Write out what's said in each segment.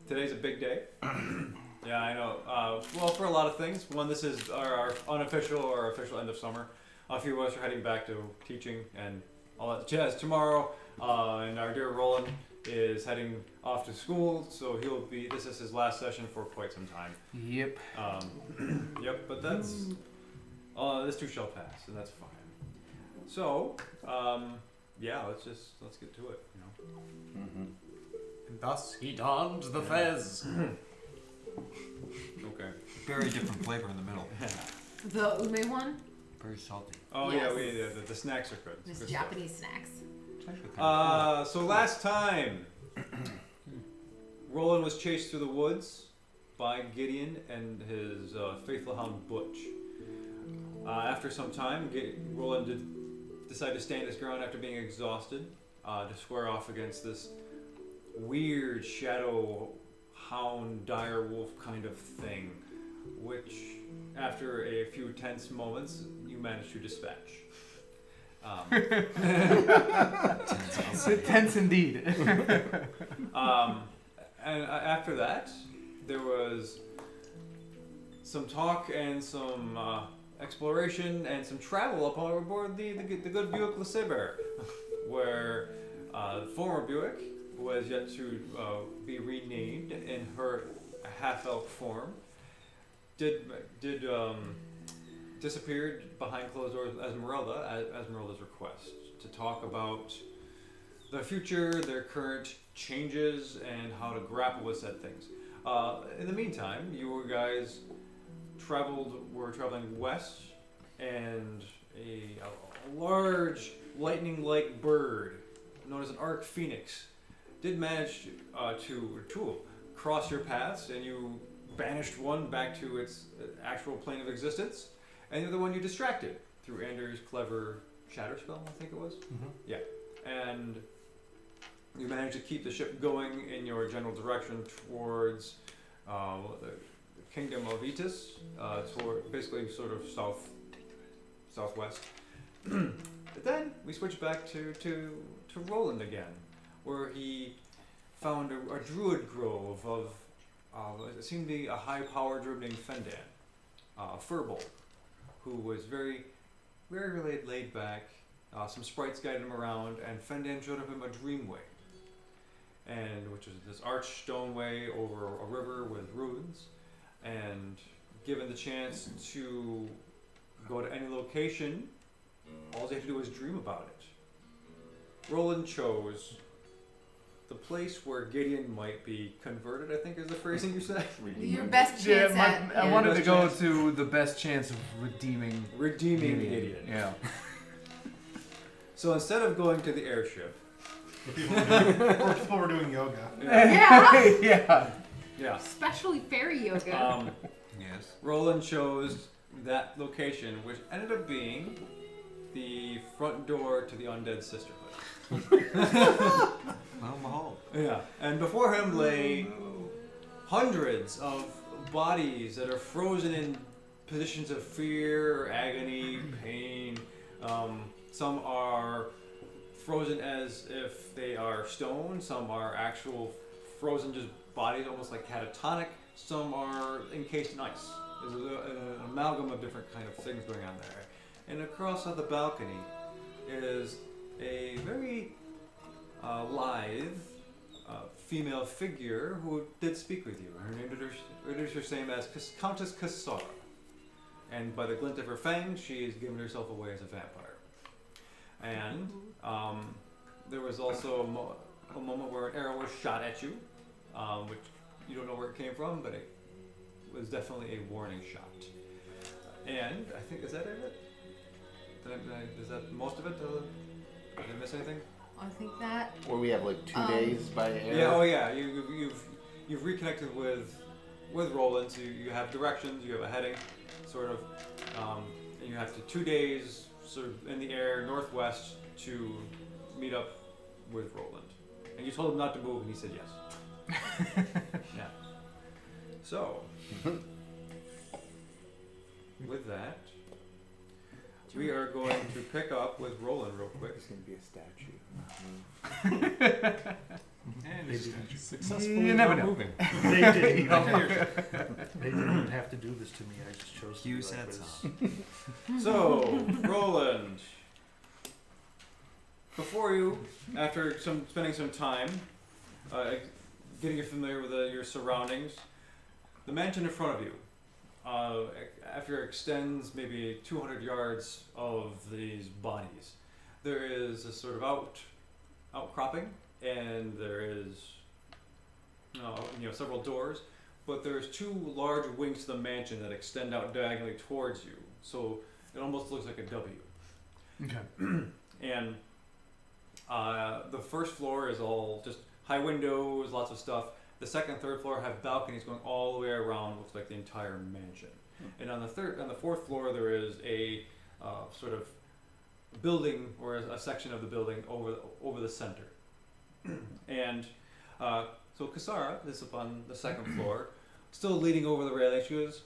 today's a big day. Yeah, I know. Well, for a lot of things. One, this is our unofficial or official end of summer. A few of us are heading back to teaching and all that jazz tomorrow. And our dear Roland is heading off to school, so this is his last session for quite some time. Yep. Yep, but that's, this too shall pass, and that's fine. So, yeah, let's get to it, you know. Mm-hmm. And thus he donned the fez. Okay. Very different flavor in the middle. The ume one? Very salty. Oh Yes. yeah, the snacks are good. This Good Japanese snacks. It's actually kind of So last time, Roland was chased through the woods by Gideon and his faithful hound Butch. After some time, Roland decided to stand his ground after being exhausted to square off against this weird shadow hound dire wolf kind of thing, which after a few tense moments you managed to dispatch. Tense indeed. And after that, there was some talk and some exploration and some travel up on board the good Buick LeSabre, where the former Buick was yet to be renamed in her half-elf form. Disappeared behind closed doors with Esmeralda at Esmeralda's request to talk about the future, their current changes, and how to grapple with said things. In the meantime, you guys were traveling west, and a large lightning-like bird known as an arc phoenix did manage to cross your paths, and you banished one back to its actual plane of existence, and the other one you distracted through Anders' clever shatter spell, I think it was. Mm-hmm. Yeah, and you managed to keep the ship going in your general direction towards the kingdom of Etis, toward basically sort of southwest. But then we switched back to Roland again, where he found a druid grove of it seemed to be a high-powered druid named Fendan, Furball, who was very laid back. Some sprites guided him around, and Fendan showed him a dreamway, which is this arched stoneway over a river with ruins. And given the chance to go to any location, all you have to do is dream about it. Roland chose the place where Gideon might be converted, I think is the phrasing you said. Your best chance at... I wanted to Best go chance. to the best chance of redeeming Gideon. Yeah. So instead of going to the airship, Or people were doing yoga. Yeah. Yeah. yeah, Especially fairy yoga. yes. Roland chose that location, which ended up being the front door to the Undead Sisterhood. Lo and behold. Yeah, and before him lay hundreds of bodies that are frozen in positions of fear, agony, pain. Some are frozen as if they are stone. Some are actual frozen just bodies, almost like catatonic. Some are encased in ice. There's an amalgam of different kind of things going on there. And across on the balcony is a very lithe female figure who did speak with you. Her name is her same as Countess Cassara. And by the glint of her fangs, she has given herself away as a vampire. And there was also a moment where an arrow was shot at you, which you don't know where it came from, but it was definitely a warning shot. And I think, is that it? Is that most of it? Did I miss anything? I think that... Or we have like 2 days by air. Yeah. Oh yeah. You've reconnected with Roland. So you have directions. You have a heading, sort of, and you have 2 days sort of in the air northwest to meet up with Roland. And you told him not to move, and he said yes. Yeah. So with that, we are going to pick up with Roland real quick. It's gonna be a statue. And They it's didn't, You never know. moving. they didn't even have to do this to me. I just chose to Cue be sad like this. song. So, Roland, before you, after spending some time getting familiar with your surroundings, the mansion in front of you, after it extends maybe 200 yards of these bodies, there is a sort of outcropping, and there is several doors, but there's two large wings to the mansion that extend out diagonally towards you, so it almost looks like a W. Okay. And the first floor is all just high windows, lots of stuff. The second and third floor have balconies going all the way around, looks like the entire mansion. And on the fourth floor, there is a sort of building, or a section of the building over the center. And so Kasara is up on the second floor, still leaning over the railing. She goes,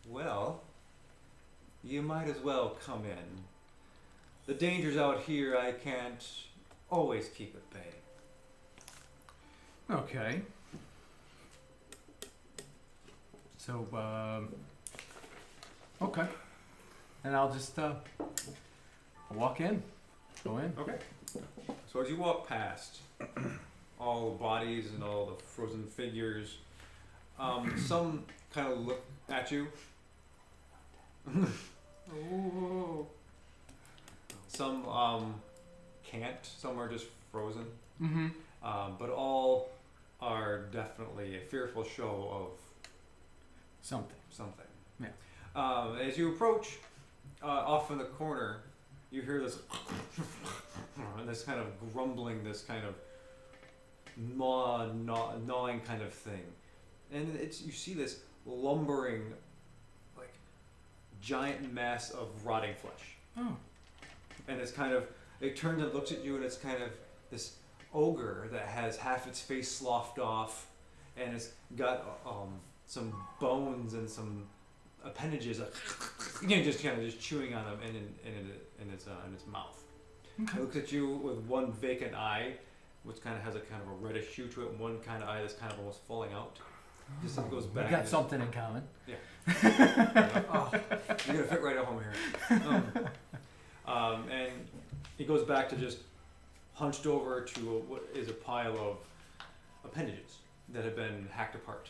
"Well, you might as well come in. The dangers out here I can't always keep at bay." Okay. So, okay. And I'll just walk in. Go in. Okay. So as you walk past all the bodies and all the frozen figures, some kind of look at you. Oh. Some can't. Some are just frozen. Mm-hmm. But all are definitely a fearful show of Something. something. Yeah. As you approach, off in the corner, you hear this and this kind of grumbling, this kind of gnawing kind of thing, and you see this lumbering, like, giant mass of rotting flesh. Oh. And it turns and looks at you, and it's kind of this ogre that has half its face sloughed off, and it's got some bones and some appendages, just kind of just chewing on them in its mouth. Okay. It looks at you with one vacant eye, which kind of has a kind of a reddish hue to it, and one kind of eye that's kind of almost falling out. Just goes back. We got and something in common. oh, you're gonna fit right at home here. And he goes back to just hunched over to what is a pile of appendages that have been hacked apart.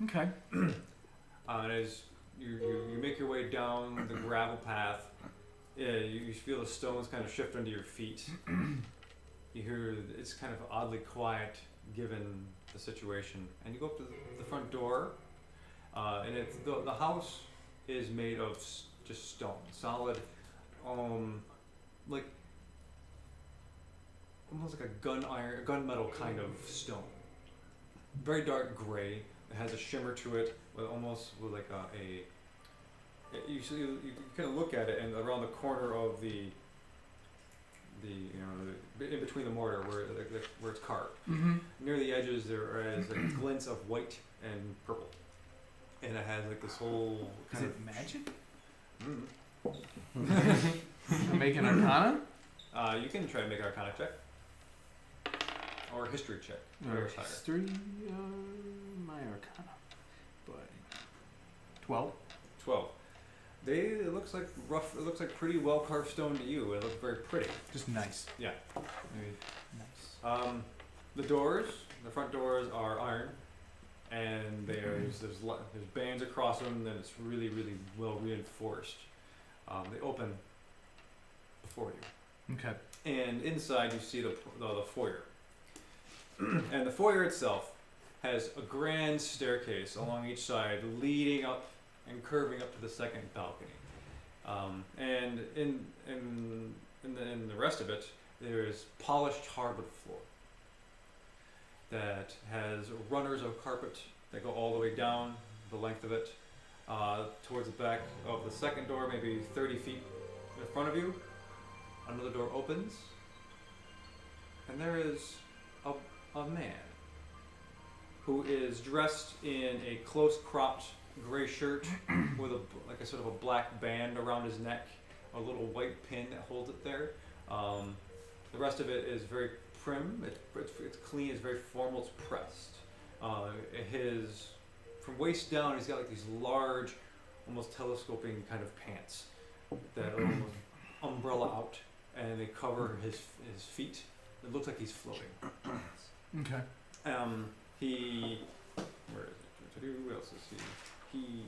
Okay. And as you make your way down the gravel path, you feel the stones kind of shift under your feet. You hear it's kind of oddly quiet given the situation, and you go up to the front door, and it's the house is made of just stone, solid, like almost like a gunmetal kind of stone. Very dark gray. It has a shimmer to it, with like you kind of look at it, and around the corner of the in between the mortar where it's carved, Mm-hmm. near the edges there is like glints of white and purple, and it has like this whole Is kind it magic? of. Make an arcana? You can try to make an Arcana check or a history check. Or Whatever's higher. history? My arcana. Boy. 12. 12. It looks like rough. It looks like pretty well carved stone to you. It looks very pretty. Just nice. Yeah. Very nice. The front doors are iron, and there's bands across them, and it's really well reinforced. They open before you, Okay. and inside you see the foyer, and the foyer itself has a grand staircase along each side, leading up and curving up to the second balcony, and in the rest of it, there's polished hardwood floor that has runners of carpet that go all the way down the length of it, towards the back of the second door, maybe 30 feet in front of you. Another door opens, and there is a man who is dressed in a close-cropped gray shirt with a sort of a black band around his neck, a little white pin that holds it there. The rest of it is very prim. It's clean. It's very formal. It's pressed. From waist down, he's got like these large, almost telescoping kind of pants that are almost umbrella out, and they cover his feet. It looks like he's floating. Okay. Where is it? What else is he?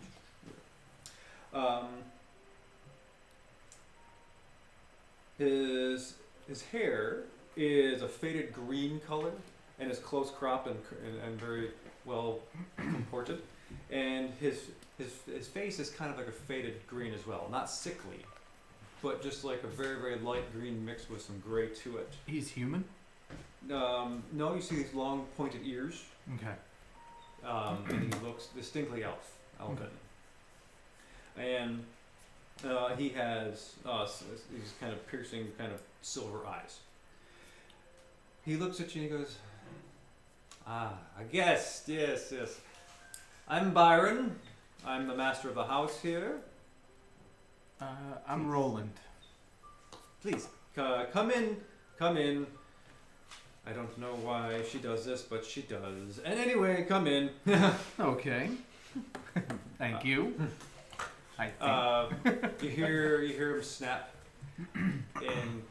His hair is a faded green color, and is close cropped and very well comported, and his face is kind of like a faded green as well, not sickly, but just like a very, very light green mixed with some gray to it. He's human? No, you see these long pointed ears, Okay. and he looks distinctly elven. And he has these kind of piercing, kind of silver eyes. He looks at you and he goes, I guess, yes. I'm Byron. I'm the master of the house here. I'm Roland. Please, come in. I don't know why she does this, but she does. And anyway, come in. Okay. Thank you. I think. You hear him snap, and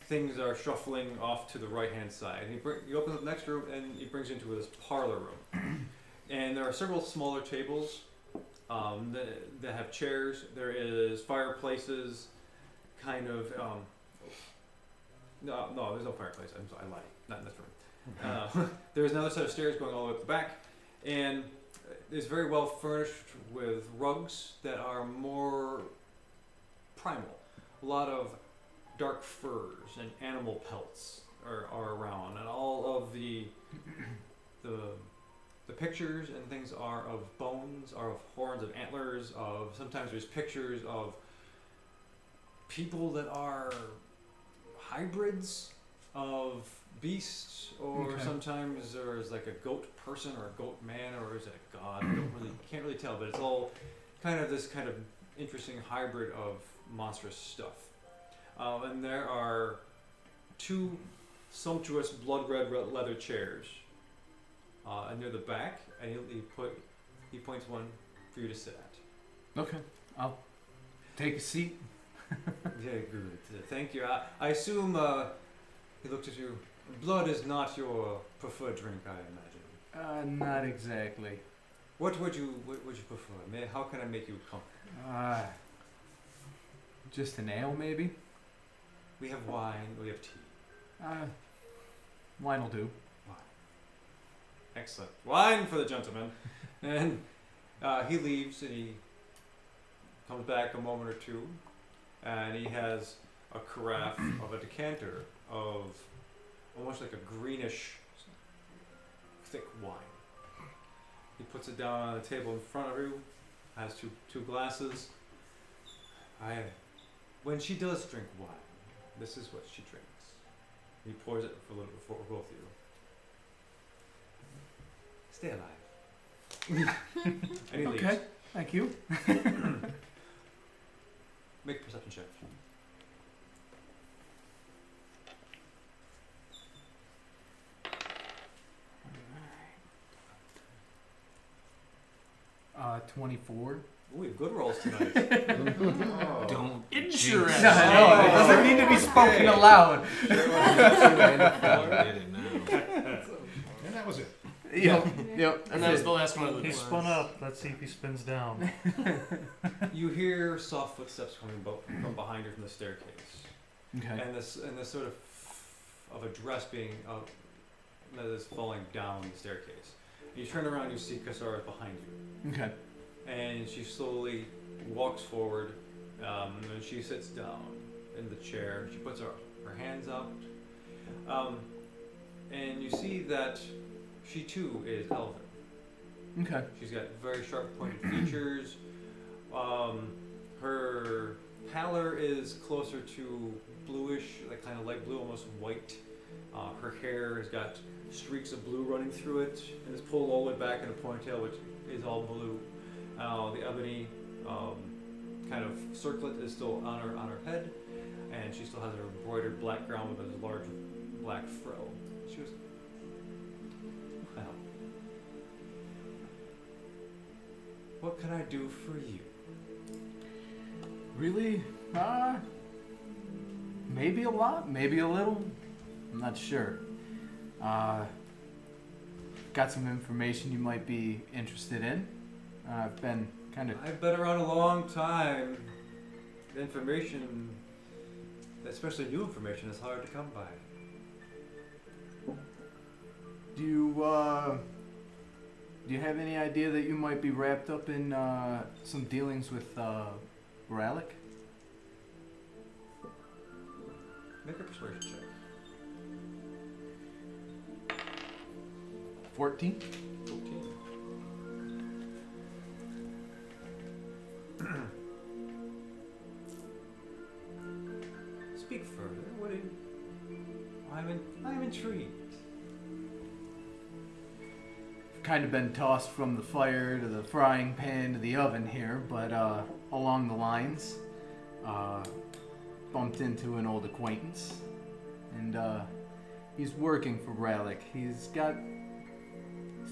things are shuffling off to the right-hand side. He opens up the next room, and he brings you into this parlor room. And there are several smaller tables that have chairs. There is fireplaces, kind of. No, there's no fireplace. I lied. Not in this room. There's another set of stairs going all the way up the back, and it's very well furnished with rugs that are more primal. A lot of dark furs and animal pelts are around, and all of the pictures and things are of bones, are of horns, of antlers, of sometimes there's pictures of people that are hybrids of beasts, or Okay. sometimes there's like a goat person or a goat man, or is it a god? Can't really tell, but it's all kind of this kind of interesting hybrid of monstrous stuff. And there are two sumptuous blood red leather chairs, and near the back, and he points one for you to sit at. Okay. I'll take a seat. Yeah, good. Thank you. I assume he looked at you. Blood is not your preferred drink, I imagine. Not exactly. What would you prefer? How can I make you comfortable? Just an ale, maybe? We have wine. We have tea. Wine'll do. Excellent. Wine for the gentleman. And he leaves, and he comes back a moment or two, and he has a carafe of a decanter of almost like a greenish, thick wine. He puts it down on the table in front of you, has two glasses. When she does drink wine, this is what she drinks. He pours it for a little bit for both of you. Stay alive. And he leaves. Okay. Thank you. Make a perception check. Uh, 24. Ooh, we have good rolls tonight. Don't Insurance. jinx it. No, it doesn't need to be spoken aloud. You did it now. And that was it. Yep. And that was the last one of the He spun up. Let's see if he spins down. You hear soft footsteps coming from behind you from the staircase, Okay. and this sort of a dress being that is falling down the staircase. You turn around, you see Cassara behind you, Okay. and she slowly walks forward, and she sits down in the chair. She puts her hands out, and you see that she too is elven. Okay. She's got very sharp pointed features. Her pallor is closer to bluish, like kind of light blue, almost white. Her hair has got streaks of blue running through it, and it's pulled all the way back in a ponytail, which is all blue. The ebony kind of circlet is still on her head, and she still has her embroidered black gown with a large black frill. She goes, "Well, what can I do for you?" Really? Maybe a lot, maybe a little. I'm not sure. Got some information you might be interested in. I've been kind of... I've been around a long time. Information, especially new information, is hard to come by. Do you have any idea that you might be wrapped up in some dealings with Rallick? Make a persuasion check. 14? 14. Speak further. What do you... I'm intrigued. Kind of been tossed from the fire to the frying pan to the oven here, but along the lines, bumped into an old acquaintance, and he's working for Rallick. He's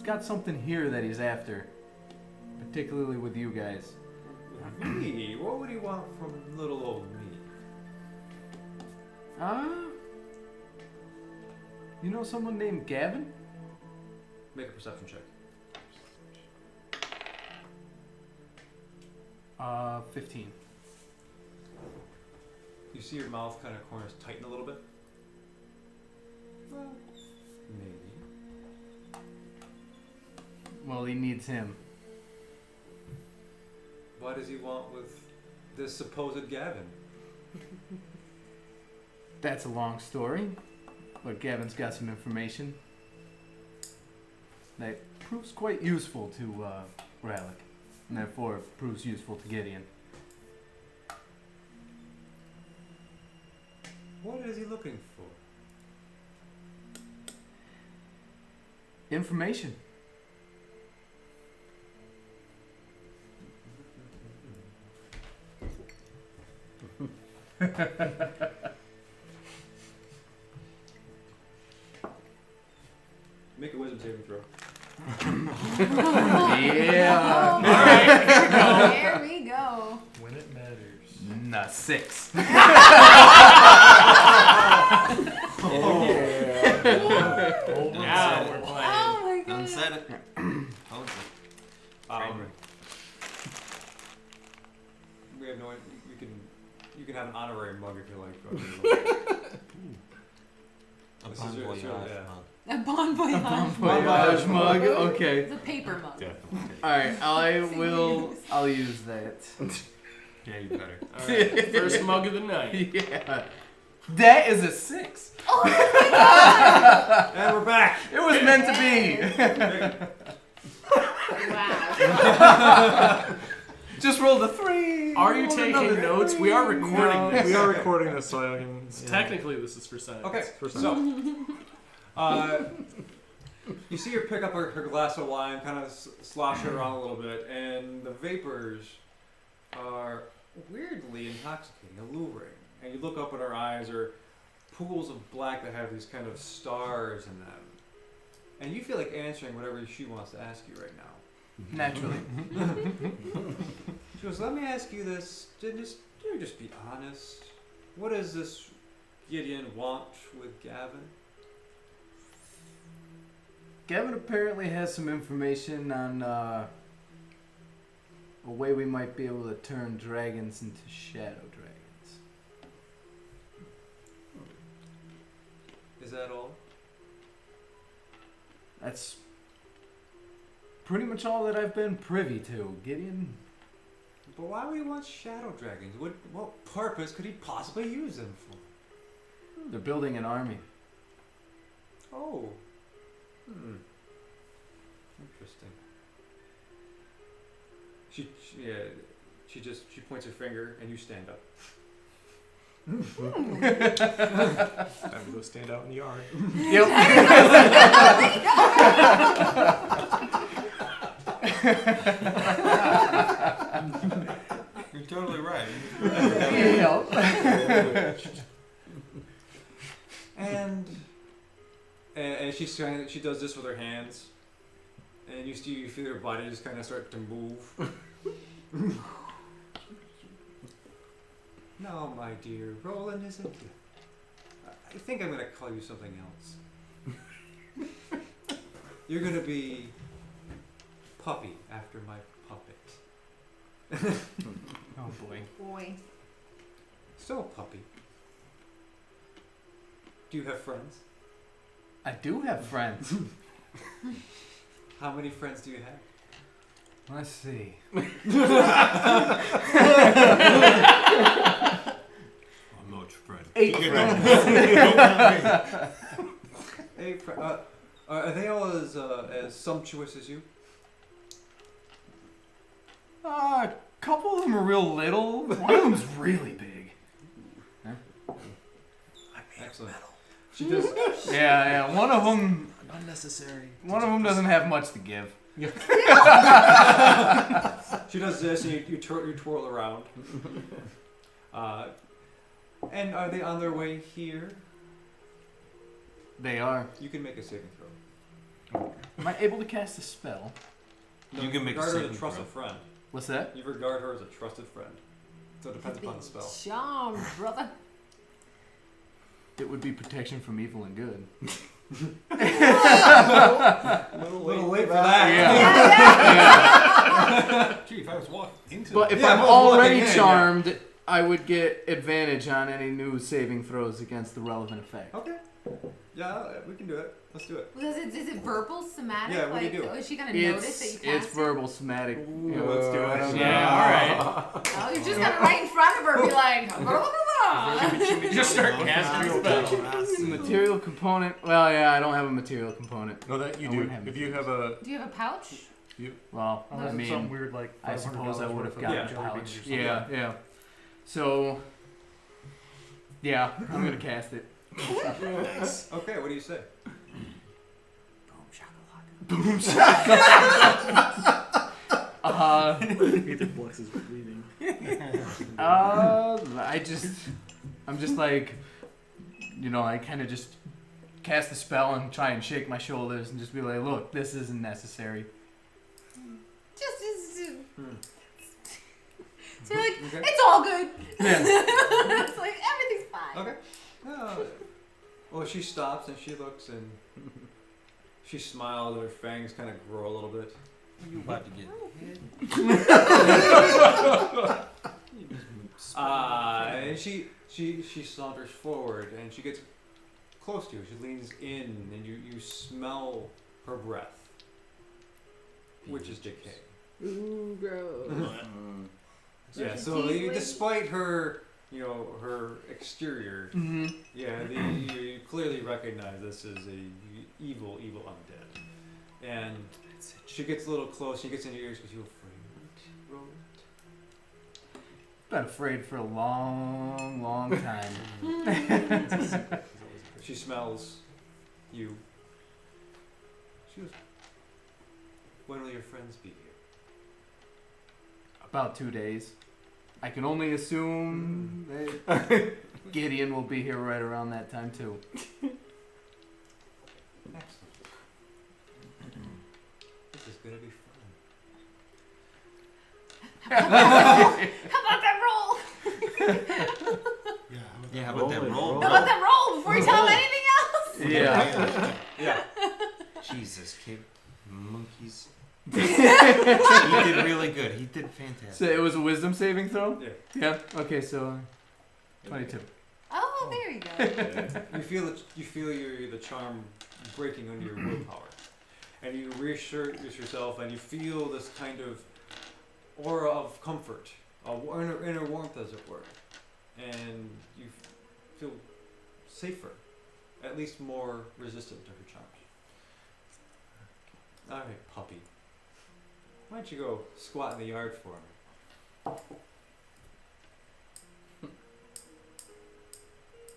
got something here that he's after, particularly with you guys. Me? What would he want from little old me? You know someone named Gavin? Make a perception check. 15. You see your mouth kind of corners tighten a little bit? Well, maybe. Well, he needs him. What does he want with this supposed Gavin? That's a long story, but Gavin's got some information that proves quite useful to Rallick, and therefore proves useful to Gideon. What is he looking for? Information. Make a wisdom saving throw. Yeah. There we go. When it matters. Nah, 6. Yeah. Now we're Oh my god. Unsaid it. Told you. We have no. You can have an honorary mug if you like. A This bon is your- voyage yeah. mug. A bon voyage. Voyage mug. Okay. It's a paper mug. All right. I'll use that. Yeah, you better. Alright, first mug of the night. Yeah. That is a 6. Oh And we're back. It was meant to be. wow. Just rolled a 3. Are you rolled taking another notes? 3. We are recording this. We are recording this, so I can. Technically, this is for science. Okay, so you see her pick up her glass of wine, kind of slosh it around a little bit, and the vapors are weirdly intoxicating, alluring. And you look up, and her eyes are pools of black that have these kind of stars in them. And you feel like answering whatever she wants to ask you right now. Naturally. She goes, "Let me ask you this. Just be honest. What does this Gideon want with Gavin?" Gavin apparently has some information on a way we might be able to turn dragons into shadow dragons. Is that all? That's pretty much all that I've been privy to, Gideon. But why would he want shadow dragons? What purpose could he possibly use them for? They're building an army. Oh. Interesting. She points her finger and you stand up. Time to go stand out in the yard. Yep. You're totally right. And she does this with her hands, and you feel her body just kind of start to move. No, my dear, Roland isn't. I think I'm gonna call you something else. You're gonna be Puppy after my puppet. Oh boy. Boy. So, Puppy, do you have friends? I do have friends. How many friends do you have? Let's see. I'm much friend. 8 friends. Hey, are they all as sumptuous as you? A couple of them are real little. One of them's really big. Excellent. She does. Yeah. One of them. Unnecessary. One of them doesn't have much to give. She does this, and you twirl around. And are they on their way here? They are. You can make a saving throw. Am I able to cast a spell? No, You can make a regard her as saving a trusted friend. What's that? You regard her as a trusted friend. So it depends upon the spell. Charm, brother. Oh, It would be protection from evil and good. A little late for that. Yeah. Gee, if I was walking into But if Yeah, I'm I was walking already in, yeah. charmed, I would get advantage on any new saving throws against the relevant effect. Okay. Yeah, we can do it. Let's do it. Is it verbal, somatic? Yeah, what do you like, do? Oh, is she gonna notice that you cast It's verbal somatic. Ooh, let's do it. Yeah, alright. Oh, you're just gonna right in front of her be like, blah, blah, blah, blah. Just start casting casting. Material component. Well, yeah, I don't have a material component. No, that you I do. wouldn't have If you have a, Do you have a pouch? Well, Unless I it's some mean, weird like I suppose I $500 would have worth of gotten Yeah. a jelly pouch. beans or something. Yeah. So, yeah, I'm gonna cast it. Okay, what do you say? Boom shakalaka. Ethan Flux is bleeding. I'm just like, I kind of just cast the spell and try and shake my shoulders and just be like, look, this isn't necessary. Just. Hmm. So you're like, Okay. it's all good. Yeah. It's like, everything's fine. Okay. Well, she stops and she looks and she smiles and her fangs kind of grow a little bit. You about to get And she saunters forward and she gets close to you. She leans in and you smell her breath, which is decay. Ooh, gross. Yeah. she's So deeply- despite her, her exterior, Mm-hmm. you clearly recognize this as a evil undead. And she gets a little close. She gets in your ears because you afraid, Roland? Been afraid for a long, long time. She smells you. She goes, when will your friends be here? About 2 days. I can only assume that Gideon will be here right around that time too. Excellent. This is gonna be fun. How about that roll? Yeah, how about that roll? How about that roll before you tell him anything else? Yeah. Yeah. Jesus, kid. Monkeys. He did really good. He did fantastic. So it was a wisdom saving throw? Yeah. Yeah. Okay, so 22. Oh, there you go. You feel the charm breaking under your willpower, and you reassure yourself, and you feel this kind of aura of comfort, inner warmth, as it were, and you feel safer, at least more resistant to her charms. All right, puppy. Why don't you go squat in the yard for me?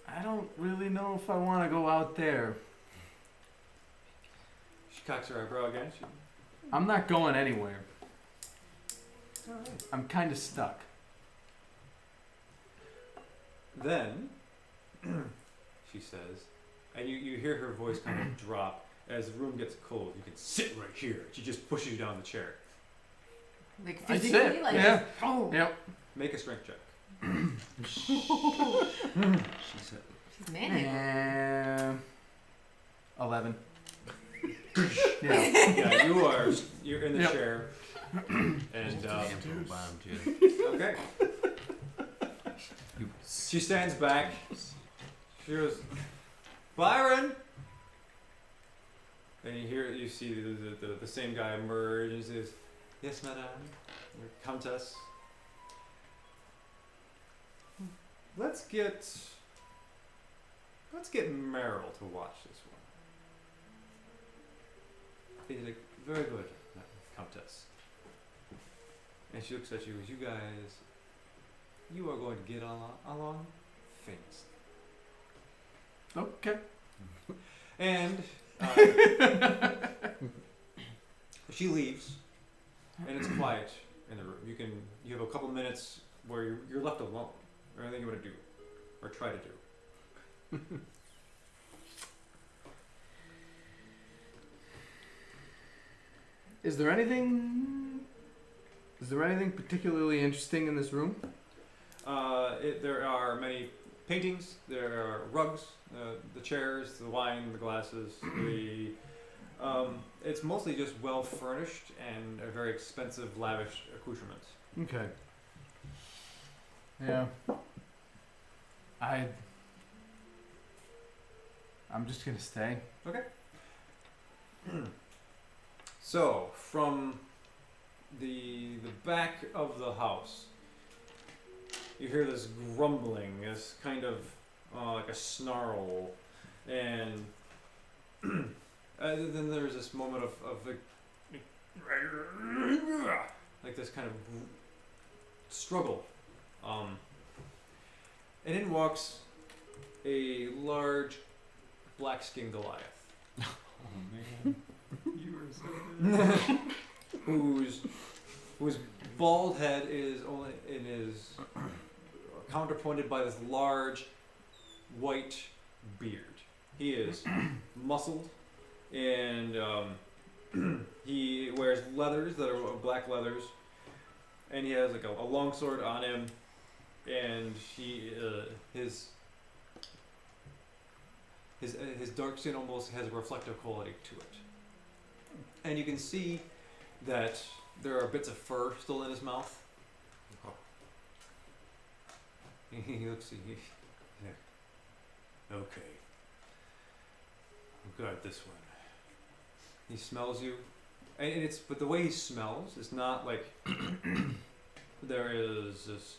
I don't really know if I want to go out there. She cocks her eyebrow again. I'm not going anywhere. All right. I'm kind of stuck. Then, she says, and you hear her voice kind of drop as the room gets cold. You can sit right here. She just pushes you down the chair. Like I physically, sit. like Yeah. oh, Yep. Make a strength check. She said, she's manhandled. And 11. Yeah. Yeah, you're in the Yep. chair. And damn total bomb, too. okay. She stands back. She goes, Byron. And you see the same guy emerge and says, yes, madame, your countess. Let's get Meryl to watch this one. He's like, very good, countess. And she looks at you as you guys, you are going to get along famously. Okay. And she leaves, and it's quiet in the room. You have a couple minutes where you're left alone. Or anything you want to do, or try to do. Is there anything particularly interesting in this room? There are many paintings. There are rugs, the chairs, the wine, the glasses. It's mostly just well furnished and a very expensive, lavish accoutrements. Okay. Yeah. I'm just gonna stay. Okay. So from the back of the house, you hear this grumbling, this kind of like a snarl, and then there's this moment of like this kind of struggle. And in walks a large black-skinned Goliath. Oh, man. You were so good. whose bald head is counterpointed by this large white beard. He is muscled, and he wears leathers that are black leathers, and he has like a long sword on him, and his dark skin almost has a reflective quality to it. And you can see that there are bits of fur still in his mouth. He looks at you. Okay. I'll guard this one. He smells you. But the way he smells is not like there is this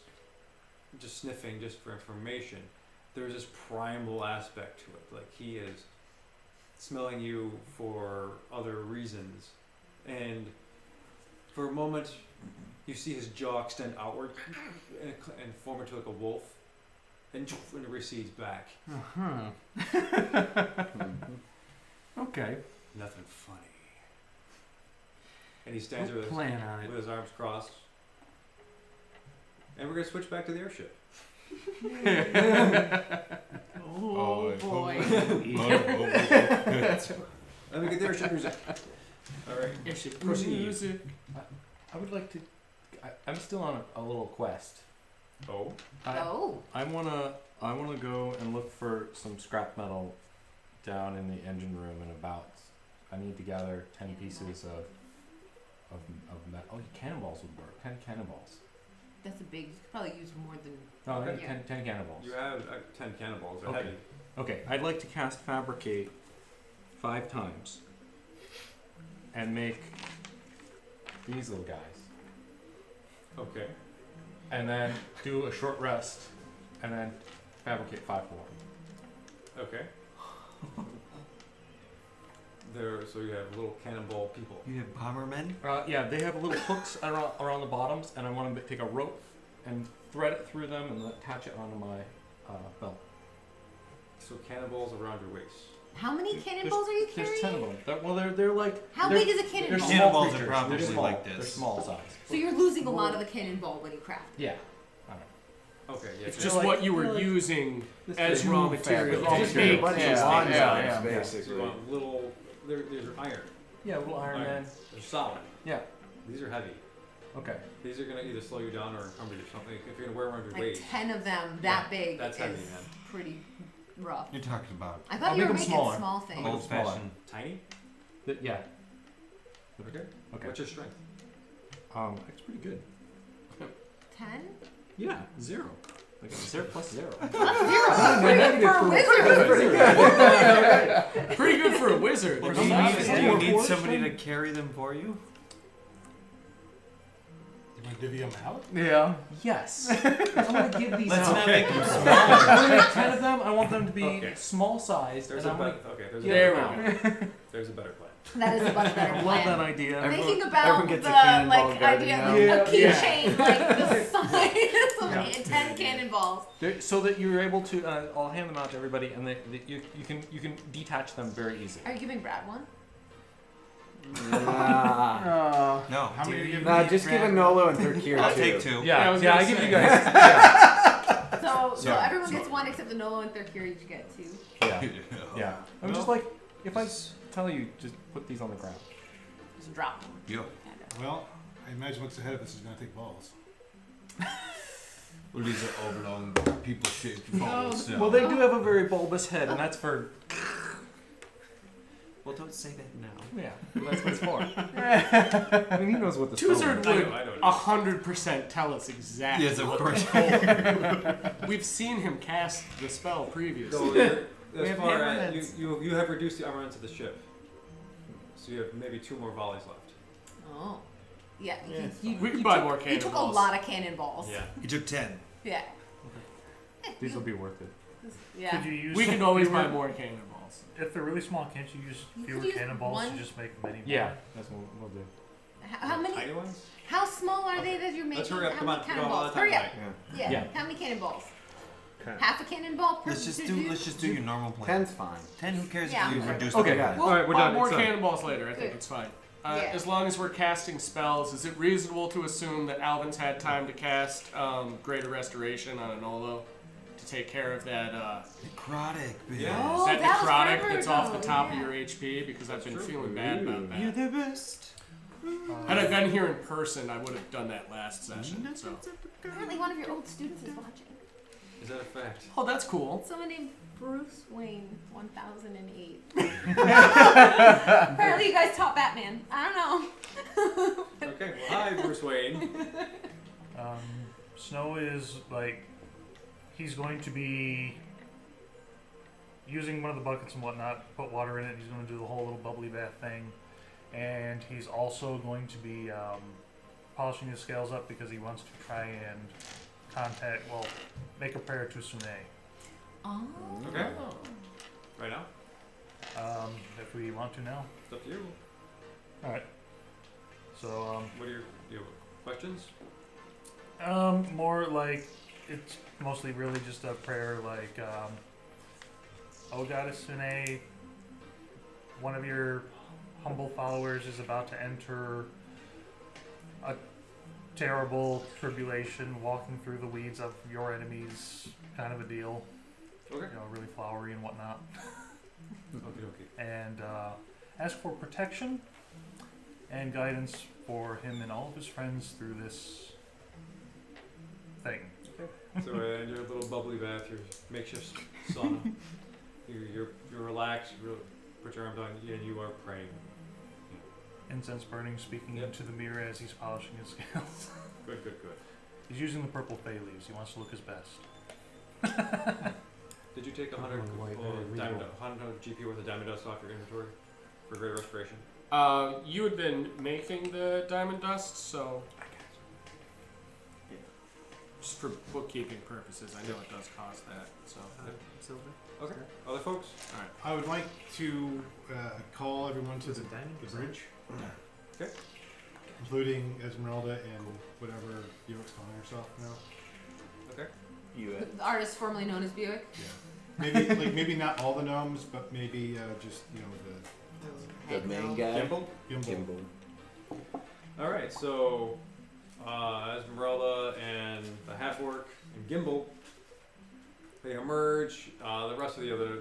just sniffing just for information. There's this primal aspect to it. Like he is smelling you for other reasons. And for a moment, you see his jaw extend outward and form into like a wolf. And it recedes back. Uh-huh. Okay. Nothing funny. And he stands We'll there plan on it. with his arms crossed. And we're going to switch back to the airship. Oh boy. Let me get the airship music. Alright. Airship Proceed. I would like to. I'm still on a little quest. Oh. Oh. I wanna go and look for some scrap metal down in the engine room and about. I need to gather 10 pieces of metal. Oh, cannonballs would work. 10 cannonballs. That's a big. You could probably use more than. No, Okay. 10 cannonballs. You have 10 cannonballs. They're Okay. heavy. Okay, I'd like to cast Fabricate 5 times and make these little guys. Okay. And then do a short rest and then fabricate 5 more. Okay. So you have little cannonball people. You have bombermen? Yeah, they have little hooks around the bottoms, and I want to take a rope and thread it through them and attach it onto my belt. So cannonballs around your waist. How many cannonballs are you There's carrying? 10 of them. They're like. How they're- big is a They're cannonball? small Cannonballs are creatures. probably They're small. like this. They're small size. So you're losing a lot of the cannonball when you craft. Yeah. I don't Okay, yeah. It's so- just like- what you were like using This as big raw new material. fabric. Just Yeah, make a bunch yeah, of yeah, designs, yeah. So basically. you want little, these are iron. Yeah, little Iron Man. They're solid. Yeah. These are heavy. Okay. These are gonna either slow you down or encumber you or something. If you're gonna wear them around your Like waist. 10 of them that Yeah, big that's is heavy, man. pretty rough. You're talking about I thought I'll you make were 'em making smaller. small things. old fashioned. Tiny? Yeah. Okay. Okay. What's your strength? It's pretty good. 10? Yeah, 0. Like 0 plus 0. That's zero. Pretty good for a wizard. Pretty good for a wizard. Well, There's do you a lot need, of do you stuff. need somebody to carry them for you? You want to divvy them out? Yeah. Yes. I'm gonna give these Let's out. not make them I'm small. gonna make 10 of them. I want them to be Okay. small sized. There's and a I'm gonna better. Okay. There's a There better we plan. go. There's a better plan. That is a much better I love that plan. idea. Thinking Everyone about gets the a cannonball like gun, idea you of know? a Yeah. keychain like the size of Yeah. 10 cannonballs. So that you're able to, I'll hand them out to everybody, and you can detach them very easily. Are you giving Brad one? Nah. No. How many are you giving Nah, me, just give Brad? a Nolo and Third I'll too. take 2. Yeah, I was Yeah, gonna I give say. you guys. Yeah. So Yeah. everyone gets one except the Nolo and Third each get 2. Yeah. Yeah. I'm just like, if I tell you, just put these on the ground. Just drop them. Yeah. Well, I imagine what's ahead of us is going to take balls. Well, these are oblong, people-shaped balls. Well, they do have a very bulbous head, and that's for, Well, don't say that now. yeah, that's what it's for. I mean, he knows what the spell Tuzard is. would I know. 100% tell us exactly. Yes, of what course. the code- We've seen him cast the spell previously. So We as have far as hammerheads. you have reduced the armaments of the ship, so you have maybe 2 more volleys left. Oh. Yeah. Yeah. We can buy more He took a cannonballs. lot of cannonballs. He took 10. Yeah. These will be worth it. Yeah. Could you use we can always buy more cannonballs. If they're really small, can't you use You fewer could use cannonballs one- to just make many more? Yeah, that's what we'll do. How many? Tiny ones? How small are they that you're making? Let's hurry up. How Come many on. We don't have a lot cannonballs? of time Hurry up. tonight. Yeah. Yeah. How many cannonballs? Okay. Half a cannonball per. Let's just do your normal plan. 10's fine. 10. Who cares Yeah. if you reduce Okay. the Got it. We'll All right, we're buy done. more It's done. cannonballs later. I think Good. it's fine. Yeah. As long as we're casting spells, is it reasonable to assume that Alvin's had time to cast Greater Restoration on Anolo to take care of that Necrotic, bitch. Yeah. Oh, that that was necrotic forever that's off the ago, top yeah. of your HP? Because I've been That's true. feeling bad about that. You're the best. Had I been here in person, I would have done that last session. So. Apparently, one of your old students is watching. Is that a fact? Oh, that's cool. Someone named Bruce Wayne, 1008. Apparently, you guys taught Batman. I don't know. Okay. Well, hi, Bruce Wayne. Snow is like he's going to be using one of the buckets and whatnot, put water in it. He's going to do the whole little bubbly bath thing, and he's also going to be polishing his scales up because he wants to try and make a prayer to Sune. Oh. Okay. Right now? If we want to now. It's up to you. All right. So What are your questions? more like it's mostly really just a prayer like, oh Goddess Sune, one of your humble followers is about to enter a terrible tribulation, walking through the weeds of your enemies, kind of a deal. Okay. You know, really flowery and whatnot. Okay. And ask for protection and guidance for him and all of his friends through this thing. So in your little bubbly bath, your makeshift sauna, you're relaxed. You put your arms on, and you are praying. Incense burning, speaking Yep. into the mirror as he's polishing his scales. Good. He's using the purple fay leaves. He wants to look his best. Did you take 100 100 GP worth of diamond dust off your inventory for greater restoration? You had been making the diamond dust, so just for bookkeeping purposes, I know it does cost that. So Okay. Other folks? I would like to call everyone to the bridge. Okay. Including Esmeralda and whatever Buick's calling herself now. Okay. The artist formerly known as Buick. Maybe not all the gnomes, but maybe just The main guy. Gimble? the gimbal. All right. So Esmeralda and the half orc and Gimbal. They emerge. The rest of the other,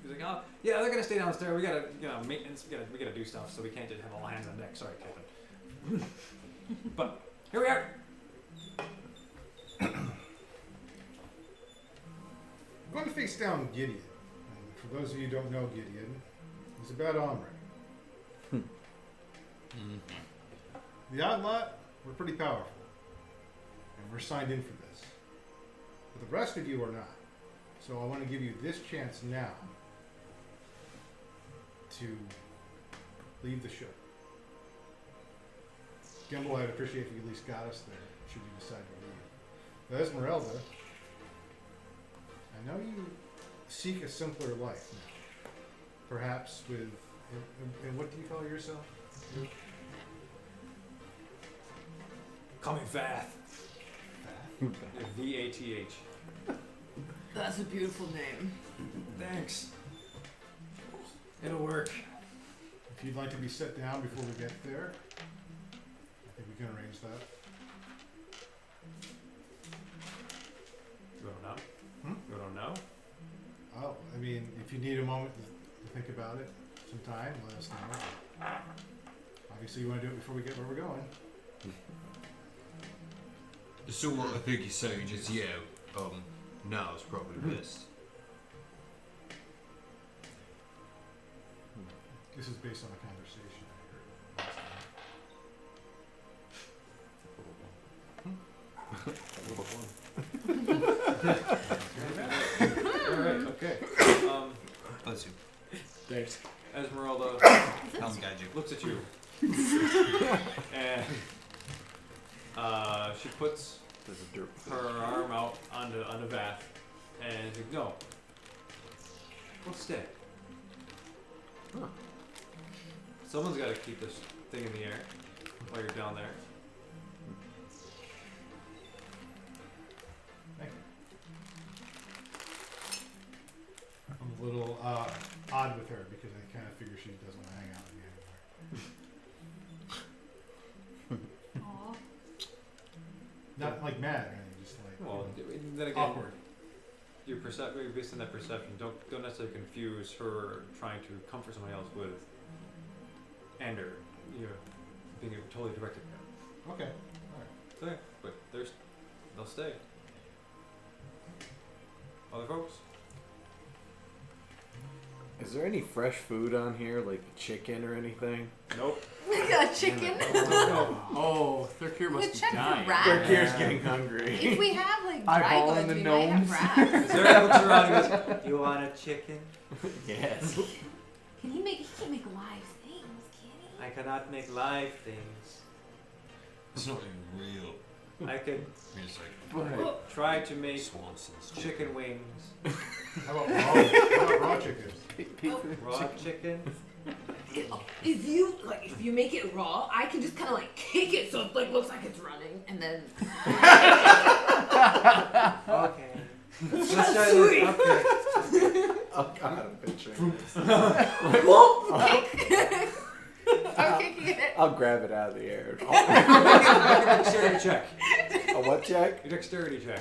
he's like, oh yeah, they're gonna stay downstairs. We gotta, maintenance. We gotta do stuff, so we can't just have all hands on deck. Sorry, Captain. But here we are. I'm going to face down Gideon. And for those of you who don't know Gideon, he's a bad hombre. The odd lot, we're pretty powerful. And we're signed in for this. But the rest of you are not. So I want to give you this chance now to leave the ship. Gimbal, I'd appreciate if you at least got us there, should you decide to leave. But Esmeralda, I know you seek a simpler life now. Perhaps with, and what do you call yourself? Call me Vath. V-A-T-H. That's a beautiful name. Thanks. It'll work. If you'd like to be set down before we get there, I think we can arrange that. You don't know? You don't know? Oh, I mean, if you need a moment to think about it, some time, let us know. Obviously, you want to do it before we get where we're going. So what I think you're saying is, now is probably best. This is based on a conversation I heard last night. Alright, okay. Bless you. Thanks. Esmeralda I'll guide you. looks at you. And she puts her arm out onto Vath and she's like, no. We'll stay. Huh. Someone's got to keep this thing in the air while you're down there. Thank you. I'm a little odd with her because I kind of figure she doesn't want to hang out with me anymore. Aw. Not like mad or anything, just like Well, then again, awkward. based on that perception, don't necessarily confuse her trying to comfort somebody else with Ander, being totally directed at them. Okay. So, yeah, but they'll stay. Other folks? Is there any fresh food on here, like chicken or anything? Nope. We got chicken. Oh, Thurkir We must could be check for dying. rats. Thurkir's getting hungry. If we have like Eyeballing dragons, the we might gnomes. have rats. Sarah looks around and goes, you want a chicken? Yes. He can make live things, can he? I cannot make live things. It's not even real. I could It's like try to make Swanson's chicken wings. How about raw chicken? Raw chicken? If you make it raw, I can just kind of like kick it so it like looks like it's running, and then. Okay. Let's That's try sweet. this. Okay. Oh God, I'm picturing this. I'm kicking it. I'll grab it out of the air. Make a dexterity check. A what check? A dexterity check.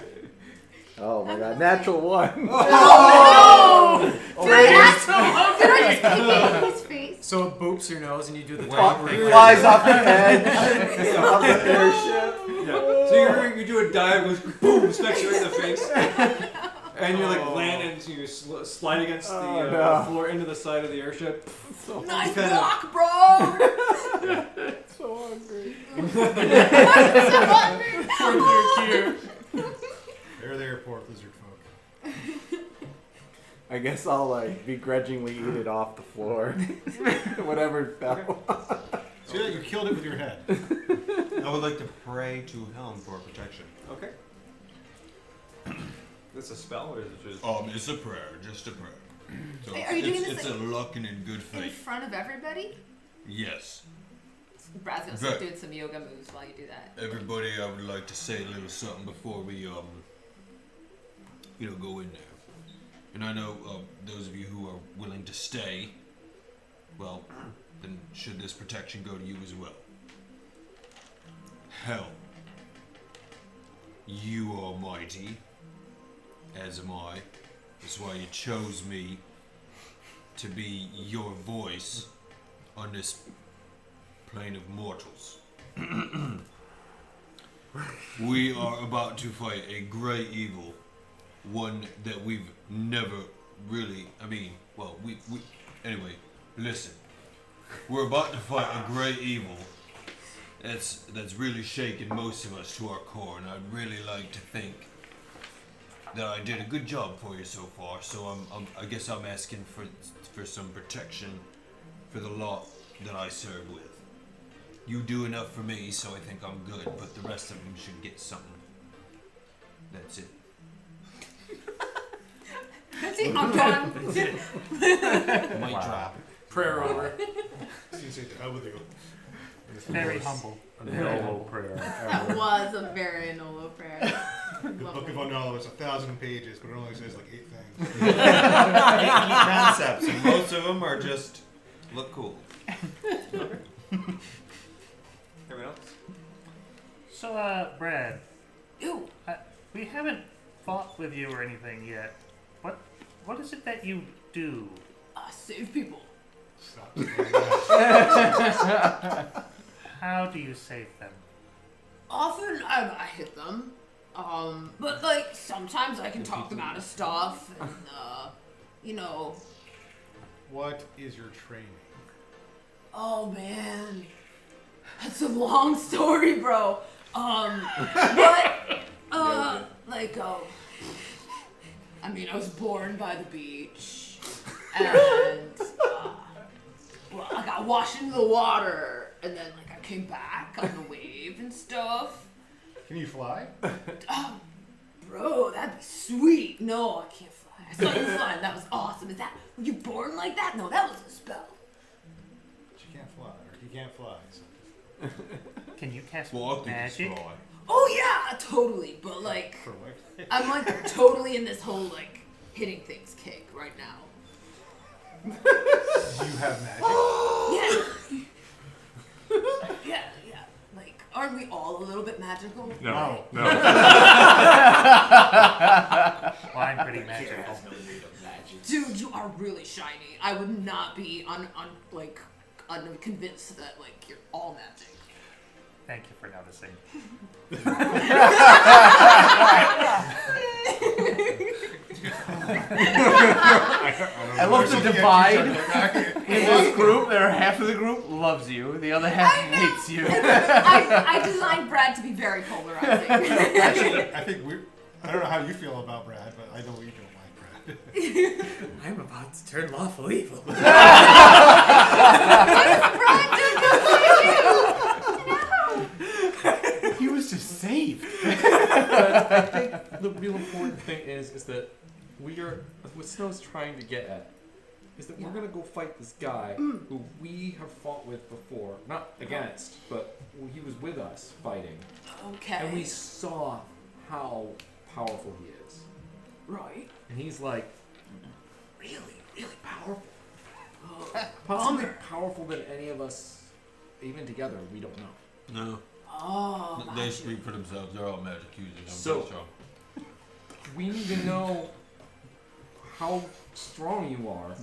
Oh my God, natural one. Oh! Dude, that's so Did I just kick it in his face? So it boops your nose and you do the It top ring. flies off the edge of the airship. Yeah. So you do a dive, goes boom, smacks you right in the face, and you like land and you slide against the floor into the side of the airship. Nice kinda- block, bro! So hungry. They're the airport lizard folk. I guess I'll like begrudgingly eat it off the floor. Whatever fell. So yeah, you killed it with your head. I would like to pray to Helm for protection. Okay. This a spell or is it just? It's a prayer, just a prayer. So Are you doing this it's a luck and in good In faith. front of everybody? Yes. Brad's gonna start doing some yoga moves while you do that. Everybody, I would like to say a little something before we, go in there. And I know those of you who are willing to stay, well, then should this protection go to you as well. Hell, you are mighty. as am I. That's why you chose me to be your voice on this plane of mortals. We are about to fight a great evil, one that we've never really, anyway, listen. We're about to fight a great evil that's really shaken most of us to our core, and I'd really like to think that I did a good job for you so far, so I guess I'm asking for some protection for the lot that I serve with. You do enough for me, so I think I'm good, but the rest of them should get something. That's it. That's it. I'm done. Mic drop. Prayer over. You say to hell with you. Very humble. A noble prayer. That was a very noble prayer. The Book of Unknown is 1,000 pages, but it only says like 8 things. 8 concepts, and most of them are just look cool. Everyone else? So, Brad, Ew. we haven't fought with you or anything yet. What is it that you do? Save people. Stop saying that. How do you save them? Often I hit them. But like sometimes I can talk them out of stuff and you know. What is your training? Oh man. That's a long story, bro. I mean, I was born by the beach, and I got washed into the water, and then like I came back on the wave and stuff. Can you fly? Oh, bro, that'd be sweet. No, I can't fly. I saw you flying. That was awesome. Were you born like that? No, that was a spell. But you can't fly, or he can't fly. So. Can you cast Well, I think it's magic? fly. Oh yeah, totally. But like, For what? I'm like totally in this whole like hitting things kick right now. You have magic? Yeah. Yeah. Like, aren't we all a little bit magical? No. Well, I'm pretty magical. Dude, you are really shiny. I would not be convinced that like you're all magic. Thank you for noticing. I love the divide in this group. There, half of the group loves you, the other half hates you. I designed Brad to be very polarizing. Actually, I don't know how you feel about Brad, but I know you don't like Brad. I'm about to turn lawful evil. He was just saved. I think the real important thing is that what Snow's trying to get at is that we're gonna go fight this guy who we have fought with before, not against, but he was with us fighting, Okay. and we saw how powerful he is. Right. And he's like Really, really powerful. possibly powerful than any of us, even together. We don't know. No. Oh. They speak for themselves. They're all magic users. I'm So- pretty sure. We need to know how strong you are,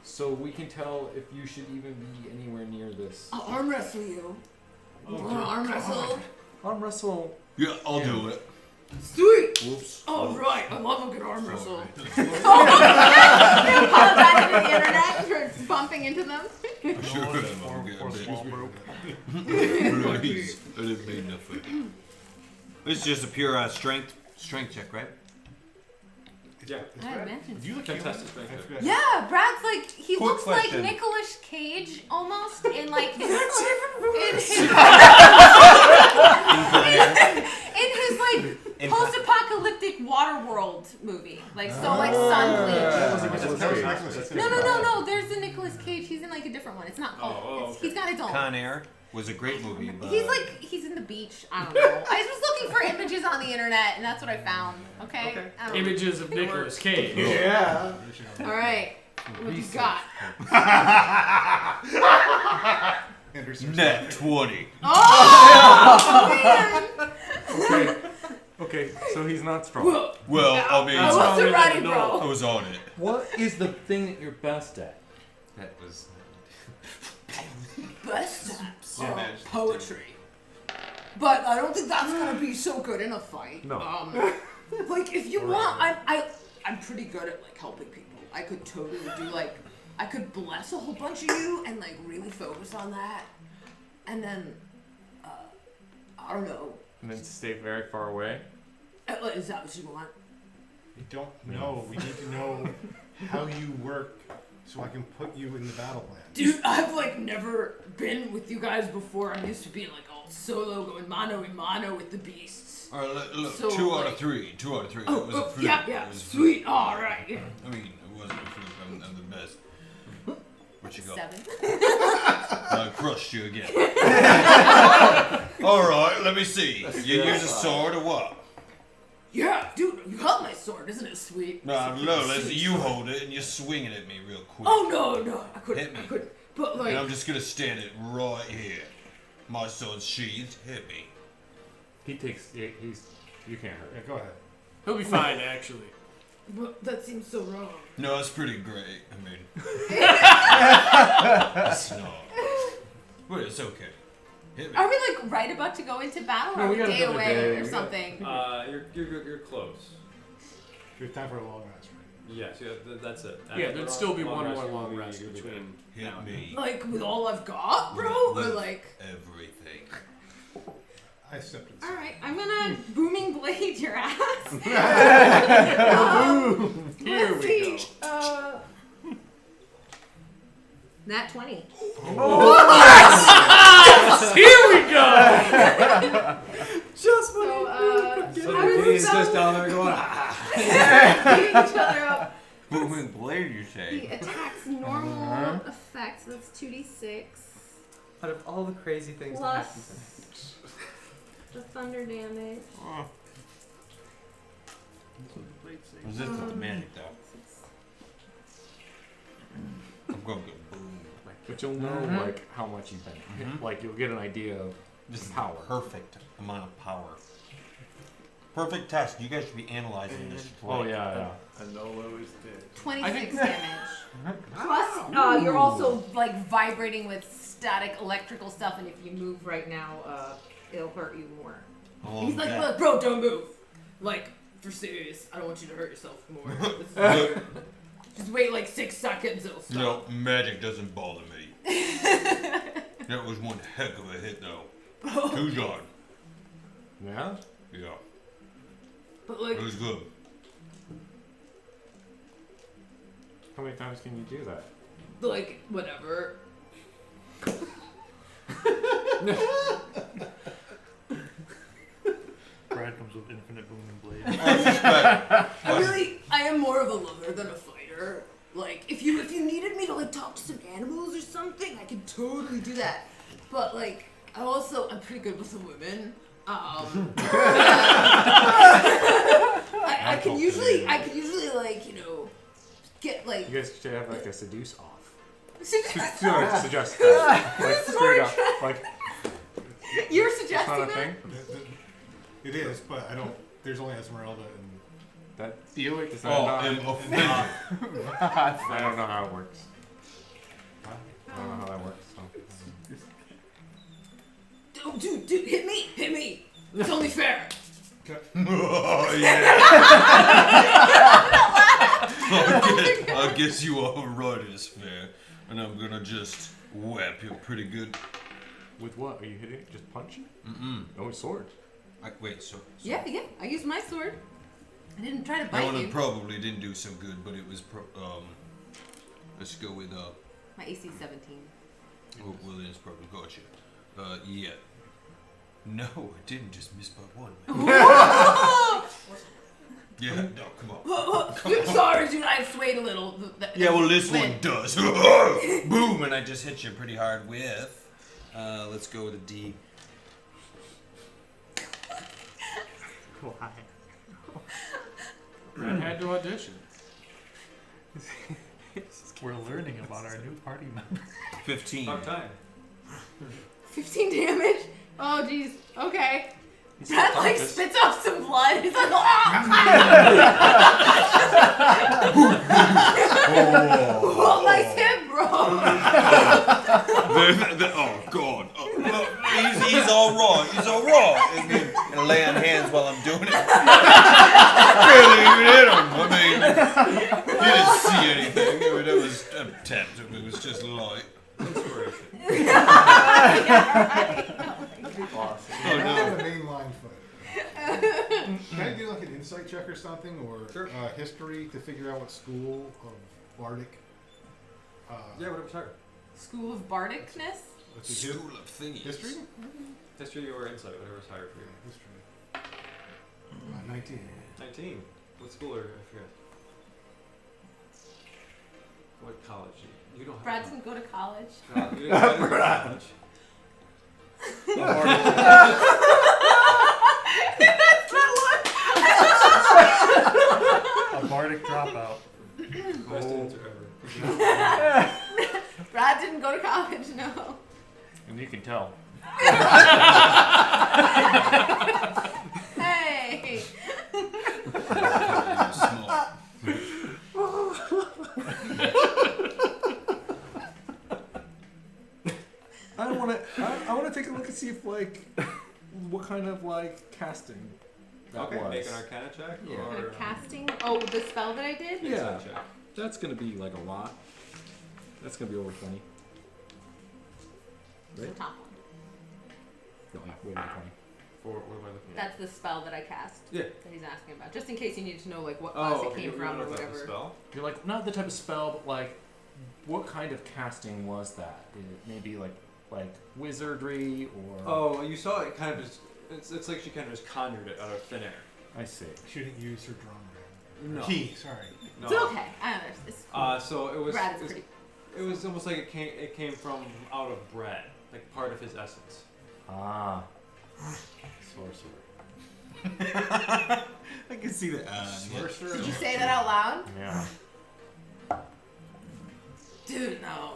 so we can tell if you should even be anywhere near this. I'll arm wrestle you. You want to arm wrestle? Arm wrestle. Yeah, I'll do it. Sweet. Whoops. Oh right, I love a good arm wrestle. Sorry. I apologize to the internet for bumping into them. I sure am. I'm getting a bit. Please. I didn't mean nothing. This is just a pure strength check, right? Yeah. I imagine. You look Contested human. strength. I forgot. Yeah, Brad's like he Quick looks question. like Nicolas Cage almost in like his in his like post-apocalyptic Waterworld movie, like like sun bleach. No. There's a Nicolas Cage. He's in like a different one. It's not called. He's got his own. Con Air was a great movie, but He's in the beach. I don't know. I was looking for images on the internet, and that's what I found. Okay. I don't know. Images of Nicolas Cage. Yeah. All right. What you got? Andrew starts Net laughing. 20. Oh man! Okay, So he's not strong. Well, I mean, I wasn't ready, bro. I was on it. What is the thing that you're best at? That was. Best Yeah. poetry. But I don't think that's gonna be so good in a fight. No. Like if you want, I'm pretty good at like helping people. I could totally do like, I could bless a whole bunch of you and like really focus on that, and then, I don't know. And then stay very far away. Is that what you want? We don't know. We need to know how you work so I can put you in the battle plan. Dude, I've like never been with you guys before. I'm used to being like all solo, going mano a mano with the beasts. All right, look, So, 2 out like- of 3. 2 out of 3. Oh, it was a fluke. yeah, It was a sweet. fluke. All right. Yeah. I mean, it wasn't a fluke. I'm the best. What you got? 7. I crushed you again. All right, let me see. You use a sword or what? Yeah, dude, you held my sword, isn't it sweet? No, you hold it and you're swinging at me real quick. Oh no, I couldn't. Hit me. I couldn't. But like, And I'm just gonna stand it right here. My sword's sheathed. Hit me. He takes. He's. You can't hurt Yeah, him. go ahead. He'll be fine, actually. but that seems so wrong. No, it's pretty great. I mean, it's not. But it's okay. Hit me. Are we like right about to go into battle, No, or we are we got day another away day. or We got- something? You're close. We have time for a long rest, right? Yes, yeah, that's it. Yeah, After there'd still be one rest, more you'll long be- rest you'll be between. Hit me. Like with all I've got, bro, or With like. everything. I accepted. All right, I'm gonna booming blade your ass. Here Let's we see. go. Nat 20. Here we go. Just So, So how the does game's this just sound? down there going, ah. Beating each other up. Booming blade, you He say? attacks normal effects. That's 2d6 Out of all the crazy things that happen plus the thunder damage. Resistant to magic, though. I'm gonna get boomed. But you'll know like how much you've been. Like you'll get an idea of Just power. perfect amount of power. Perfect test. You guys should be analyzing this. Oh yeah. Anolo is dead. 26 damage. Plus, you're also like vibrating with static electrical stuff, and if you move right now, it'll hurt you more. He's like, look, bro, don't move. Like, for serious, I don't want you to hurt yourself more. Just wait like 6 seconds, it'll stop. No, magic doesn't bother me. That was one heck of a hit, though. 2 yard. Yeah. Yeah, But like, it was good. How many times can you do that? like whatever. Brad comes with infinite booming blade. I am more of a lover than a fighter. Like, if you needed me to like talk to some animals or something, I could totally do that. But like, I'm pretty good with the women. I can usually like get like. You guys should have like a seduce off. Suggest- Suggest that. Like straight up. Like You're it's not suggesting a that? thing. It is, but I don't. There's only Esmeralda and. That feel like it's Oh, not. I'm offended. I don't know how it works. I don't know how that works. So. Oh, dude, hit me! It's only fair. Oh, yeah. I guess you are right, it's fair. And I'm gonna just whap you pretty good. With what? Are you hitting? Just punching? Mm-mm. Oh, sword. Wait, so. Yeah, I used my sword. I didn't try to That bite one you. probably didn't do so good, but it was let's go with My AC 17. oh, well then it's probably got you. Yeah. No, I didn't just miss by 1. Yeah, no, come on. Sorry, dude, I swayed a little. Yeah, well this one Win. does. Boom, and I just hit you pretty hard with. Let's go with a D. Why? I had to audition. We're learning about our new party member. 15. About time. 15 damage? Oh, jeez. Okay. Brad like spits up some blood. He's like, oh nice hit, bro. Oh God! He's all right. He's all right. And lay on hands while I'm doing it. Barely even hit him. I mean, he didn't see anything. I mean, it was an attempt. It was just light. Inspiration. Awesome. Oh no! The main line fight. Can I do like an insight check or something, or history to figure out what school of Bardic? Yeah, whatever. Sorry. School of Bardicness? Let's see, School of thingies. history? History or insight, whatever's higher for you. History. 19. 19. What school are you? I forget. What college? You don't have Brad didn't go to college. You didn't go to college. A bardic dropout. Best answer ever. Brad didn't go to college, no. And you can tell. Hey! Small. I want to take a look and see if like what kind of like casting that Okay, was. make an Arcana check. Yeah. Or Kind of casting. Oh, the spell that I did? Yeah. Insight check. That's gonna be like a lot. That's gonna be over 20. The Right? top one. No, way over 20. For what am I looking at? That's the spell that I cast. Yeah. That he's asking about. Just in case you need to know like what class Oh, it okay. came You from wanna or look up the whatever. spell? You're like not the type of spell, but like what kind of casting was that? Maybe like wizardry or. Oh, you saw it kind of just. It's like she kind of just conjured it out of thin air. I see. She didn't use her drum band. No. Key, sorry. No. It's okay. I understand. It's cool. So it was. Brad is it's- pretty. It was almost like it came from out of Brad, like part of his essence. Ah. Sorcerer. I can see the Sorcerer. Did you say that out loud? Yeah. Dude, no.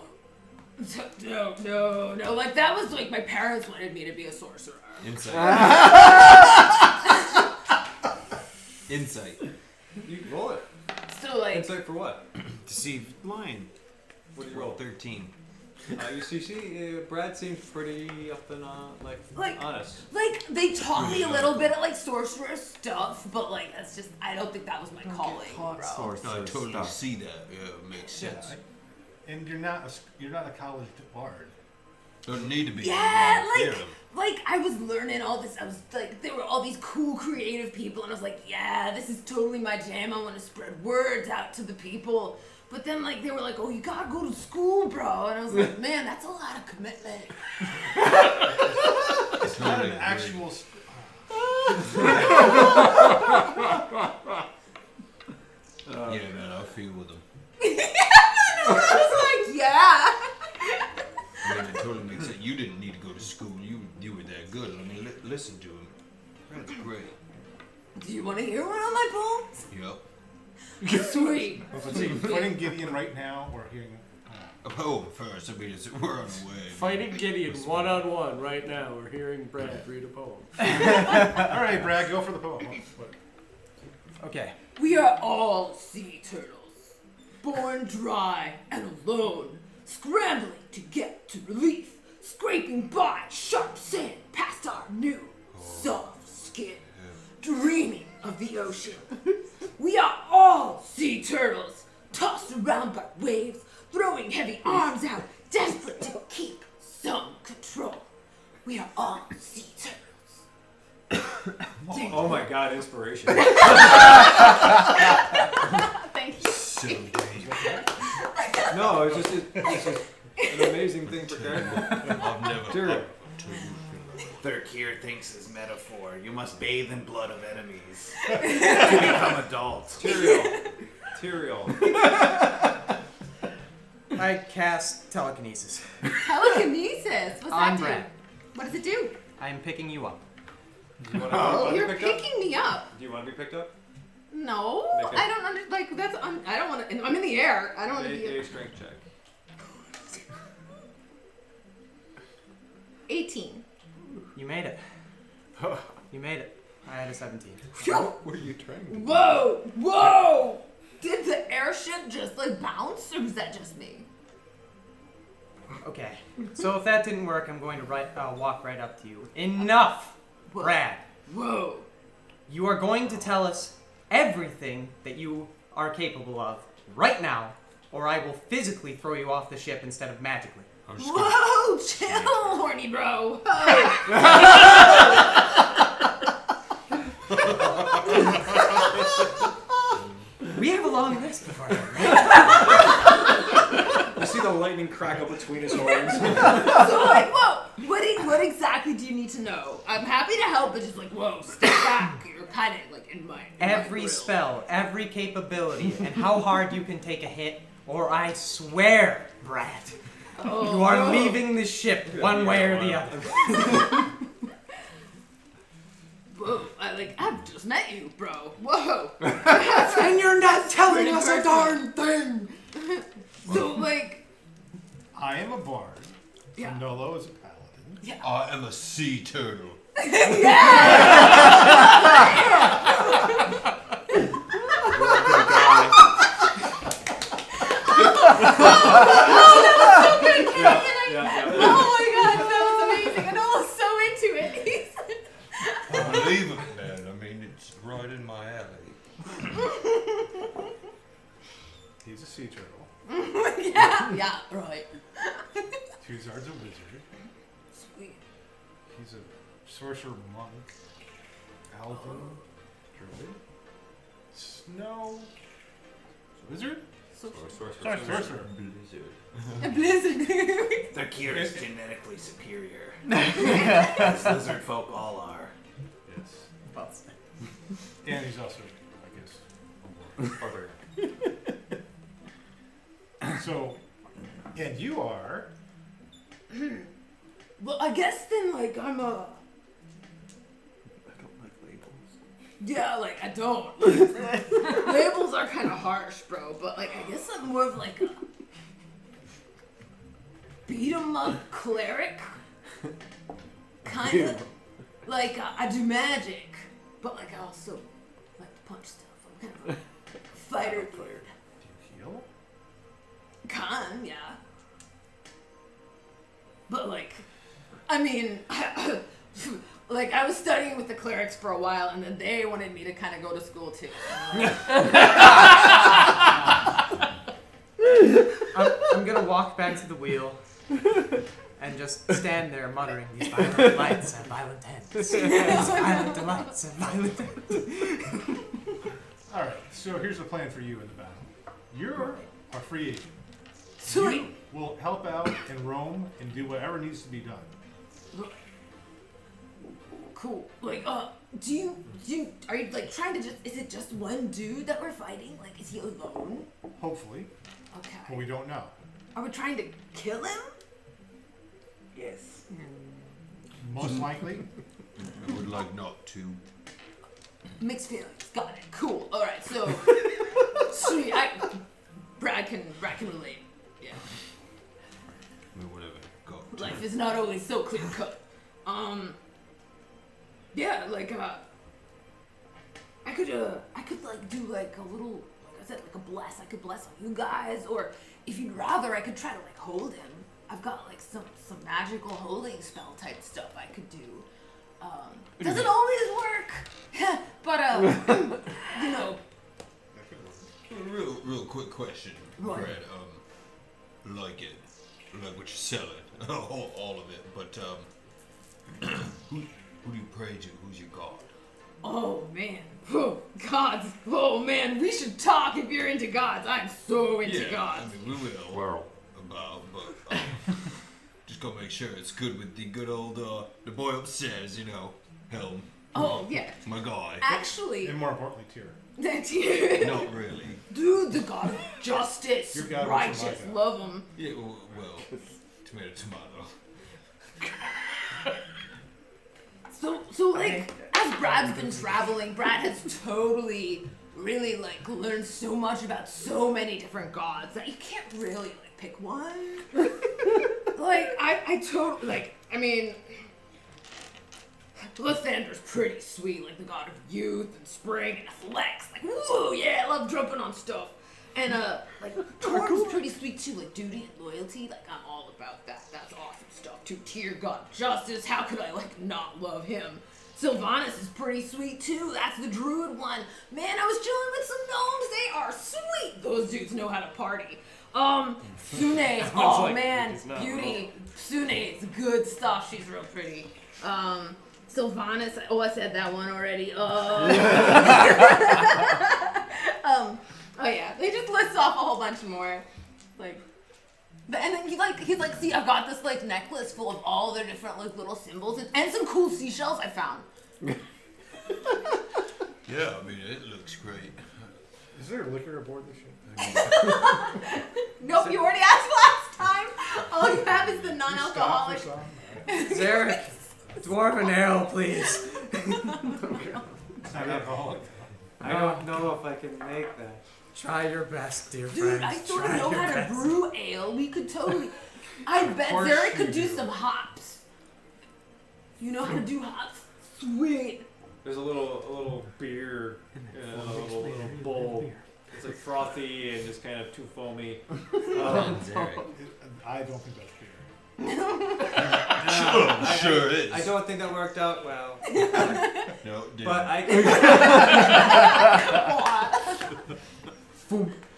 No. Like, that was like my parents wanted me to be a sorcerer. Insight. Insight. You can roll it. So, like, Insight for what? Deceive line. What do you roll? 13. You see, Brad seems pretty up and Like- honest. like they taught me a little bit of like sorcerer stuff, but like that's just I don't think that was my calling, bro. No, I totally see that. Yeah, it makes sense. And you're not a college bard. Don't need to be. Yeah, Fear like, them. like I was learning all this. I was like, there were all these cool, creative people, and I was like, yeah, this is totally my jam. I want to spread words out to the people. But then, like, they were like, oh, you gotta go to school, bro. And I was like, man, that's a lot of commitment. It's not an actual. Yeah, man, I feel with them. I was like, yeah. I mean, it totally makes sense. You didn't need to go to school. You were that good. I mean, listen to him. That's great. Do you want to hear one of my poems? Yep. Sweet. Let's see. Fighting Gideon right now, or hearing. A poem first. I mean, we're on the way. Fighting Gideon one-on-one right now. We're hearing Brad read a poem. All right, Brad, go for the poem. What? Okay. We are all sea turtles, born dry and alone, scrambling to get to relief, scraping by sharp sand past our new soft skin, dreaming of the ocean. We are all sea turtles, tossed around by waves, throwing heavy arms out, desperate to keep some control. We are all sea turtles. Oh my God, inspiration. Thank you. So deep. No, it's just an amazing thing for character. I've never. Tyrion. Thirkir thinks as metaphor. You must bathe in blood of enemies to become adults. Tyrion. I cast telekinesis. Telekinesis. What's On that do? brand. What does it do? I'm picking you up. Do you want to You're be picked up? picking me up. Do you want to be picked up? No, Make it- I don't like that's. I don't want to. I'm in the air. I don't want to Make be. a strength check. 18. You made it. You made it. I had a 17. What were you trying to do? Whoa! Did the airship just like bounce, or was that just me? Okay. So if that didn't work, I'm going to walk right up to you. Enough, Whoa. Brad. Whoa! You are going to tell us everything that you are capable of right now, or I will physically throw you off the ship instead of magically. Whoa! Chill, horny bro. We have a long list before that, right? You see the lightning crackle between his horns. So like, whoa! What exactly do you need to know? I'm happy to help, but just like, whoa, step back. You're kind of like in my Every grill. spell, every capability, and how hard you can take a hit, or I swear, Brad, you are leaving the ship one way or the other. Whoa! I've just met you, bro. Whoa! And you're not telling us a darn thing. So like, I am a bard. Yeah. Nolo is a paladin. yeah. I am a sea turtle. Oh my god, that was amazing. And I was so into it. Believe it, man. I mean, it's right in my alley. He's a sea turtle. yeah, right. Tuzard's a wizard. Sweet. He's a sorcerer monk. Alvin. Druid. Snow. Wizard? Sorcerer. A blizzard. Thurkir is genetically superior. As lizard folk all are. Yes. And he's also, I guess, a barbarian. So, and you are? Well, I guess then, like, I'm a... I don't like labels. Yeah, like, I don't. Labels are kind of harsh, bro, but, like, I guess I'm more of, like, a beat-em-up cleric. Kind of. Like, I do magic, but, like, I also like to punch stuff. I'm kind of a fighter dude. Do you heal? Yeah. But, like, I mean, like, I was studying with the clerics for a while, and then they wanted me to kind of go to school, too. I'm gonna walk back to the wheel and just stand there muttering, these violent lights have violent ends. These violent delights have violent ends. Alright, so here's the plan for you in the battle. You're a free agent. Sweet. You will help out in Rome and do whatever needs to be done. Cool. Like, are you, like, trying to just, is it just one dude that we're fighting? Like, is he alone? Hopefully. Okay. But we don't know. Are we trying to kill him? Yes. Most likely. I would like not to. Mixed feelings. Got it. Cool. Alright, so, sweet. Brad can relate. Yeah. I mean, whatever. Go. Life is not always so clear cut. Yeah, like, I could like do like a little, like I said, like a bless. I could bless on you guys, or if you'd rather, I could try to like hold him. I've got like some magical holding spell type stuff I could do. Doesn't always work, but you know. Real quick question, Right. Brad. Like what you're selling, all of it. But who do you pray to? Who's your god? Oh man, oh gods, oh man, we should talk if you're into gods. I'm so into gods. I mean, we will. Well. But just gotta make sure it's good with the good old the boy upstairs, you know, Helm. Oh yeah, My guy. actually, And more importantly, Tyr. that's you. Not really. Dude, the god of justice, Your god was righteous, my god. love him. Yeah, well, tomato. So like, as Brad's been traveling, Brad has totally, really like learned so much about so many different gods that you can't really like pick one. Like I totally like. I mean, Lysander's pretty sweet, like the god of youth and spring and athletics. Like, woo, yeah, I love jumping on stuff. And, like, Torm's pretty sweet too, like duty and loyalty. Like, I'm all about that. That's awesome stuff. Two-tier god of justice. How could I, like, not love him? Sylvanas is pretty sweet too. That's the druid one. Man, I was chilling with some gnomes. They are sweet. Those dudes know how to party. Sune. Oh, like, man. he's not Beauty. Sune is good stuff. She's real pretty. Sylvanas. Oh, I said that one already. Oh yeah, they just list off a whole bunch more, like, and then he's like, see, I've got this like necklace full of all their different like little symbols and some cool seashells I found. Yeah, I mean, it looks great. Is there liquor aboard the ship? Nope, you already asked last time. All you have is the non-alcoholic. Zarek, dwarven ale, please. It's not alcoholic. I don't know if I can make that. Try your best, dear Dude, friend. I sort of Try know your how to best. brew ale. We could totally. I bet course Zarek you could do do. some hops. You know how to do hops? Sweet. There's a little beer in a little bowl. It's like frothy and just kind of too foamy. Zarek. I don't think that's beer. Sure it is. I don't think that worked out well. No, it didn't. But I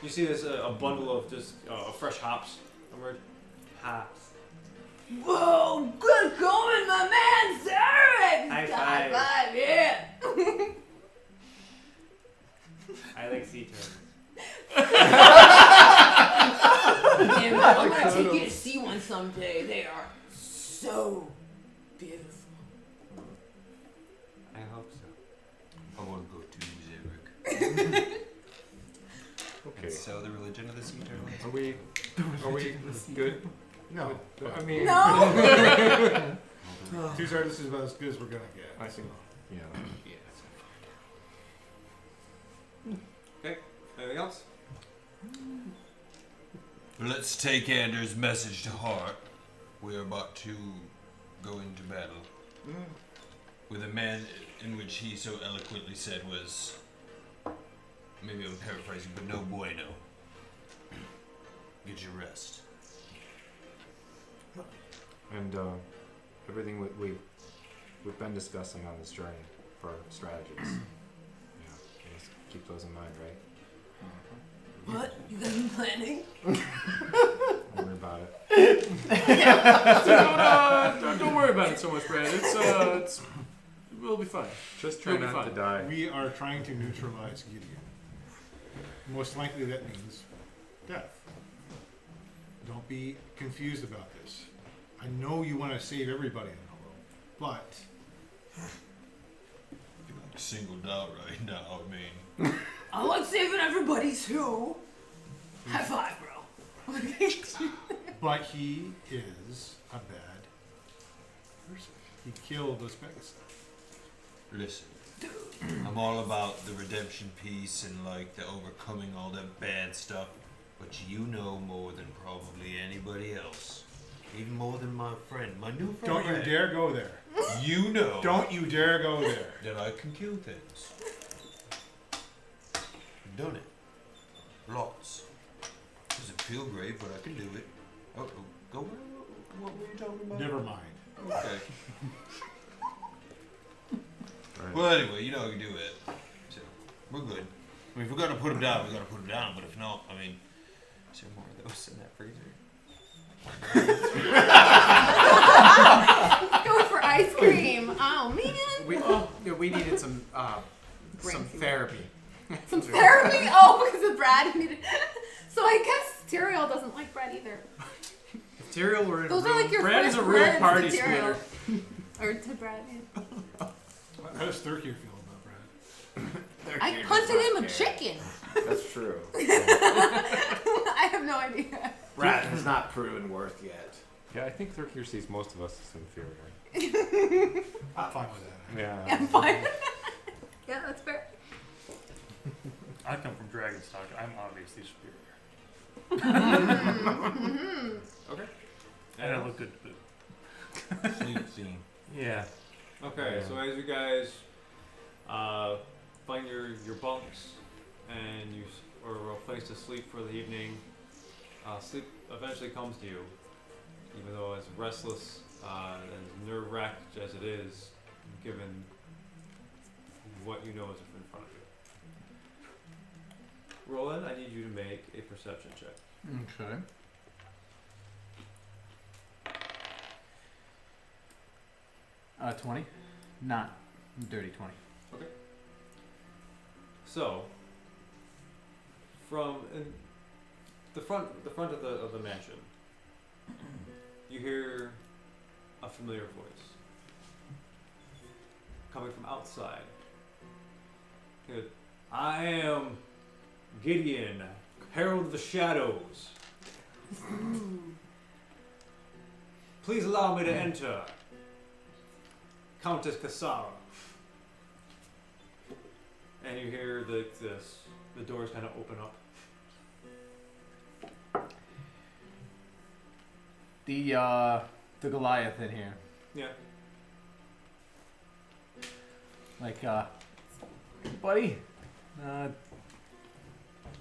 You see there's a bundle of just fresh hops. Remember? Hops. Whoa, good going, my man, Zarek! High High five. five, yeah! I like sea turtles. Yeah, man, I'm gonna take you to see one someday. They are so beautiful. I hope so. I want to go to Zarek. Okay. So the religion of the sea turtles. Are we good? No. I mean, No! Two artists is about as good as we're gonna get. I think. Yeah. Anything else? Let's take Anders' message to heart. We are about to go into battle with a man in which he so eloquently said was, maybe I'm paraphrasing, but no bueno. Get your rest. And everything we've been discussing on this journey for strategies. Yeah, let's keep those in mind, right? What? You guys been planning? Don't worry about it. Don't worry about it so much, Brad. It's we'll be fine. Just try You'll be not to fine. die. We are trying to neutralize Gideon. Most likely that means death. Don't be confused about this. I know you want to save everybody in the world, but Singled out right now, I mean. I like saving everybody too. High five, bro. but he is a bad person. He killed Uzbekistan. Listen, I'm all about the redemption piece and like the overcoming all that bad stuff, but you know more than probably anybody else. Even more than my friend, my new friend. Don't you dare go there. You know. Don't you dare go there. That I can kill things. I've done it. Lots. Doesn't feel great, but I can do it. Oh, go where? What were you talking about? Never mind. Okay. Right. Well, anyway, you know I can do it. So, we're good. I mean, if we're gonna put him down, we gotta put him down. But if not, I mean, is there more of those in that freezer? Going for ice cream. Oh man. We needed some therapy. Some therapy? Oh, because of Brad needed. So I guess Tyrael doesn't like Brad either. If Tyrael were in Those a are room, like your Brad is first a real words to party Tyrael. splitter. Or to Brad. Yeah. How does Thurkir feel about Brad? I hunted him a chicken. That's true. I have no idea. Brad has not proven worth yet. Yeah, I think Thurkir sees most of us as inferior. I'm fine with that. Yeah. Yeah, I'm fine. Yeah, that's fair. I come from Dragonstock. I'm obviously superior. Okay. And I look good to boot. Sleep theme. Yeah. Okay, so as you guys find your bunks and or a place to sleep for the evening, sleep eventually comes to you, even though as restless and as nerve-wracked as it is, given what you know is in front of you. Roland, I need you to make a perception check. Okay. Uh, 20. Not dirty 20. Okay. So, from in the front of the mansion, you hear a familiar voice coming from outside. You hear, I am Gideon, Herald of the Shadows. Please allow me to enter. Countess Cassara. And you hear the doors kind of open up. The Goliath in here. Yeah. Like, buddy,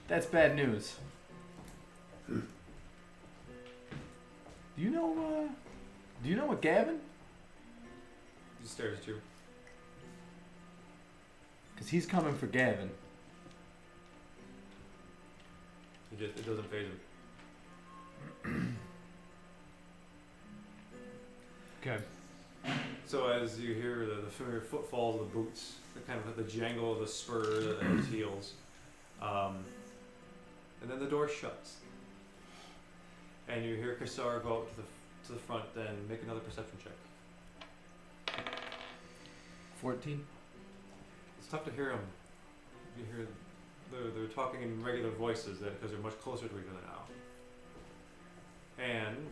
that's bad news. Do you know a Gavin? He stares at you. Because he's coming for Gavin. It doesn't phase him. Okay. So as you hear the familiar footfalls of the boots, the kind of the jangle of the spur at his heels, and then the door shuts, and you hear Cassara go out to the front and make another perception check. 14. It's tough to hear them. You hear they're talking in regular voices because they're much closer to each other now. And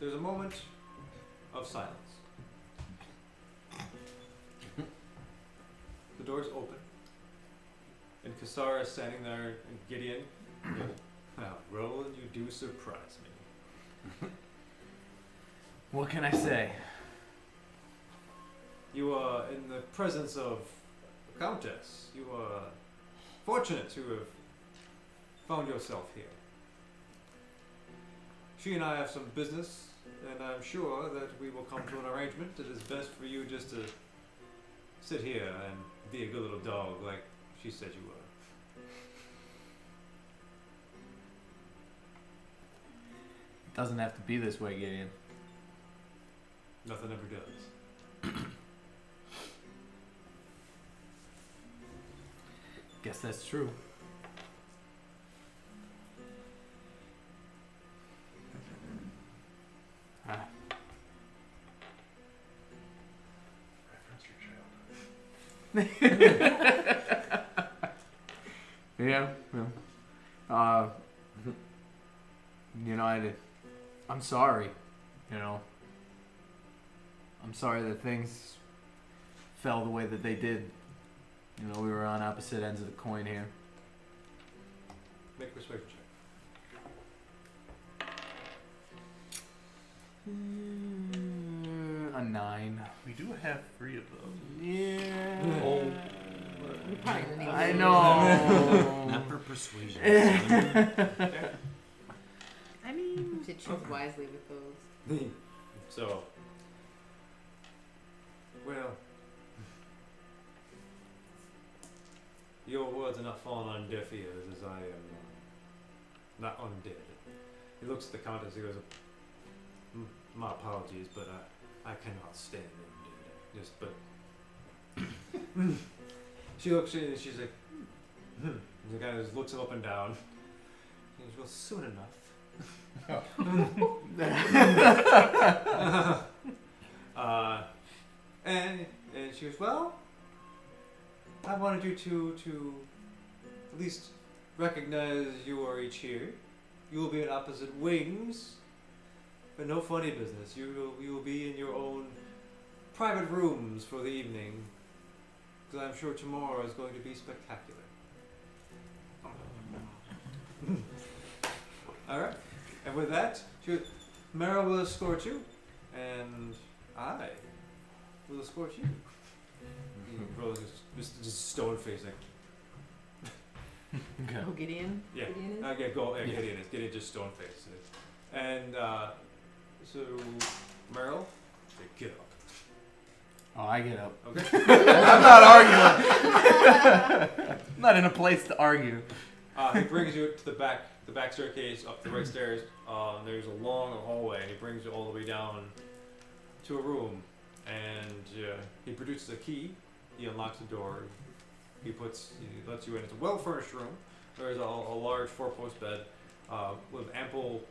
there's a moment of silence. The doors open, and Cassara is standing there, and Gideon. Wow, Roland, you do surprise me. What can I say? You are in the presence of the Countess. You are fortunate to have found yourself here. She and I have some business, and I'm sure that we will come to an arrangement. It is best for you just to sit here and be a good little dog like she said you were. It doesn't have to be this way, Gideon. Nothing ever does. Guess that's true. Yeah. I'm sorry. I'm sorry that things fell the way that they did. We were on opposite ends of the coin here. Make a persuasion check. A 9. We do have 3 of those. Yeah. Oh. I know. Not for persuasion. I mean, you should choose wisely with those. So, well, your words are not falling on deaf ears, as I am not undead. He looks at the Countess. He goes, "My apologies, but I cannot stand undead." Just, but she looks at you and she's like, And the guy just looks him up and down. He goes, "Well, soon enough." And she goes, "Well, I wanted you to at least recognize you are each here. You will be in opposite wings, but no funny business. You will be in your own private rooms for the evening, because I'm sure tomorrow is going to be spectacular." All right. And with that, Mara will escort you, and I will escort you. Rose is just stone facing. Okay. Oh, Gideon. Yeah. Gideon is? Yeah, Gideon is. Gideon just stone faced. And so, Meryl, say, get up. Oh, I get up. Okay. I'm not arguing. I'm not in a place to argue. He brings you to the back staircase, up the right stairs. There's a long hallway, and he brings you all the way down to a room. And he produces a key. He unlocks the door. He lets you in. It's a well-furnished room. There's a large 4-post bed with ample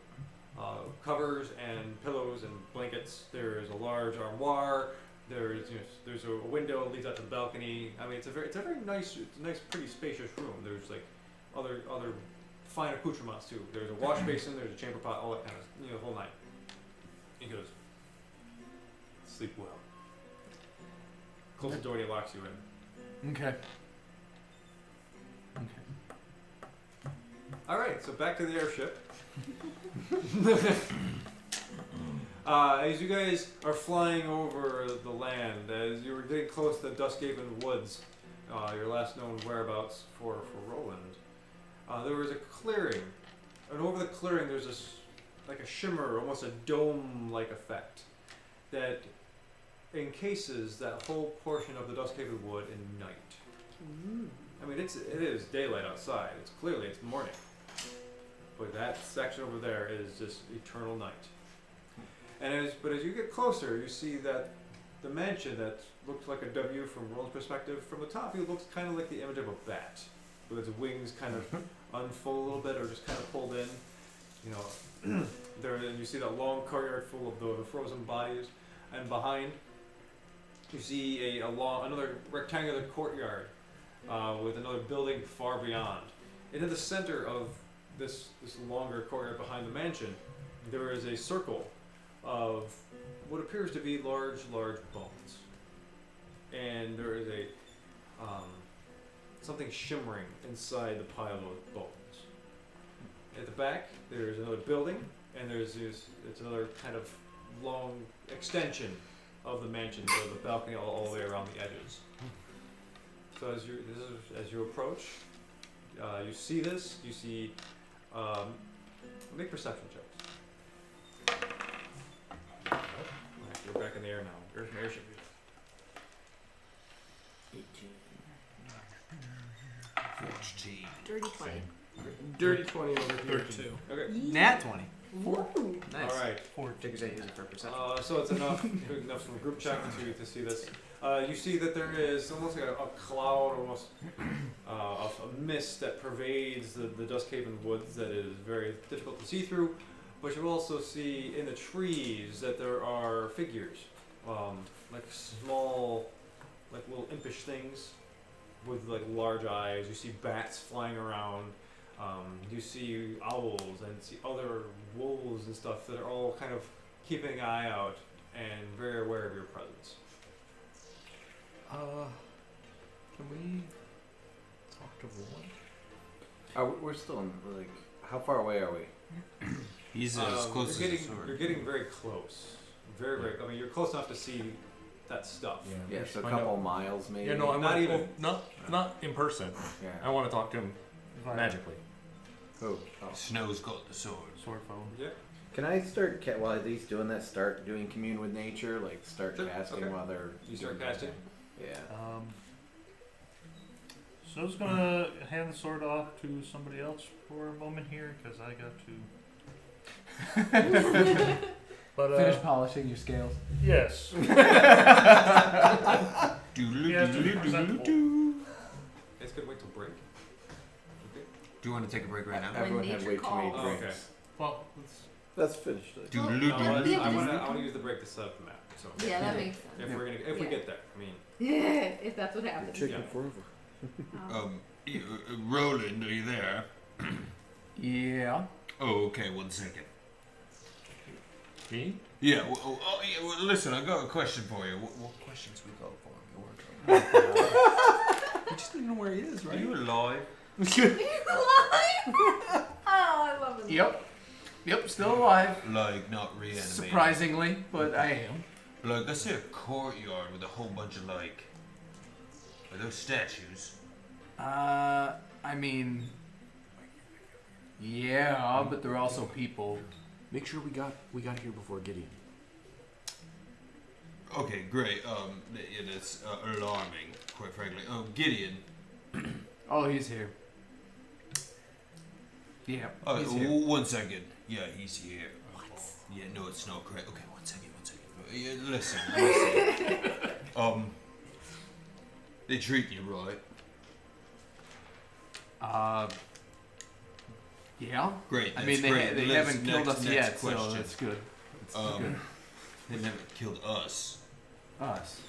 covers and pillows and blankets. There's a large armoire. There's a window that leads out to the balcony. I mean, it's a very nice, pretty spacious room. There's like other fine accoutrements too. There's a wash basin. There's a chamber pot. All that kind of the whole night. He goes, sleep well. Close the door and he locks you in. Okay. All right, so back to the airship. As you guys are flying over the land, as you were getting close to the Duskhaven Woods, your last known whereabouts for Roland, there was a clearing, and over the clearing there's this like a shimmer, almost a dome-like effect that encases that whole portion of the Duskhaven Wood in night. I mean, it is daylight outside. It's morning. But that section over there is just eternal night. But as you get closer, you see that the mansion that looks like a W from Roland's perspective, from the top, it looks kind of like the image of a bat, with its wings kind of unfold a little bit or just kind of pulled in. There, and you see that long courtyard full of the frozen bodies, and behind, you see another rectangular courtyard with another building far beyond. And in the center of this longer courtyard behind the mansion, there is a circle of what appears to be large bones. And there is something shimmering inside the pile of bones. At the back, there's another building, and it's another kind of long extension of the mansion, with the balcony all the way around the edges. So as you approach, you see this. You see. Make perception checks. You're back in the air now. There's an airship. 14. Dirty 20. Dirty 20 over here too. Okay. Nat 20. Nice. All right. Figures I use it for perception. So it's big enough from a group check to see this. You see that there is almost like a cloud, almost of a mist that pervades the Duskhaven Woods that is very difficult to see through. But you also see in the trees that there are figures, like small, like little impish things with like large eyes. You see bats flying around. You see owls and see other wolves and stuff that are all kind of keeping an eye out and very aware of your presence. Can we talk to Roland? We're still in, like, how far away are we? He's as close as the sword. You're getting very close. Very, very. I mean, you're close enough to see that stuff. Yeah, so a couple miles maybe. Yeah, no, I'm Not even. not in person. Yeah. I want to talk to him magically. Who? Oh. Snow's got the sword. Sword phone. Yeah. Can I start, while he's doing that, start doing commune with nature? Like, start Sure, casting okay. while they're... You start doing that casting? thing? Yeah. So I was gonna hand the sword off to somebody else for a moment here because I got to. But Finish polishing your scales. yes. Doodle-doo-doo-doo-doo-doo. It's gonna wait till break. Okay. Do you want to take a break right now? Everyone had nature way too many calls. Oh, okay. drinks. Well, That's finished. No, Doodle-doo-doo-doo. I want to use the break to set up the map. So Yeah, that makes sense. if we Yeah. get there, I mean. If that's what happens. Yeah. forever. Roland, are you there? Yeah. Oh, okay. 1 second. Me? Yeah. Well, listen, I got a question for you. What questions we got for him? You just didn't know where he is, Are right? you alive? Oh, I love it. Yep. Yep, still alive. Like not reanimated? Surprisingly, but I am. Like, I see a courtyard with a whole bunch of, like... Are those statues? I mean... Yeah, but they're also people. Make sure we got here before Gideon. Okay, great. Yeah, that's alarming, quite frankly. Oh, Gideon. Oh, he's here. Yeah, he's here. 1 second. Yeah, he's here. What? Yeah, no, it's not correct. Okay, 1 second. Yeah, listen. They treat you right. Yeah. Great. I mean, they haven't killed us yet, question. so that's good. It's good. They never killed us. Us.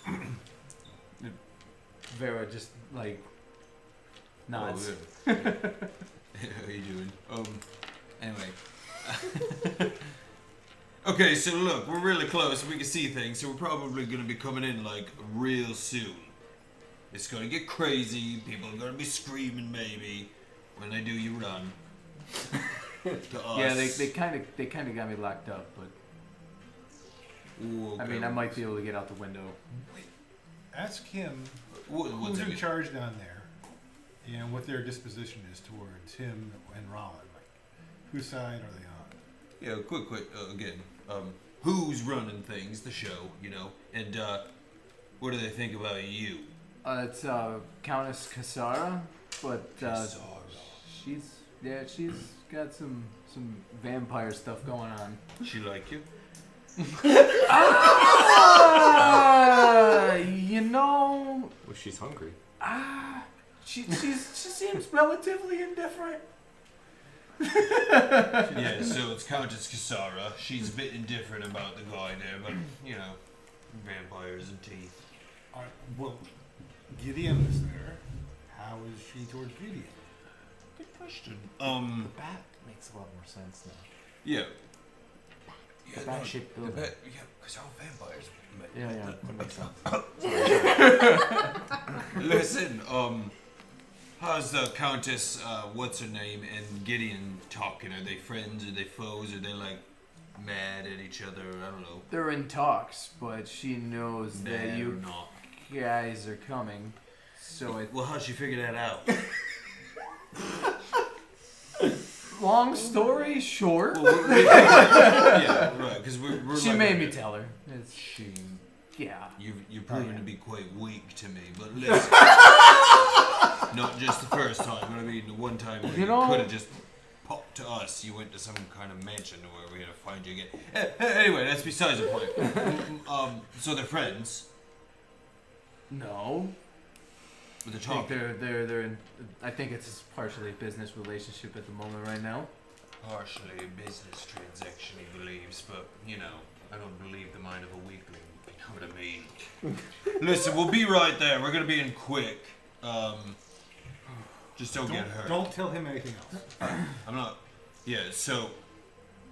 Vera just like nods. Oh, yeah. How you doing? Anyway. Okay, so look, we're really close. We can see things, so we're probably gonna be coming in like real soon. It's gonna get crazy. People are gonna be screaming. Maybe when they do, you run. To us. Yeah, they kind of got me locked up, but Ooh, okay. I mean, I might be able to get out the window. Ask him What's who's in it? charge down there, and what their disposition is towards him and Rollin. Like, whose side are they on? Yeah, quick, again. Who's running things? The show, you know, and what do they think about you? It's Countess Kasara, but she's got some vampire stuff going on. She like you? You know, Well, she's hungry. she seems relatively indifferent. Yeah, so it's Countess Kasara. She's a bit indifferent about the guy there, but you know, vampires and teeth. Well, Gideon is there. How is she towards Gideon? Good question. The bat makes a lot more sense now. Yeah. The bat-shaped building. Yeah, because all vampires. Yeah, that makes sense. Listen, how's the Countess, what's her name, and Gideon talking? Are they friends? Are they foes? Are they like mad at each other? I don't know. They're in talks, but she knows that Mad you or not? guys are coming. So it. Well, how'd she figure that out? Long story short, Yeah, right. Because we're she like, made me tell her. It's, yeah. You're proving to be quite weak to me, but listen. Not just the first time, but I mean the one time where you could have just popped to us. You went to some kind of mansion where we're gonna find you again. Anyway, that's besides the point. So they're friends. No. But they're I think talking. they're in. I think it's partially a business relationship at the moment right now. Partially a business transaction, he believes, but you know, I don't believe the mind of a weakling. You know what I mean? Listen, we'll be right there. We're gonna be in quick. Just don't get hurt. Don't tell him anything else. I'm not. Yeah. So,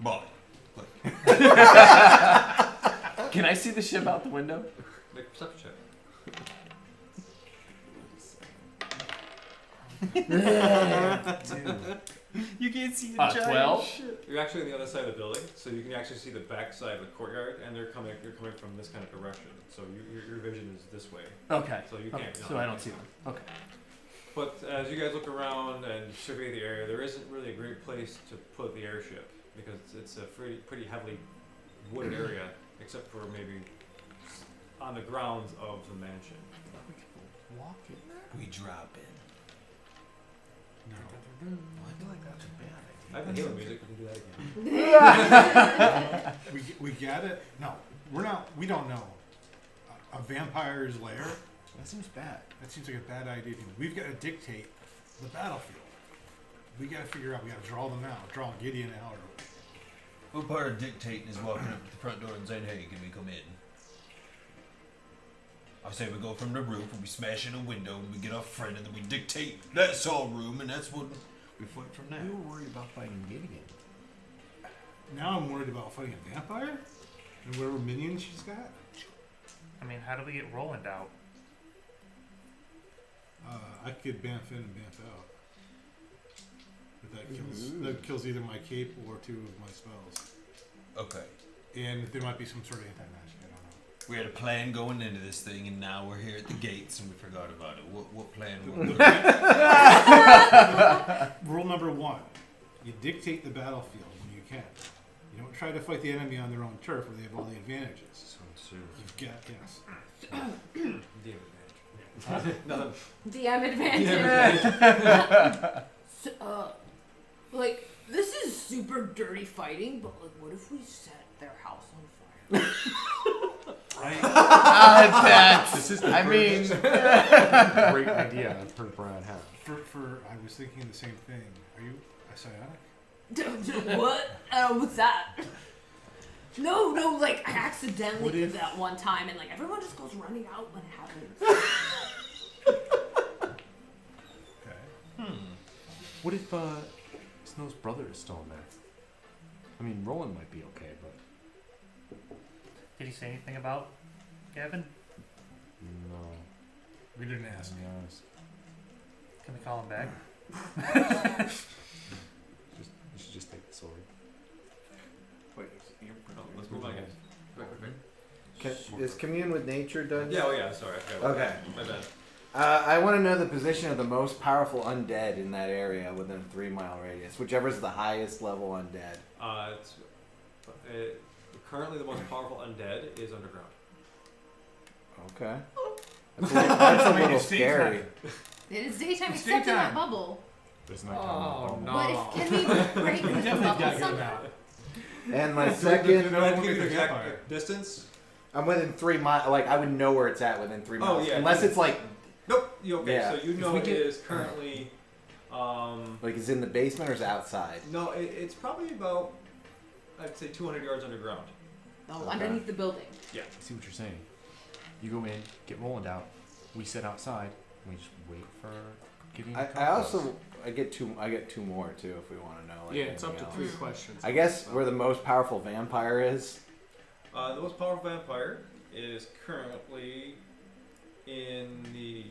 bye. Can I see the ship out the window? Make a perception check. You can't see the giant 12. shit. You're actually on the other side of the building, so you can actually see the back side of the courtyard, and you're coming from this kind of direction. So your vision is this way. Okay. So you Okay, can't. so I don't see them. Okay. But as you guys look around and survey the area, there isn't really a great place to put the airship because it's a pretty heavily wooded area, except for maybe on the grounds of the mansion. Walk it. We drop in. No. I feel like that's a bad I have the Halo music. We can do that again. We got it. No, we're not. We don't know. A vampire's lair. That seems bad. That seems like a bad idea to me. We've got to dictate the battlefield. We got to figure out. We got to draw them out. Draw Gideon out. What part of dictating is walking up to the front door and saying, "Hey, can we come in?" I say we go from the roof and we smash in a window and we get our friend and then we dictate that's our room and that's what we fight from there. We were worried about fighting Gideon. Now I'm worried about fighting a vampire and whatever minions she's got. I mean, how do we get Roland out? I could bamf in and bamf out. But that kills either my cape or two of my spells. Okay. And there might be some sort of anti-magic. I don't know. We had a plan going into this thing, and now we're here at the gates, and we forgot about it. What plan? Rule number 1: you dictate the battlefield when you can. You don't try to fight the enemy on their own turf where they have all the advantages. You've got Nothing. DM advantage. Like, this is super dirty fighting, but like, what if we set their house on fire? This is the great idea I've heard Brian have. I was thinking the same thing. Are you a psionic? What? What's that? No, like, I accidentally did that one time, and like, everyone just goes running out when it happens. Okay. What if Snow's brother is still in there? I mean, Roland might be okay, but Did he say anything about Gavin? no. We didn't ask. To be honest. Can we call him back? You should just take the sword. Wait, let's move on, guys. Is commune with nature done? Yeah, oh yeah, sorry. I forgot. Okay. My bad. I want to know the position of the most powerful undead in that area within a 3-mile radius. Whichever's the highest level undead. Currently, the most powerful undead is underground. Okay. That's a little scary. It is daytime, It's except in that daytime. bubble. There's no But can we break the bubble somehow? And my Do I second, have to give you the exact distance? I'm within 3 miles. Like I would know where it's at within 3 miles. yeah. Unless it's like Nope. Okay, Yeah. so you know we it get- is currently. is in the basement or is it outside? No, it's probably about, I'd say 200 yards underground. Oh, underneath the building. Yeah. I see what you're saying. You go in, get Roland out. We sit outside. And we just wait for Gideon to come I to also us. I get two more too if we want to know. Like, Yeah, it's up to anything 3 else. questions. I guess where the most powerful vampire is. The most powerful vampire is currently in the.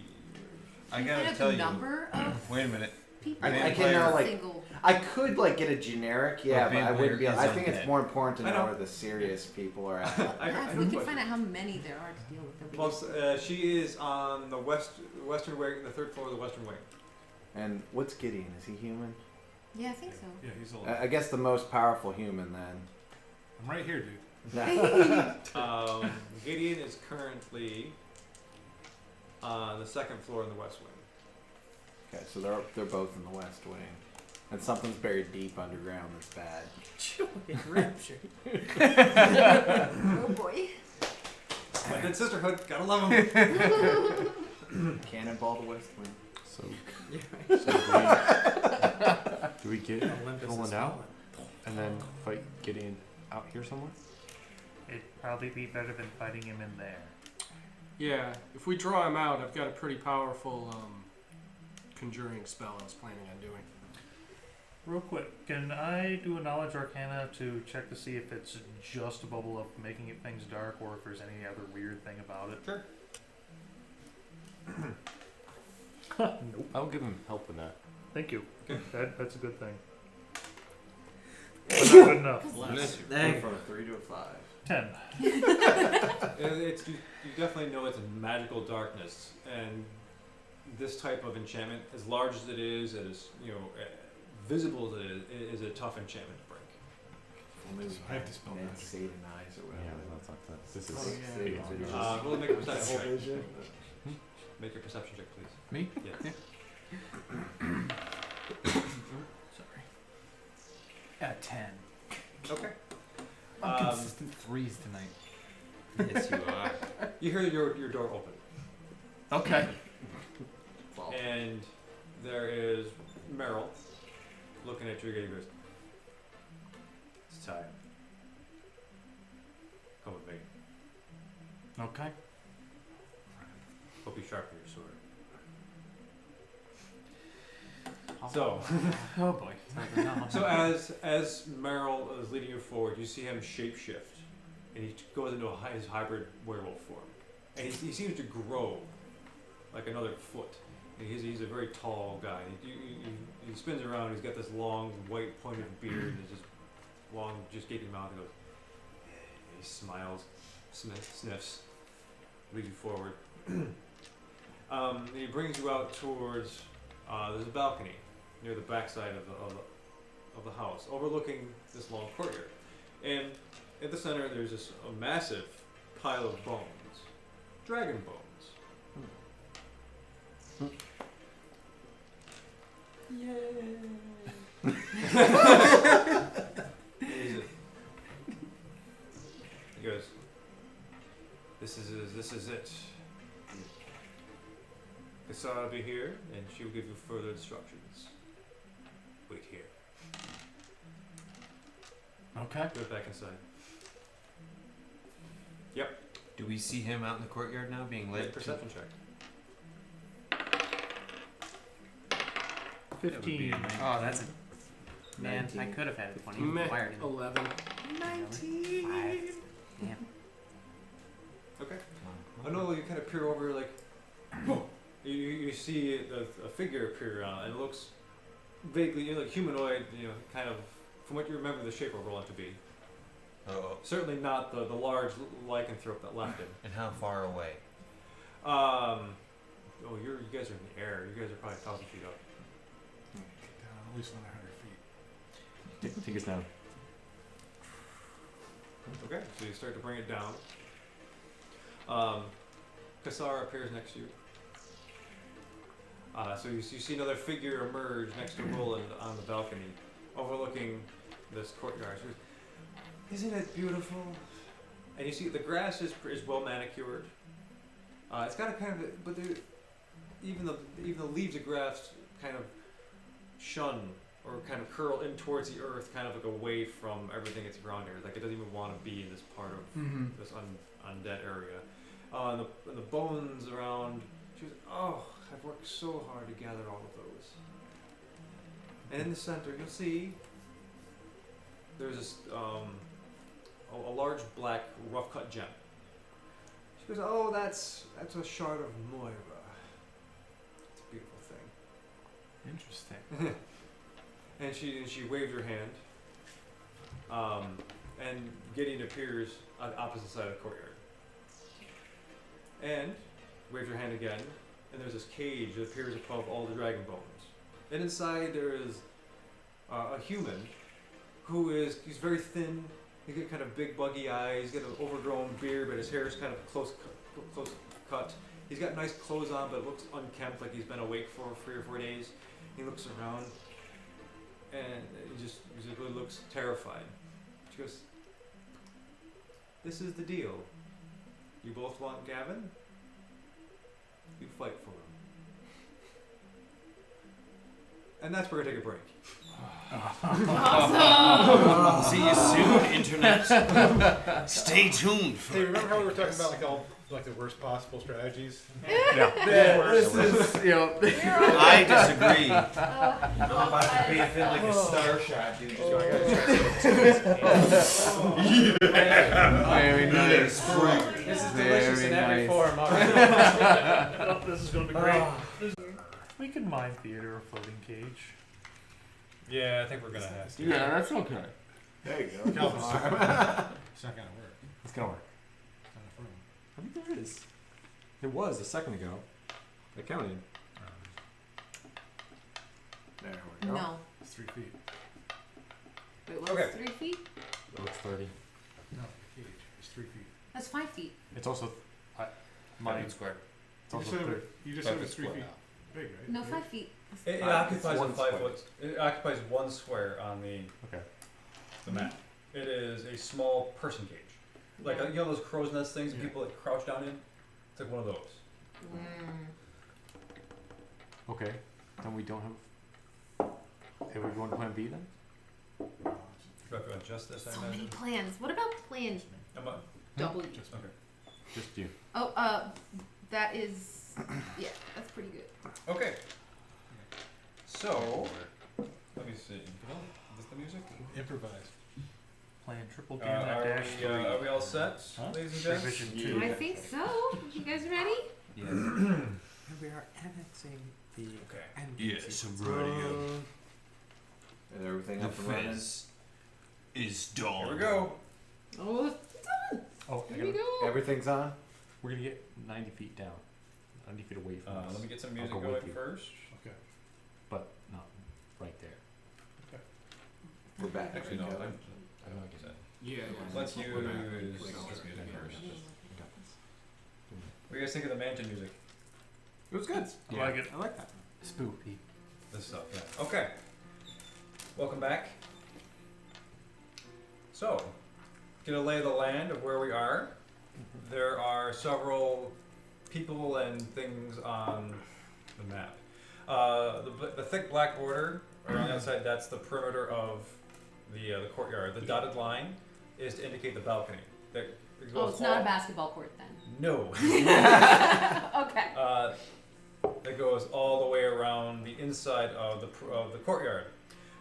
I gotta Kind of tell you. number of Wait a minute. people. I can know like Single. I could like get a generic, yeah, but I wouldn't be. vampire I is think it's undead. more important to I know know. where the serious people are at. If we can find out how many there are to deal with them. Most, she is on the western wing, the 3rd floor of the western wing. And what's Gideon? Is he human? Yeah, I think so. Yeah, he's alive. I guess the most powerful human then. I'm right here, dude. Gideon is currently on the 2nd floor in the west wing. Okay, so they're both in the west wing, and something's buried deep underground that's bad. Rapture. Oh boy. My good sisterhood, gotta love him. Cannonball the west wing. So, do we get Roland out and then fight Gideon out here somewhere? It'd probably be better than fighting him in there. Yeah, if we draw him out, I've got a pretty powerful conjuring spell I was planning on doing. Real quick, can I do a knowledge arcana to check to see if it's just a bubble of making it things dark or if there's any other weird thing about it? Sure. Nope. I'll give him help with that. Thank you. Okay. That's a good thing. But not good enough. Went from a 3 to a 5. 10. It's you definitely know it's a magical darkness, and this type of enchantment, as large as it is, as visible as it is a tough enchantment to break. Only we I have to spell magic. Satan eyes or Yeah, whatever. that's not that. This is. We'll make a perception check. Make your perception check, please. Me? Yeah. Sorry. At 10. Okay. Consistent threes tonight. Yes, you are. You hear your door open, Okay. and there is Meryl looking at you again. He goes, "It's time. Come with me. Okay. Hope you sharpen your sword." So, Oh boy. so as Meryl is leading you forward, you see him shapeshift, and he goes into his hybrid werewolf form, and he seems to grow like another foot. And he's a very tall guy. He spins around. He's got this long white pointed beard and this long just gaping mouth. He goes, he smiles. sniffs, leads you forward. He brings you out towards. There's a balcony near the backside of the house, overlooking this long courtyard. And at the center, there's a massive pile of bones, dragon bones. Yay! He goes, this is it. Cassara will be here, and she will give you further instructions. Wait here. Okay. Go back inside. Do we see him out in the courtyard now, being led? Perception check. 15. Oh, that's a... Man, 19. I could have had a 20. Wired in. 11. 19. 5. Damn. Okay. Another, you kind of peer over, like, you see a figure appear, and it looks vaguely, like humanoid, kind of, from what you remember the shape overall to be. Oh. Certainly not the large lycanthrope that left him. And how far away? You guys are in the air. You guys are probably 1,000 feet up. At least 100 feet. Take us down. Okay, so you start to bring it down. Cassara appears next to you. So you see another figure emerge next to Roland on the balcony, overlooking this courtyard. She goes, isn't it beautiful? And you see the grass is well manicured. It's got a kind of, but even the leaves of grass kind of shun or kind of curl in towards the earth, kind of like away from everything that's around here. Like it doesn't even want to be in this part of this undead area. And the bones around. She was, I've worked so hard to gather all of those. And in the center, you'll see there's this a large black rough cut gem. She goes, that's a shard of Moira. It's a beautiful thing. Interesting. And she waved her hand. And Gideon appears on the opposite side of the courtyard. And waved her hand again, and there's this cage that appears above all the dragon bones. And inside there is a human he's very thin. He's got kind of big buggy eyes. He's got an overgrown beard, but his hair is kind of close cut. He's got nice clothes on, but it looks unkempt, like he's been awake for 3 or 4 days. He looks around, and he just really looks terrified. She goes, this is the deal. You both want Gavin? You fight for him. And that's where we're going to take a break. Awesome. See you soon, internet. Stay tuned. Hey, remember how we were talking about like the worst possible strategies? This is, I disagree. I'm about to be a like a star shot, dude. Very nice. This is delicious in every form. This is going to be great. We could mine theater a floating cage. Yeah, I think we're gonna have to. Yeah, that's okay. There you go. It's not gonna work. It's gonna work. It's not a room. I think there is. There was a second ago. I counted. There we go. No. It's 3 feet. Wait, what's Okay. 3 feet? Oh, it's 30. No, cage. It's 3 feet. That's 5 feet. It's also. Mine square. It's also 30. You just said it was 3 feet big, right? No, 5 feet. It It's occupies one a 5 square. foot. It occupies 1 square on Okay. the map. It is a small person cage, like those crow's nest things that people like crouch down in. It's like one of those. Okay. Then we don't have. Are we going to plan B then? Do I have to adjust this? I So many imagine. plans. What about plan W? Okay. Just you. That is, yeah, that's pretty good. Okay. So, let me see. Is this the music? Improvise. Playing triple gamma dash 3. Are we all set, ladies and gents? Revision Yeah. 2. I think so. You guys ready? Yes. And we are annexing the Okay. end. Yes, I'm ready. Is everything The up and running? fizz is done. Here we go. Oh, it's done. Oh, Here we go. Everything's on. We're gonna get 90 feet down, 90 feet away from us. Let me get some I'll music go going with you. first. Okay. But not right there. We're back. Actually, no. I don't know what you said. Yeah. Let's use We're back. this music first. What do you guys think of the mansion music? It was good. I like it. I like that. Spoopy. This stuff, yeah. Okay. Welcome back. So, get a lay of the land of where we are. There are several people and things on the map. The thick black border around the outside, that's the perimeter of the courtyard. The dotted line is to indicate the balcony. That Oh, it's not a basketball court then. No. Okay. That goes all the way around the inside of the courtyard.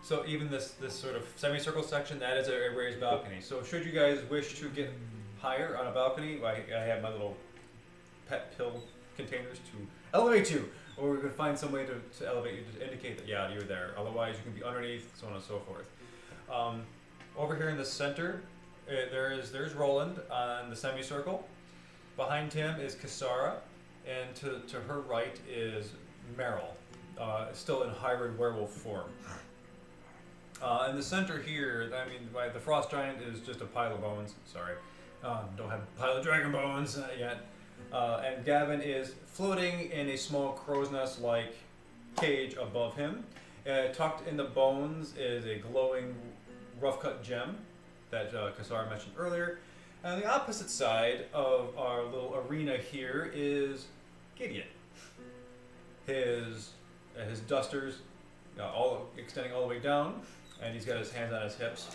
So even this sort of semicircle section, that is a raised balcony. So should you guys wish to get higher on a balcony, I have my little pet pill containers to elevate you, or we could find some way to elevate you to indicate that yeah, you're there. Otherwise, you can be underneath, so on and so forth. Over here in the center, there's Roland on the semicircle. Behind him is Kisara, and to her right is Meryl, still in hybrid werewolf form. In the center here, I mean, the frost giant is just a pile of bones. Sorry, don't have a pile of dragon bones yet. And Gavin is floating in a small crow's nest-like cage above him. Tucked in the bones is a glowing, rough-cut gem that Kasar mentioned earlier. And on the opposite side of our little arena here is Gideon. His dusters, all extending all the way down, and he's got his hands on his hips.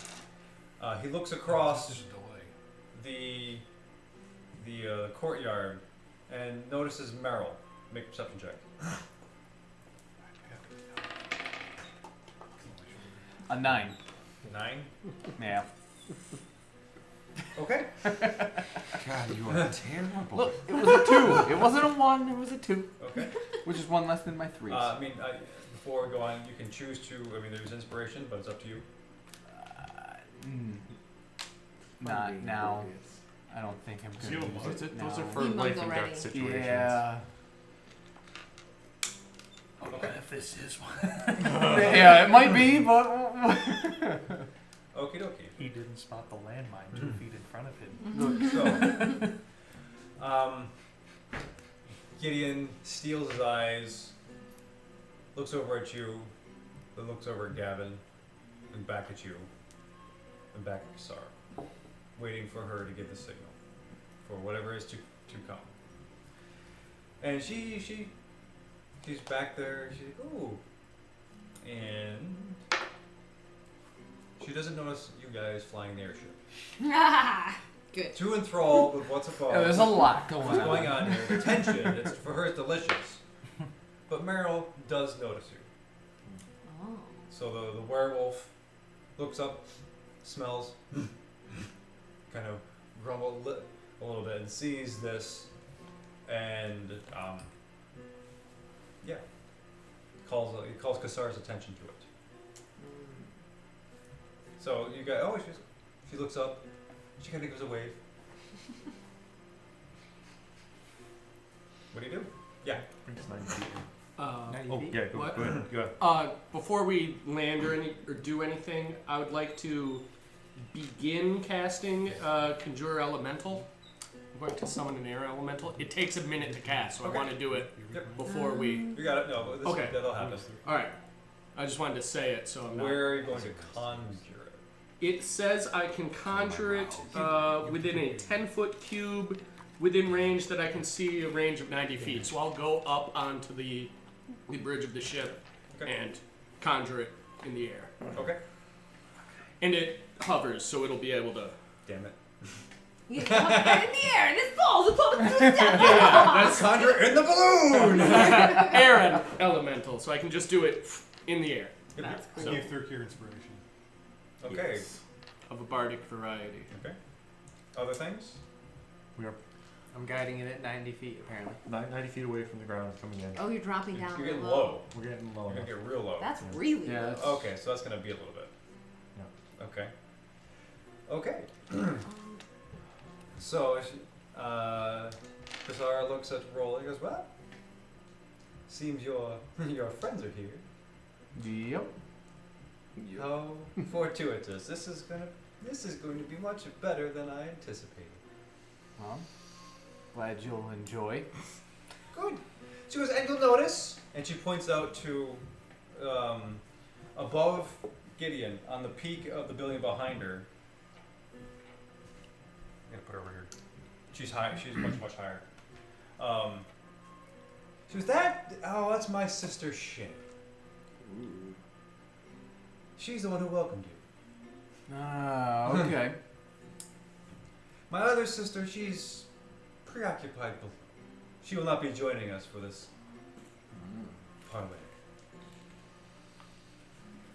He looks across the courtyard and notices Meryl. Make a perception check. A 9. 9. Yeah. Okay. God, you are terrible. Look, it was a 2. It wasn't a 1. It was a 2. Okay. Which is 1 less than my 3s. I mean, before we go on, you can choose to. I mean, there's inspiration, but it's up to you. Not now. I don't think I'm You going have to a use it Those now. are for You life mug and already. death situations. Yeah. Okay. If this is one. Yeah, it might be, but Okie dokie. He didn't spot the landmine 2 feet in front of him. So, Gideon steals his eyes, looks over at you, then looks over at Gavin, and back at you, and back at Kasar, waiting for her to give the signal for whatever is to come. And she's back there. She's like, ooh, and she doesn't notice you guys flying the airship. Good. Too enthralled with what's above. yeah, there's a lot going What's on. going on here? The tension. For her, it's delicious. But Meryl does notice you. Oh. So the werewolf looks up, smells, kind of grumbles a little bit, and sees this, and calls Kasar's attention to it. So you got she looks up, she kind of gives a wave. What do you do? Yeah. It's 90 feet. Uh, Oh, yeah, go What? ahead. Go ahead. Before we land or do anything, I would like to begin casting Conjure Elemental. I'm going to summon an air elemental. It takes a minute to cast, so Okay. I want to do it Yep. before we. You got it. No, Okay. That'll happen. All right. I just wanted to say it, so I'm not. Where are you going to conjure it? It says I can conjure it within a 10-foot cube, within range that I can see a range of 90 feet. So I'll go up onto the bridge of the ship and conjure it in the air. Okay. And it hovers, so it'll be able to. Damn it. You come right in the air and it falls upon the That's Conjure it in the balloon! air and elemental, so I can just do it in the air. That's cool. So, Give through your inspiration. Okay. yes, of a bardic variety. Okay. Other things? I'm guiding it at 90 feet, apparently. 90 feet away from the ground, coming in. Oh, you're dropping down You're real getting low. low. We're getting low You're enough. gonna get real low. That's really Yeah, low. that's- Okay, so that's gonna be a little bit. Yeah. Okay. Okay. So, Bizarre looks at Roland and goes, well, seems your friends are here. Yep. How fortuitous. This is going to be much better than I anticipated. Well, glad you'll enjoy. Good. She goes, and you'll notice, and she points out to above Gideon, on the peak of the building behind her. I'm gonna put her over here. She's high. She's much higher. She was that. Oh, that's my sister Shin. She's the one who welcomed you. Ah, okay. My other sister, she's preoccupied. She will not be joining us for this parlay.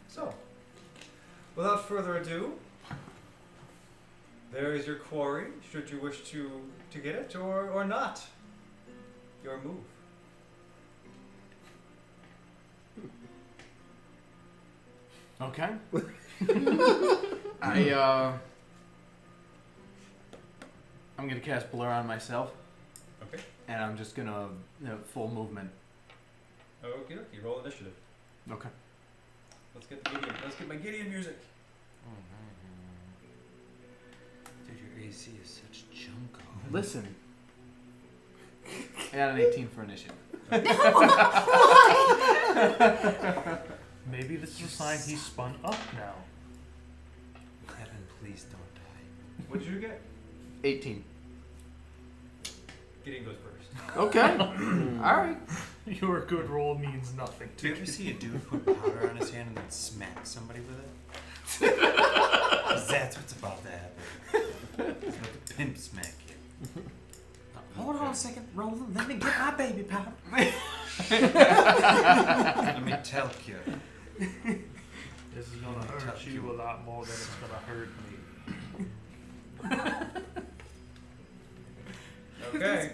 So, without further ado, there is your quarry, should you wish to get it, or not. Your move. Okay. I'm gonna cast Blur on myself. Okay. And I'm just gonna full movement. Okay, roll initiative. Okay. Let's get the Gideon. Let's get my Gideon music. Oh, dude, your AC is such junko. Listen. I got an 18 for initiative. Maybe this is a sign he's spun up now. Heaven, please don't die. What did you get? 18. Gideon goes first. Okay. Alright. Your good roll means nothing Do to you ever see a dude put powder on his hand and then smack somebody with it? 'Cause that's what's about to happen. It's about to pimp smack you. Hold on a second, Roland. Let me get my baby powder. Let me tell you. This is gonna hurt you a lot more than it's gonna hurt me. Okay.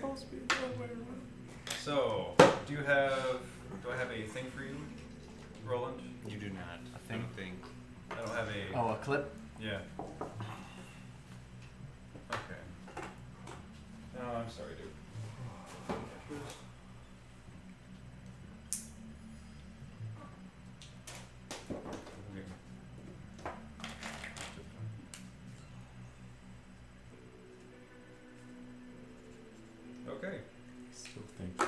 So, do I have a thing for you, Roland? You do not. A thing? I don't have a. Oh, a clip? Yeah. Okay. No, I'm sorry, dude. Okay. I still think that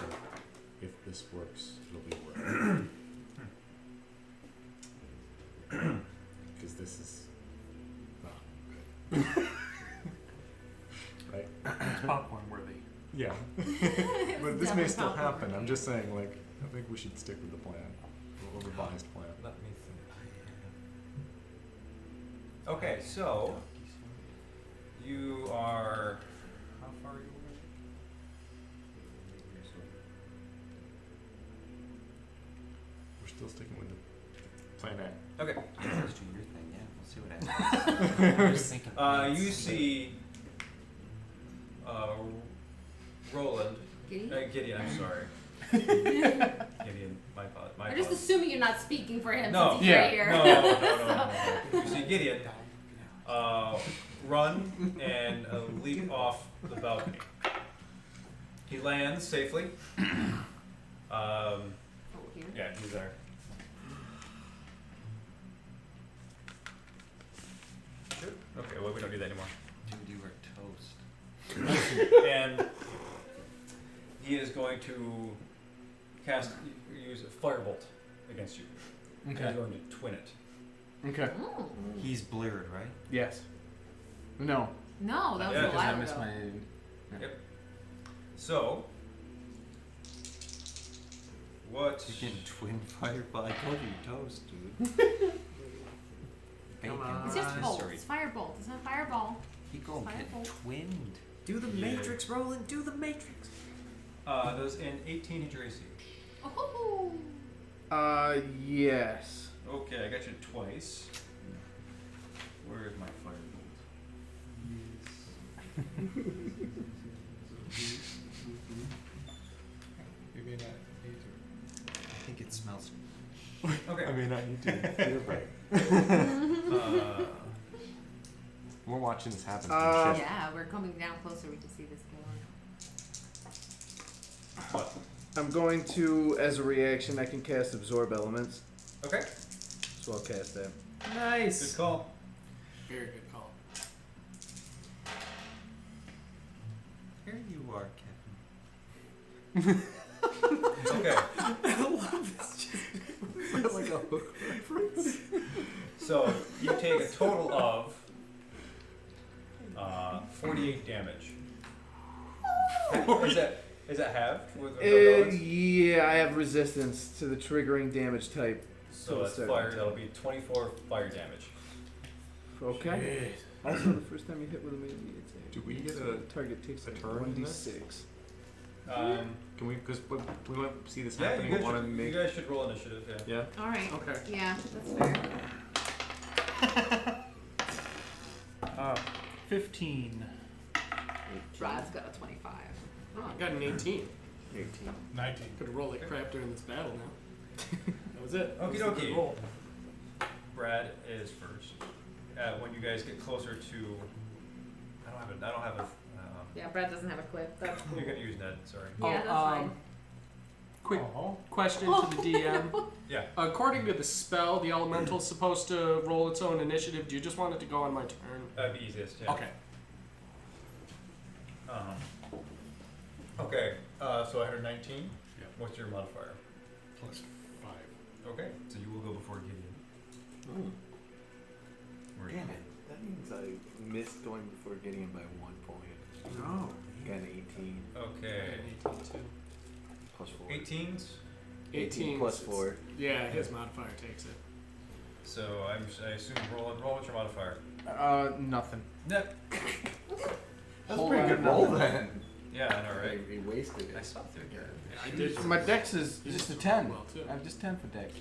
if this works, it'll be worth it. Because this is not good. Right? It's popcorn worthy. Yeah. But this may still happen. I'm just saying, like, I think we should stick with the plan. A revised plan. Let me think. Okay, so you are. How far are you away? We're still sticking with the plan A. Okay. Let's do your thing, yeah. We'll see what happens. I'm just thinking. You see Roland. Gideon, I'm sorry. Gideon, my I'm just assuming you're not speaking for him No. since he's right here. No. You see Gideon run and leap off the balcony. He lands safely. Yeah, he's there. Sure. Okay, well, we don't do that anymore. Dude, you were toast. And he is going to use a firebolt against you. Okay. He's going to twin it. Okay. He's blurred, right? Yes. No. No, that was Yeah, a while I ago. missed my. Yep. So, what? You're getting twin fireball. I told you toast, dude. Come on. It's just bolt. Sorry. It's firebolt. It's not fireball. He gonna get Firebolt. twinned. Do the Yeah. Matrix, Roland. Do the Matrix. Does an 18 hit your AC? Oh. Yes. Okay, I got you twice. Where is my firebolt? You may not need to. I think it smells. Okay. I mean, I need to. You're right. We're watching this happen. Yeah, we're coming down closer. We can see this go on. What? I'm going to, as a reaction, I can cast Absorb Elements. Okay. So I'll cast that. Good call. Very good call. Here you are, Kevin. Okay. I love this. Just like a hook reference. So you take a total of 48 damage. Is that halved with elements? Yeah, I have resistance to the triggering damage type. So that's fire. That'll be 24 fire damage. Okay. Also, the first time you hit with a melee attack, Do we get a target takes a turn in 1d6. Can we? Because we might see this Yeah, happening. you guys, Want to should, make? you guys should roll initiative. Yeah. Yeah. All right. Okay. Yeah, that's fair. 15. Rod's got a 25. Oh, I got an 18. 18. 19. Could have rolled like crap during this battle now. That was it. That Okie was a good dokie. roll. Brad is first. When you guys get closer to, I don't have a. Yeah, Brad doesn't have a clip. That's cool. You're gonna use Ned. Sorry. Yeah, that's fine. Quick question to the DM. Yeah. According to the spell, the elemental's supposed to roll its own initiative. Do you just want it to go on my turn? That'd be easiest. Yeah. Okay. Okay. So I heard 19. Yeah. What's your modifier? Plus 5. Okay. So you will go before Gideon. Damn it. That means I missed going before getting him by 1 point. No. Got an 18. Okay. 18 too. Plus 4. 18s. 18 plus 4. Yeah, his modifier takes it. So I assume roll. What's your modifier? Nothing. Ned. That's a pretty good roll then. Yeah, I know, right? He wasted it. I saw through here. Yeah, I did. My dex is You just a did 10. well, too. I have just 10 for dex.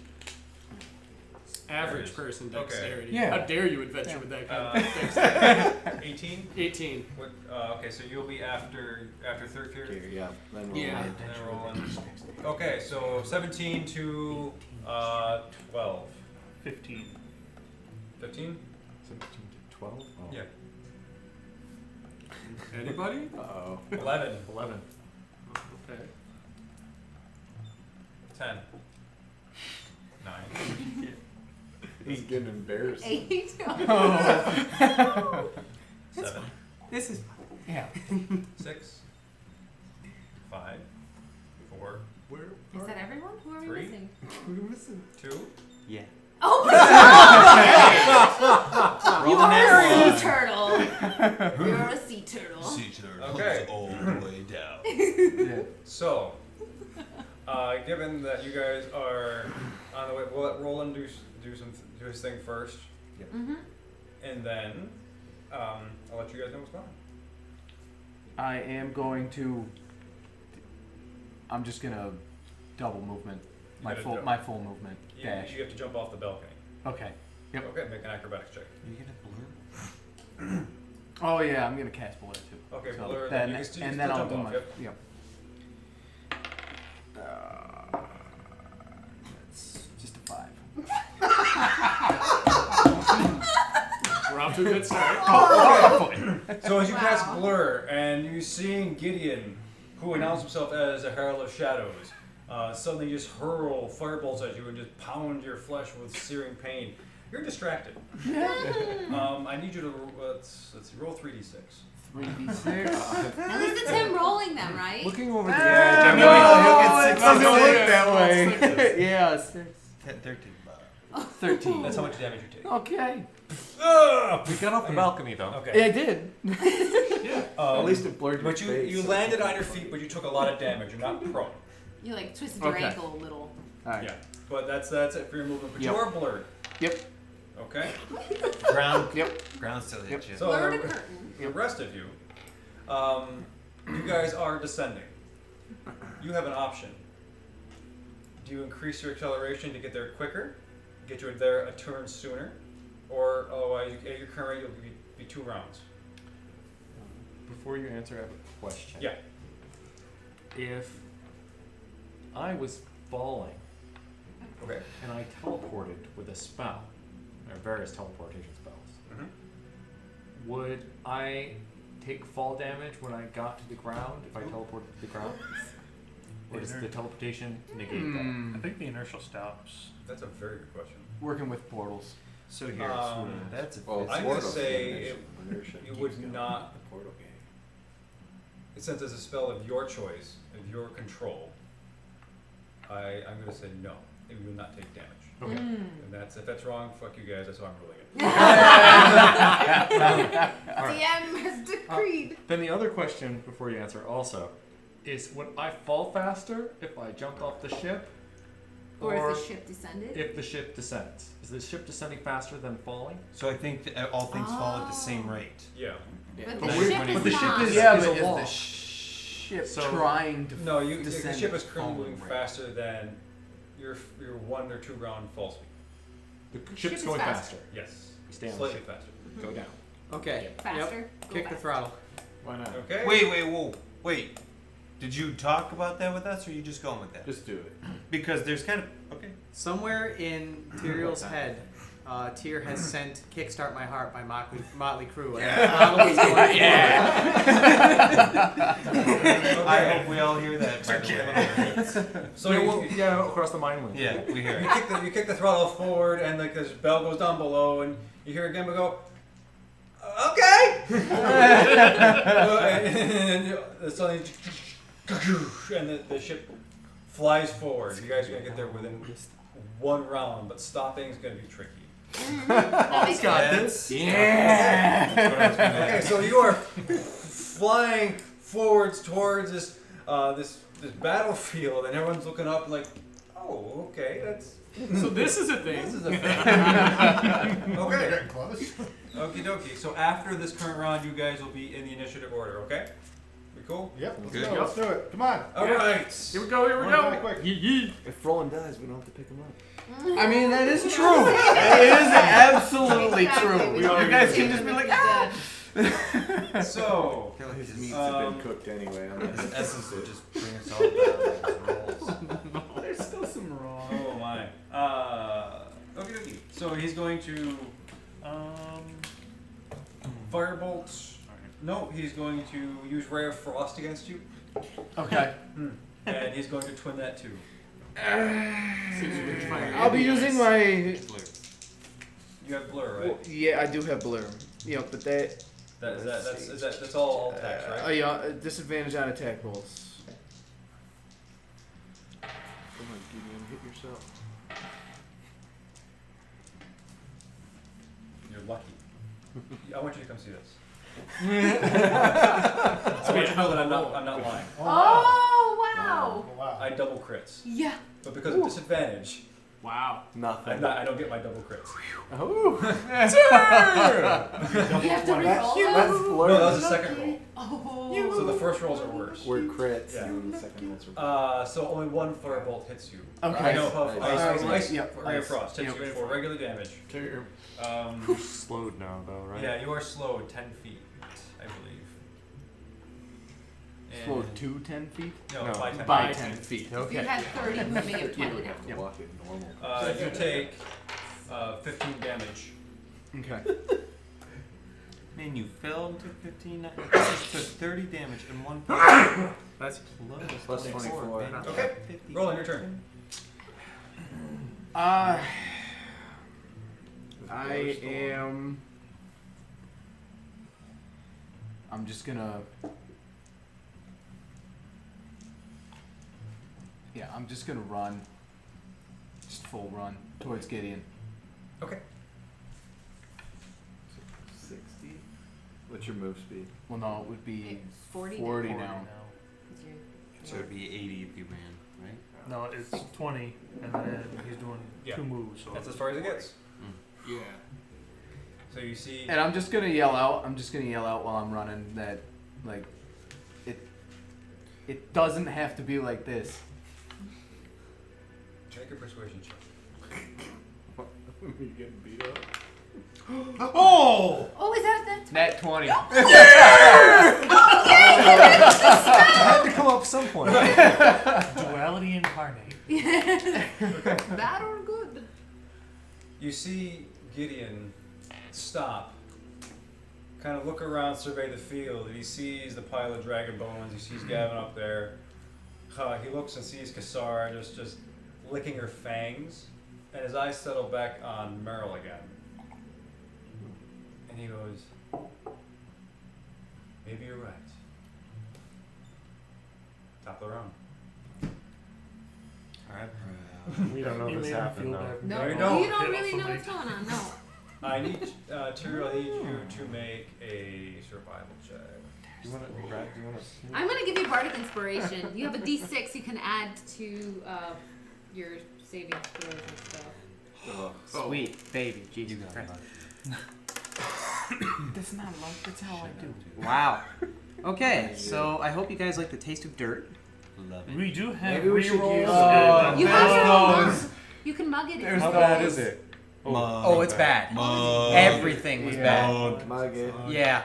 Average person dexterity. Yeah. How dare you adventure with that kind of dexterity? 18. 18. What? Okay, so you'll be after third fear. Here, yeah. Then roll Yeah. one. Then rolling. Okay, so 17 to 12. 15. 15. 17 to 12. Oh. Yeah. Anybody? Uh-oh. 11. 11. Okay. 10. 9. He's getting embarrassed. 8. 7. This is. Yeah. 6. 5. 4. Is that everyone? Who are we 3. missing? We're missing. 2. Yeah. Oh my god! You are a sea turtle. You're a sea turtle. Sea turtle Okay. all the way down. Yeah. So, given that you guys are on the way, we'll let Roland do his thing first, Mm-hmm. and then I'll let you guys know what's going on. I am going to. I'm just gonna double movement. You gotta jump. My full movement. Yeah, Dash. you have to jump off the balcony. Okay. Yep. Okay, make an acrobatics check. Are you gonna blur? Oh yeah, I'm gonna cast Blur too. Okay, So Blur, then, you can still- you and can then still I'll do jump my. off, Yep. That's just a 5. We're off to a good start. So as you Wow. cast Blur, and you seeing Gideon, who announced himself as a Herald of Shadows, suddenly just hurl fireballs at you and just pound your flesh with searing pain, you're distracted. I need you to let's see, roll 3d6. 3d6. At least it's him rolling them, right? Looking over the Yeah, no, Jimmy, it doesn't work Yeah, that it's way. Yeah, 6. 13. 13. That's how much damage you take. Okay. We got off the balcony though. Okay. Yeah, I did. At least it blurred your But face. you landed on your feet, but you took a lot of damage. You're not prone. You like twisted your Okay. ankle a little. Alright. Yeah. But that's it for your movement. But Yep. you are blurred. Yep. Okay. Ground. Yep. Ground still hit you. So Blurred a curtain. the rest of you, you guys are descending. You have an option. Do you increase your acceleration to get there quicker, get you there a turn sooner, or otherwise at your current rate you'll be 2 rounds? Before you answer, I have a question. Yeah. If I was falling Okay. and I teleported with a spell, or various teleportation spells, Mhm. Would I take fall damage when I got to the ground if I teleported to the ground? Or does the teleportation negate that? I think the inertial stops. That's a very good question. Working with portals. So here, that's a I'm going to say it would not. Since it's a spell of your choice, of your control, I'm going to say no. It will not take damage. Okay. And if that's wrong, fuck you guys. That's how I'm ruling it. DM has decreed. Then the other question before you answer also is: would I fall faster if I jumped off the ship, Or if the ship descended? if the ship descends? Is the ship descending faster than falling? So I think that all things fall at the same rate. Yeah. But But the we- ship but is the ship not. is- Yeah, is but a is wall. the ship So- trying to No, the descend ship is at currently moving falling rate? faster than your 1 or 2 round fall speed. The ship ship's is going faster. faster. Yes. We stay on the Slightly ship. faster. Go down. Okay. Faster. Go Kick the faster. throttle. Why not? Okay. Wait. Did you talk about that with us, or are you just going with that? Just do it. Because there's kind of okay. Somewhere in Tyriel's head, Tyr has sent "Kickstart My Heart" by Motley Crue. And the throttle is going I hope we all hear that. By the way. So yeah, across the mine link. Yeah, we hear you it. kick the throttle forward, and like this bell goes down below, and you hear Gemba go, "Okay." and suddenly, and the ship flies forward. You guys are gonna get there within 1 round, but stopping is gonna be tricky. That makes sense. That's Okay, so you are flying forwards towards this battlefield, and everyone's looking up like, "Oh, okay, that's." So this is a thing. This is a thing. Okay. Getting close. Okie dokie. So after this current round, you guys will be in the initiative order, okay? We cool? Yep. Let's Good. go. Let's do it. Come on. Alright. Here we go. Here we One die go. quick. If Roland dies, we don't have to pick him up. I mean, that is true. It is absolutely Exactly, true. we You don't guys agree can just be with like, that. So, His meats have have been been cooked anyway. His essence would just bring us all down. Rolls. there's still some wrong. oh my. Okie dokie. So he's going to firebolt. No, he's going to use Ray of Frost against you, Okay. and he's going to twin that too. I'll be using my. You have blur, right? Yeah, I do have blur. Yeah, but That's all attacks, right? yeah, disadvantage on attack rolls. Come on, Gideon, hit yourself. You're lucky. I want you to come see this. I So want you to know that I'm not lying. Oh, wow. Oh, wow. I double crits, Yeah. but because of disadvantage, Wow. Nothing. I don't get my double crits. Oh. You have to reroll No, that was the second roll. Oh. So the first rolls are worse. Word crits. Yeah. And the second rolls are So only 1 firebolt hits you. Okay. I know how ice, Yep. Ray of Frost hits you for regular damage. You're slowed now, though, right? Yeah, you are slowed 10 feet, I believe. And- Slowed to 10 feet? No, No, by 10 By feet. 10 feet, You okay. had 30 moving at 20 now. have to walk it normal. You take 15 damage. Okay. Man, you fell and took 15. You took 30 damage in one point. That's Plus 24. Man. Okay, 50. roll on your turn. I am. I'm just gonna. Yeah, I'm just gonna run. Just full run towards Gideon. Okay. 60. What's your move speed? Well, no, it would be It's 40 40 now. now. So it'd be 80 if you ran, right? No, it's 20, and then he's doing Yeah. 2 moves. So That's as far as it gets. Yeah. So you see. And I'm just gonna yell out. I'm just gonna yell out while I'm running that, like, it doesn't have to be like this. Make a persuasion check. You getting beat up? Oh! Oh, is that that? Nat 20. I had to come up some point. duality incarnate. Bad or good? You see Gideon stop kind of look around, survey the field, and he sees the pile of dragon bones. He sees Gavin up there. He looks and sees Kassar just licking her fangs, and his eyes settle back on Merrill again. And he goes, maybe you're right. Top of the round. Alright. We don't know You this made me happened feel though. bad. No, you don't. you don't Hit really know somebody. what's going on. No. I need Tyrael, I need you to make a survival check. Do you want to, Brad? Do you want to? I'm gonna give you bardic inspiration. You have a D6 you can add to your saving throws and stuff. Sweet baby, Jesus You got Christ. luck. That's not luck. That's how I do. Wow. Okay, so I hope you guys like the taste of dirt. Love it. We do have Maybe we should rerolls. use, You have your own those. mug. You can mug it. There's How if bad you is it? Oh, it's bad. Mug. Everything was bad. Mug it. Yeah.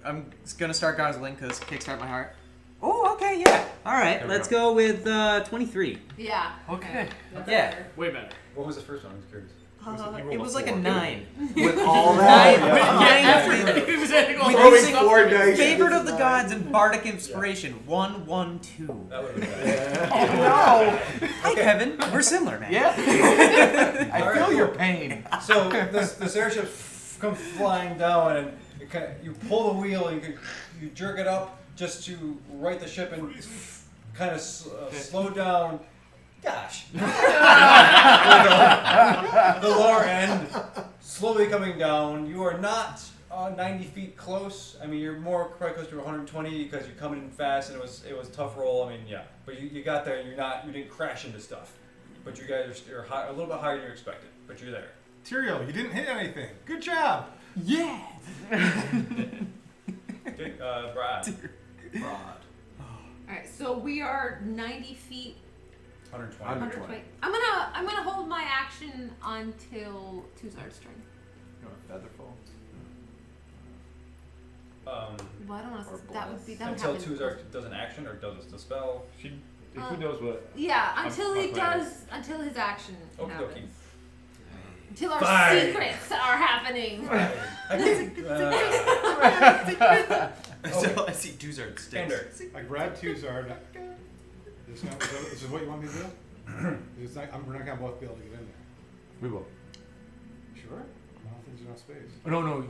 I'm gonna start guzzling because kickstart my heart. Oh, okay, yeah. All right, There we let's go with 23. Yeah. Okay. That's Yeah. better. Way better. What was the first one? I was curious. It was like a 9. With all Nine. that. Nine. It was anything With Throwing using 4 dice. Favorite of the gods and bardic inspiration. 1, 1, 2. That would have been bad. Oh no! Hi Kevin. We're similar, man. Yeah. I Alright, feel cool. your pain. So this airship comes flying down, and you pull the wheel, and you jerk it up just to right the ship and kind of slow down. Gosh. The lower end slowly coming down. You are not 90 feet close. I mean, you're more quite close to 120 because you're coming in fast, and it was a tough roll. I mean, yeah, but you got there, and you didn't crash into stuff. But you guys are high, a little bit higher than you expected, but you're there. Tyrael, you didn't hit anything. Good job. Yeah. Okay, Brad. Alright, so we are 90 feet. 120. 120. I'm gonna hold my action until Tuzard's turn. You want a featherfall? Well, I don't want Or to. That would be. That would Until happen. Tuzar does an action or does the spell. Who knows what? Yeah, until he I'm does. Until his action Okie happens. dokie. Until our Fine. secrets are happening. So I see Duzard sticks. Ender. I grab Tuzard. This is what you want me to do? We're not gonna both be able to get in there. We will. Sure? I don't think there's enough space. No.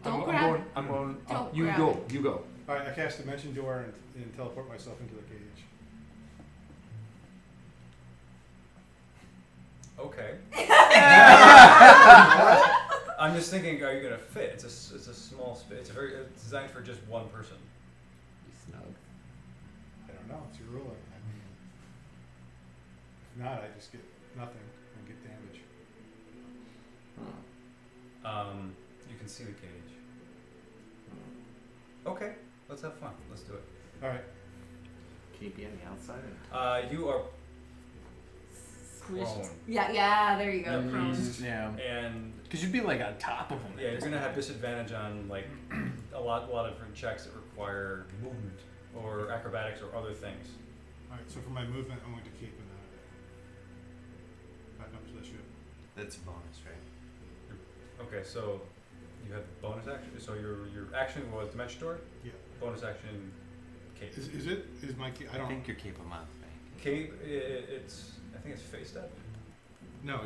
Don't grab. I'm going. Don't You grab go. it. You go. Alright, I cast Dimension Door and teleport myself into the cage. Okay. I'm just thinking, are you gonna fit? It's a small space. It's designed for just one person. Snug. I don't know, it's your ruling. I mean, if not, I just get nothing and get damage. You can see the cage. Okay, let's have fun. Let's do it. Alright, Can you be on the outside? You are Squished. prone, Yeah. There you go. Prone. Yeah. and Because you'd be like on top of him. yeah, you're gonna have disadvantage on like a lot of different checks that require movement or acrobatics or other things. alright, so for my movement, I'm going to keep it out. Back up to the ship. That's a bonus, right? Okay, so you have bonus action. So your action was Dimension Door. Yeah. Bonus action, cape. Is my key? I I don't. think your cape a month, right? Cape. I think it's face step. No,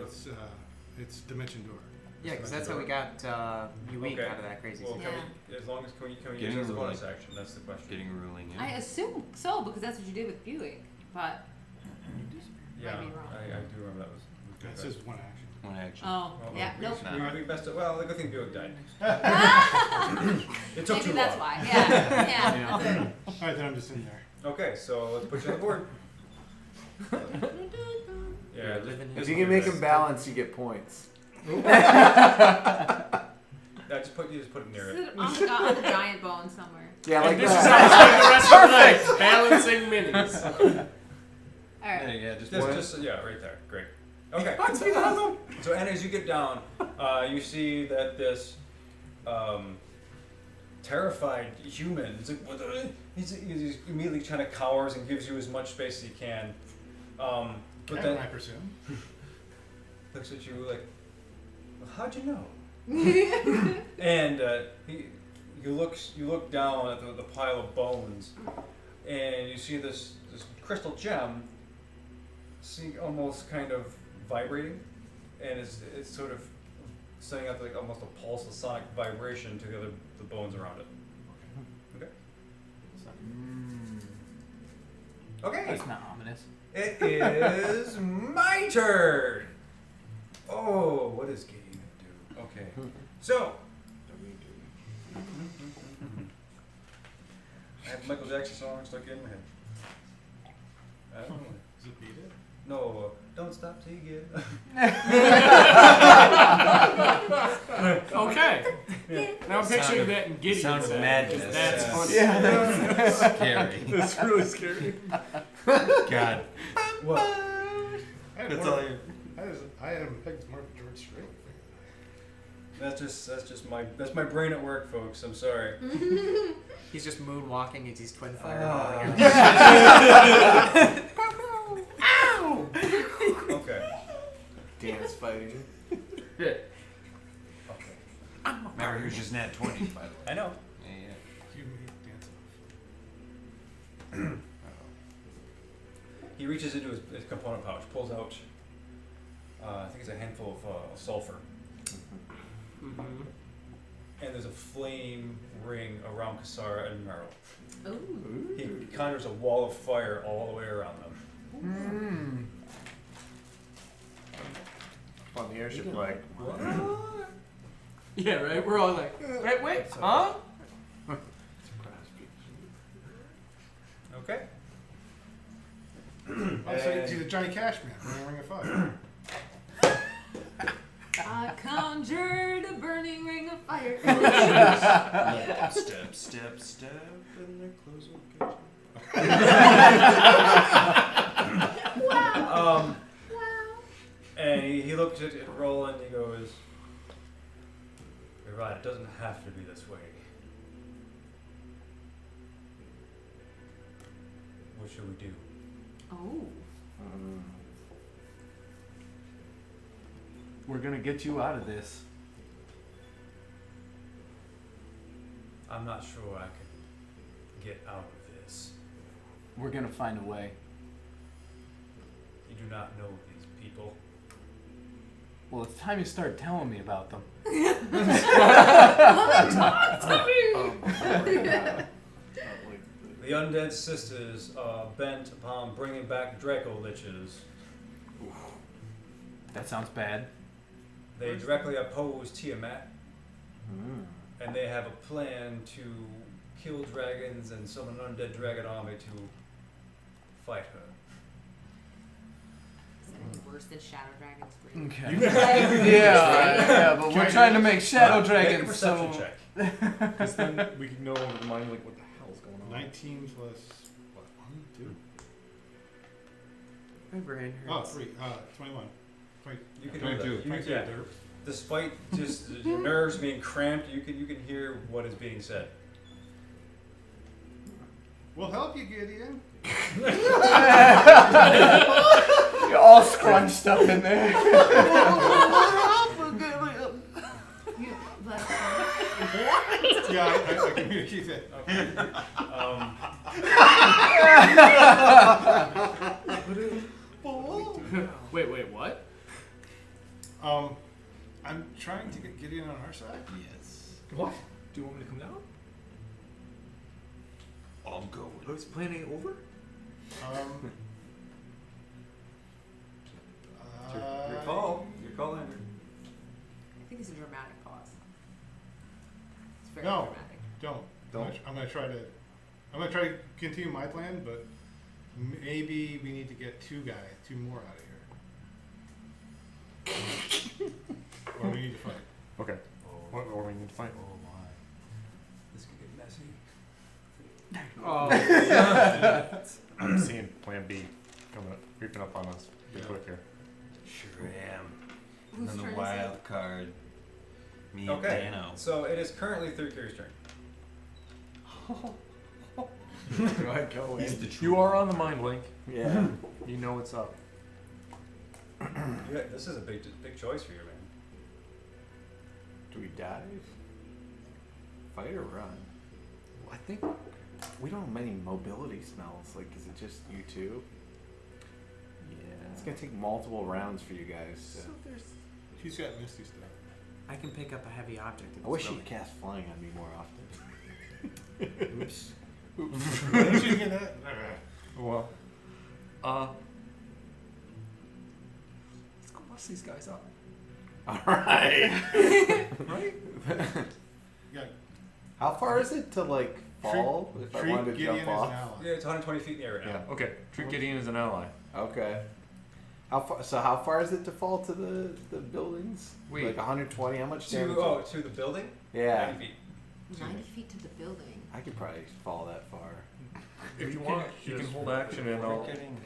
it's Dimension Door. Yeah, because that's how we got Uweek Okay. out of that crazy Well, situation. as long as can we use Getting it as a a bonus ruling. action? That's the question. Getting a ruling in. I assume so because that's what you did with Buick. But Yeah, Might be wrong. I do remember that was. That says one action. One action. oh Well, yeah, we- nope. We best. Well, the good thing Buick died. It took Maybe too that's long. why. Yeah. That's it. Alright, then I'm just in there. Okay, so let's put you on the board. Yeah, If you can make him balance, you get points. just put it near it. Sit on the giant bone somewhere. Yeah, like This is that. how I spend the rest of the night, balancing minis. All right. Yeah, just Just yeah, right there. Great. Okay. So, and as you get down, you see that this terrified human. He's like, what the? He's immediately kind of cowers and gives you as much space as he can. But Kevin, then I presume. looks at you like, well, how'd you know? And you look down at the pile of bones, and you see this crystal gem, almost kind of vibrating, and it's sort of sending out like almost a pulse of sonic vibration to the bones around it. Okay. That's not ominous. It is my turn. Oh, what is Gideon gonna do? Okay, so I have Michael Jackson song stuck in my head. I don't know. Does it beat it? No, don't stop till you get. Okay. Now I'm picturing that in Gideon's sounds head, madness. 'cause That's funny. Yeah, That's scary. That's really scary. God. What? That's all you. I had him pegged more for George Strait. That's just my brain at work, folks. I'm sorry. He's just moonwalking as he's twin fire. Ow! Okay. Dance fighting. Okay. Remember, he was just nat 20, by the way. I know. Yeah. You made dance off. He reaches into his component pouch, pulls out, I think it's a handful of sulfur. Mm-hmm. And there's a flame ring around Kasara and Meryl. Ooh. He conjures a wall of fire all the way around them. On the airship, like, Yeah, right? We're all like, wait, huh? Okay. Oh, so he's a Johnny Cash man, Ring of Fire. I conjured a burning ring of fire. Step, step, step, and their clothes will get Wow. And he looks at Roland and he goes, "You're right, it doesn't have to be this way. What should we do?" Oh. We're gonna get you out of this. I'm not sure I can get out of this. We're gonna find a way. You do not know these people. Well, it's time you start telling me about them. The Undead Sisters are bent upon bringing back Draco Liches. That sounds bad. They directly oppose Tiamat, and they have a plan to kill dragons and summon an undead dragon army to fight her. Is it any worse than Shadow Dragon's Brain? Okay. yeah, but we're trying to make Shadow Make a Dragons perception so... check. because then we can know over the mind, like, what the hell's going on. 19 plus, what, 1, 2? My brain Oh, hurts. 3, 21. You can 22. hear that. 22, Yeah. derp. Despite just your nerves being cramped, you can hear what is being said. We'll help you, Gideon. You're all scrunched up in there. Yeah, I communicate that. Wait, what? I'm trying to get Gideon on our side. Yes. What? Do you want me to come down? I'm going. Oh, he's planning over? Your call, Andrew. I think it's a dramatic pause. It's very No. dramatic. Don't. Don't. I'm gonna try to continue my plan, but maybe we need to get two more out of here. Or we need to fight. Okay. What are we need to find? Oh my. This could get messy. Oh, I'm seeing Plan B coming up, creeping up on us pretty quick here. Sure am. Whose And then turn the is wild card. Me Okay, and Dano. so it is currently Third-Carrier's turn. Do I go He's in? the true You are on the mind link. Yeah. You know what's up. Yeah, this is a big choice for you, man. Do we dive? Fight or run? I think we don't have many mobility smells. Like, is it just you two? Yeah. It's gonna take multiple rounds for you guys. So he's got misty stuff. I can pick up a heavy object. If I wish it's you'd really- cast flying on me more often. Oops. Where did you get that? Well, let's go bust these guys up. All right. Right? Yeah. How far is it to like fall if I Treat wanted to Gideon jump as off? an ally. Yeah, it's 120 feet in the air right now. Yeah. Okay, treat Gideon as an ally. Okay. How far? So how far is it to fall to the buildings? Wait. Like 120. How much damage? To the building? Yeah. 90 feet. 90 feet to the building. I could probably fall that far. If you want, you can hold action and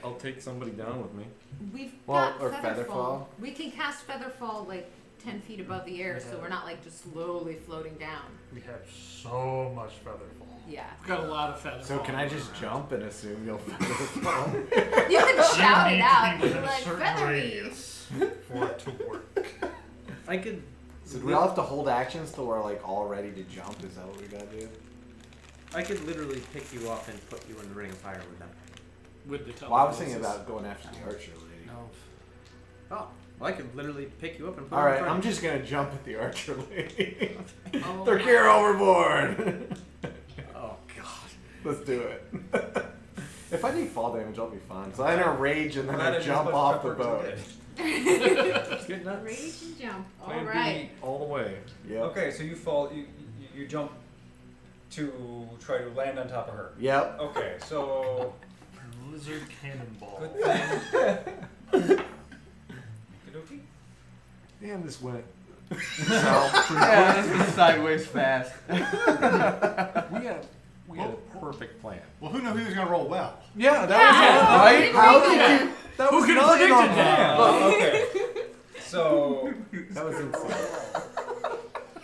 I'll take somebody down with me. We've Well, got or Featherfall. Featherfall. We can cast Featherfall like 10 feet above the air, so we're not like just slowly floating down. We have so much featherfall. Yeah. We've got a lot of feathers. So can I just jump and assume you'll fall? You can shout it out. Within You're a like, certain feather me. radius for it to work. I could. So do we all have to hold actions till we're like all ready to jump? Is that what we gotta do? I could literally pick you up and put you in the ring of fire with them. With the telekinesis. Well, I was thinking about going after the archer lady. No. Oh, well, I could literally pick you up and put All you in right, front I'm of me. just gonna jump at the archer lady. Oh, Throw Kira overboard. Oh god. Let's do it. If I need fall damage, I'll be fine. So I enter rage and then Glad I I did as jump much off prep the work boat. as I did. Let's get nuts. Rage and jump. Plan All B right. all the way. Yep. Okay, so you fall, you jump to try to land on top of her. Yep. Okay, so Lizard cannonball. good thing. Okey-dokey. Damn, this went. Yeah, this is sideways fast. We had a perfect plan. Well, who knew he was going to roll well? Yeah, that Yeah, was right. How pretty did good. you? That Who was could have nothing on predicted that? plan. Okay. So That was insane.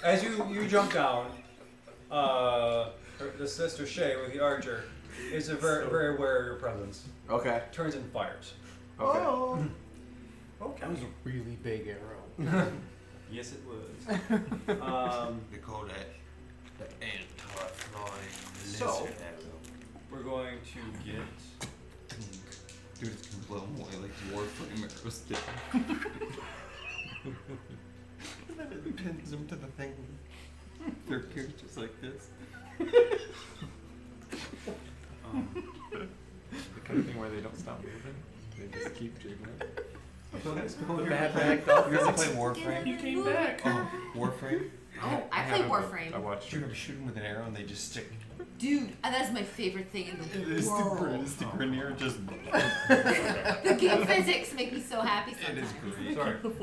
as you jump down, the sister Shay with the archer is very very aware of your presence. Okay. Turns and fires. Okay. Oh. That was a really big arrow. Yes, it was. They call that the anti-flying So- lizard arrow. We're going to get. Dude, it's gonna blow them away like Warframe arrows did. And then it pins them to the thing. Their gears just like this. The kind of thing where they don't stop moving. They just keep jiggling. Bad back off. You ever play Warframe? You came back. Oh, Warframe? Oh, I play haven't, but Warframe. I watched You it. ever shoot them with an arrow and they just stick? Dude, that's my favorite thing in the It is world. the Grenier just. The game physics make me so happy It sometimes. is great. Sorry. Of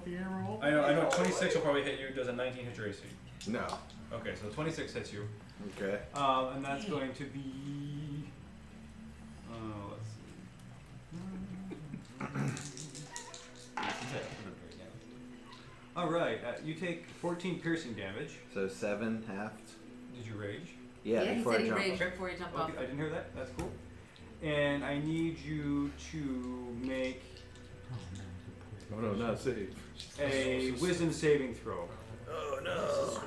the arrow. I know 26 will probably hit you. Does a 19 hit your AC? No. Okay, so 26 hits you. Okay. And that's going to be. Let's see. All right, you take 14 piercing damage. So 7 halved. Did you rage? Yeah, he before said I he jump. raged before he jumped off. Okay, I didn't hear that. That's cool. And I need you to make Oh no, not save. a wisdom saving throw. Oh no.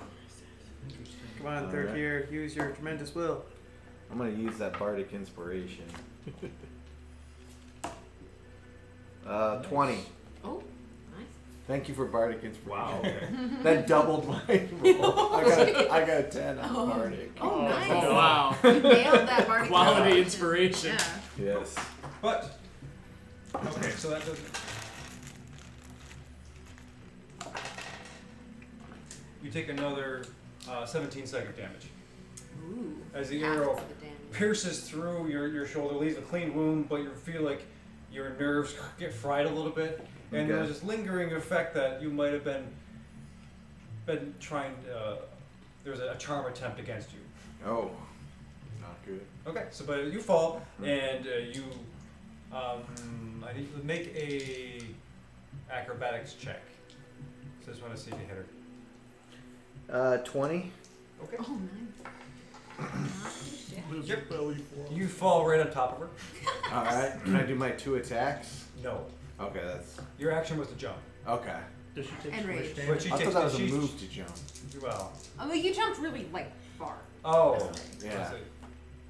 Come on, third Alright. year, use your tremendous will. I'm gonna use that bardic inspiration. 20. Oh, nice. Thank you for bardic inspiration. Wow. Okay. That doubled my roll. I got a 10 on bardic. Oh, nice. Oh, wow. You nailed that bardic. Quality roll. inspiration. Yeah. Yes. But okay, so that doesn't. You take another 17 second damage Ooh. as the half arrow of the damage. pierces through your shoulder, leaves a clean wound, but you feel like your nerves get fried a little bit, and Okay. there's this lingering effect that you might have been trying. There's a charm attempt against you. Oh. Not good. Okay, so but you fall and you. I need you to make a acrobatics check. So I just want to see if you hit her. 20. Okay. Oh, nice. Not too shit. Yep. You fall right on top of her. Alright. Can I do my 2 attacks? No. Okay, that's. Your action was to jump. Okay. Does she take And swish rage. But damage? she I takes thought that was a she- move to jump. Well, Oh, well, you jumped really like far. oh, Yeah. let's see.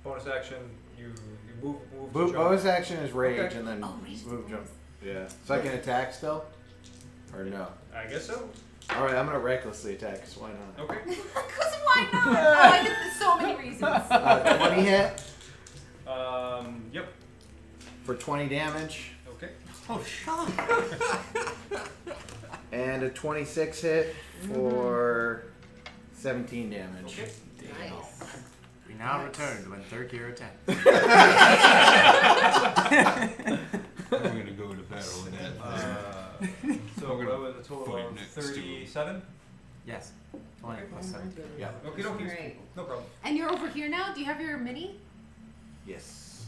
Bonus action. You move to Bo- jump. bonus action is rage, Okay. and then Oh, rage move is jump. Yeah. So I can attack still? Or no? I guess so. Alright, I'm gonna recklessly attack, 'cause why not? Okay. Because why not? Oh, I did this so many reasons. 20 hit Yep. for 20 damage, Okay. Oh, Sean. and a 26 hit for 17 damage. Okay. Nice. We now return to when Thurkir attacked. We're gonna go to battle with that. So We're that gonna was a total fight of next to 37. Yes. 20 plus 17. Yeah. Okay, okay. Great. No problem. And you're over here now? Do you have your mini? Yes.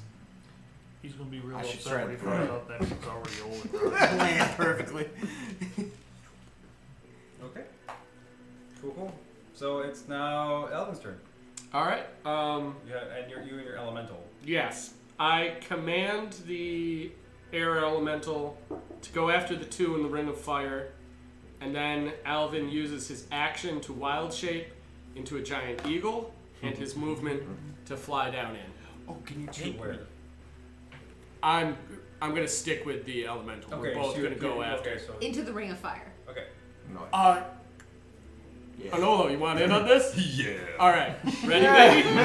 He's gonna be real I should upset try when he to finds throw out that he's already old and Land perfectly. Okay. Cool. So it's now Alvin's turn. All right. Yeah, and you and your elemental. Yes. I command the air elemental to go after the two in the ring of fire, and then Alvin uses his action to wild shape into a giant eagle, and his movement to fly down in. Oh, can you To take where? I'm gonna stick with the elemental. Okay, We're both so gonna go after. Okay, so Into the ring of fire. okay. No. Yeah. Anolo, you want in on this? Yeah. All right, ready, baby? And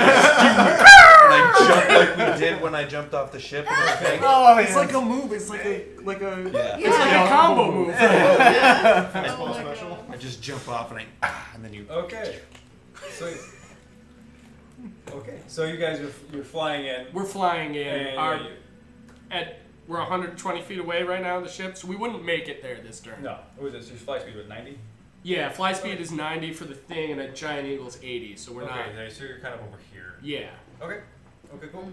I jump like we did when I jumped off the ship. And Oh, it's like a move. It's like a yeah. It's like a combo move. Fastball special. I just jump off and and then you. Okay. So. Okay. So you guys you're flying in. We're flying in. And We're 120 feet away right now, the ship, so we wouldn't make it there this turn. No. What was this? Your fly speed was 90. Yeah, fly speed is 90 for the thing, and a giant eagle's 80, so we're not. Okay. So you're kind of over here. Yeah, Okay. Okay. Cool.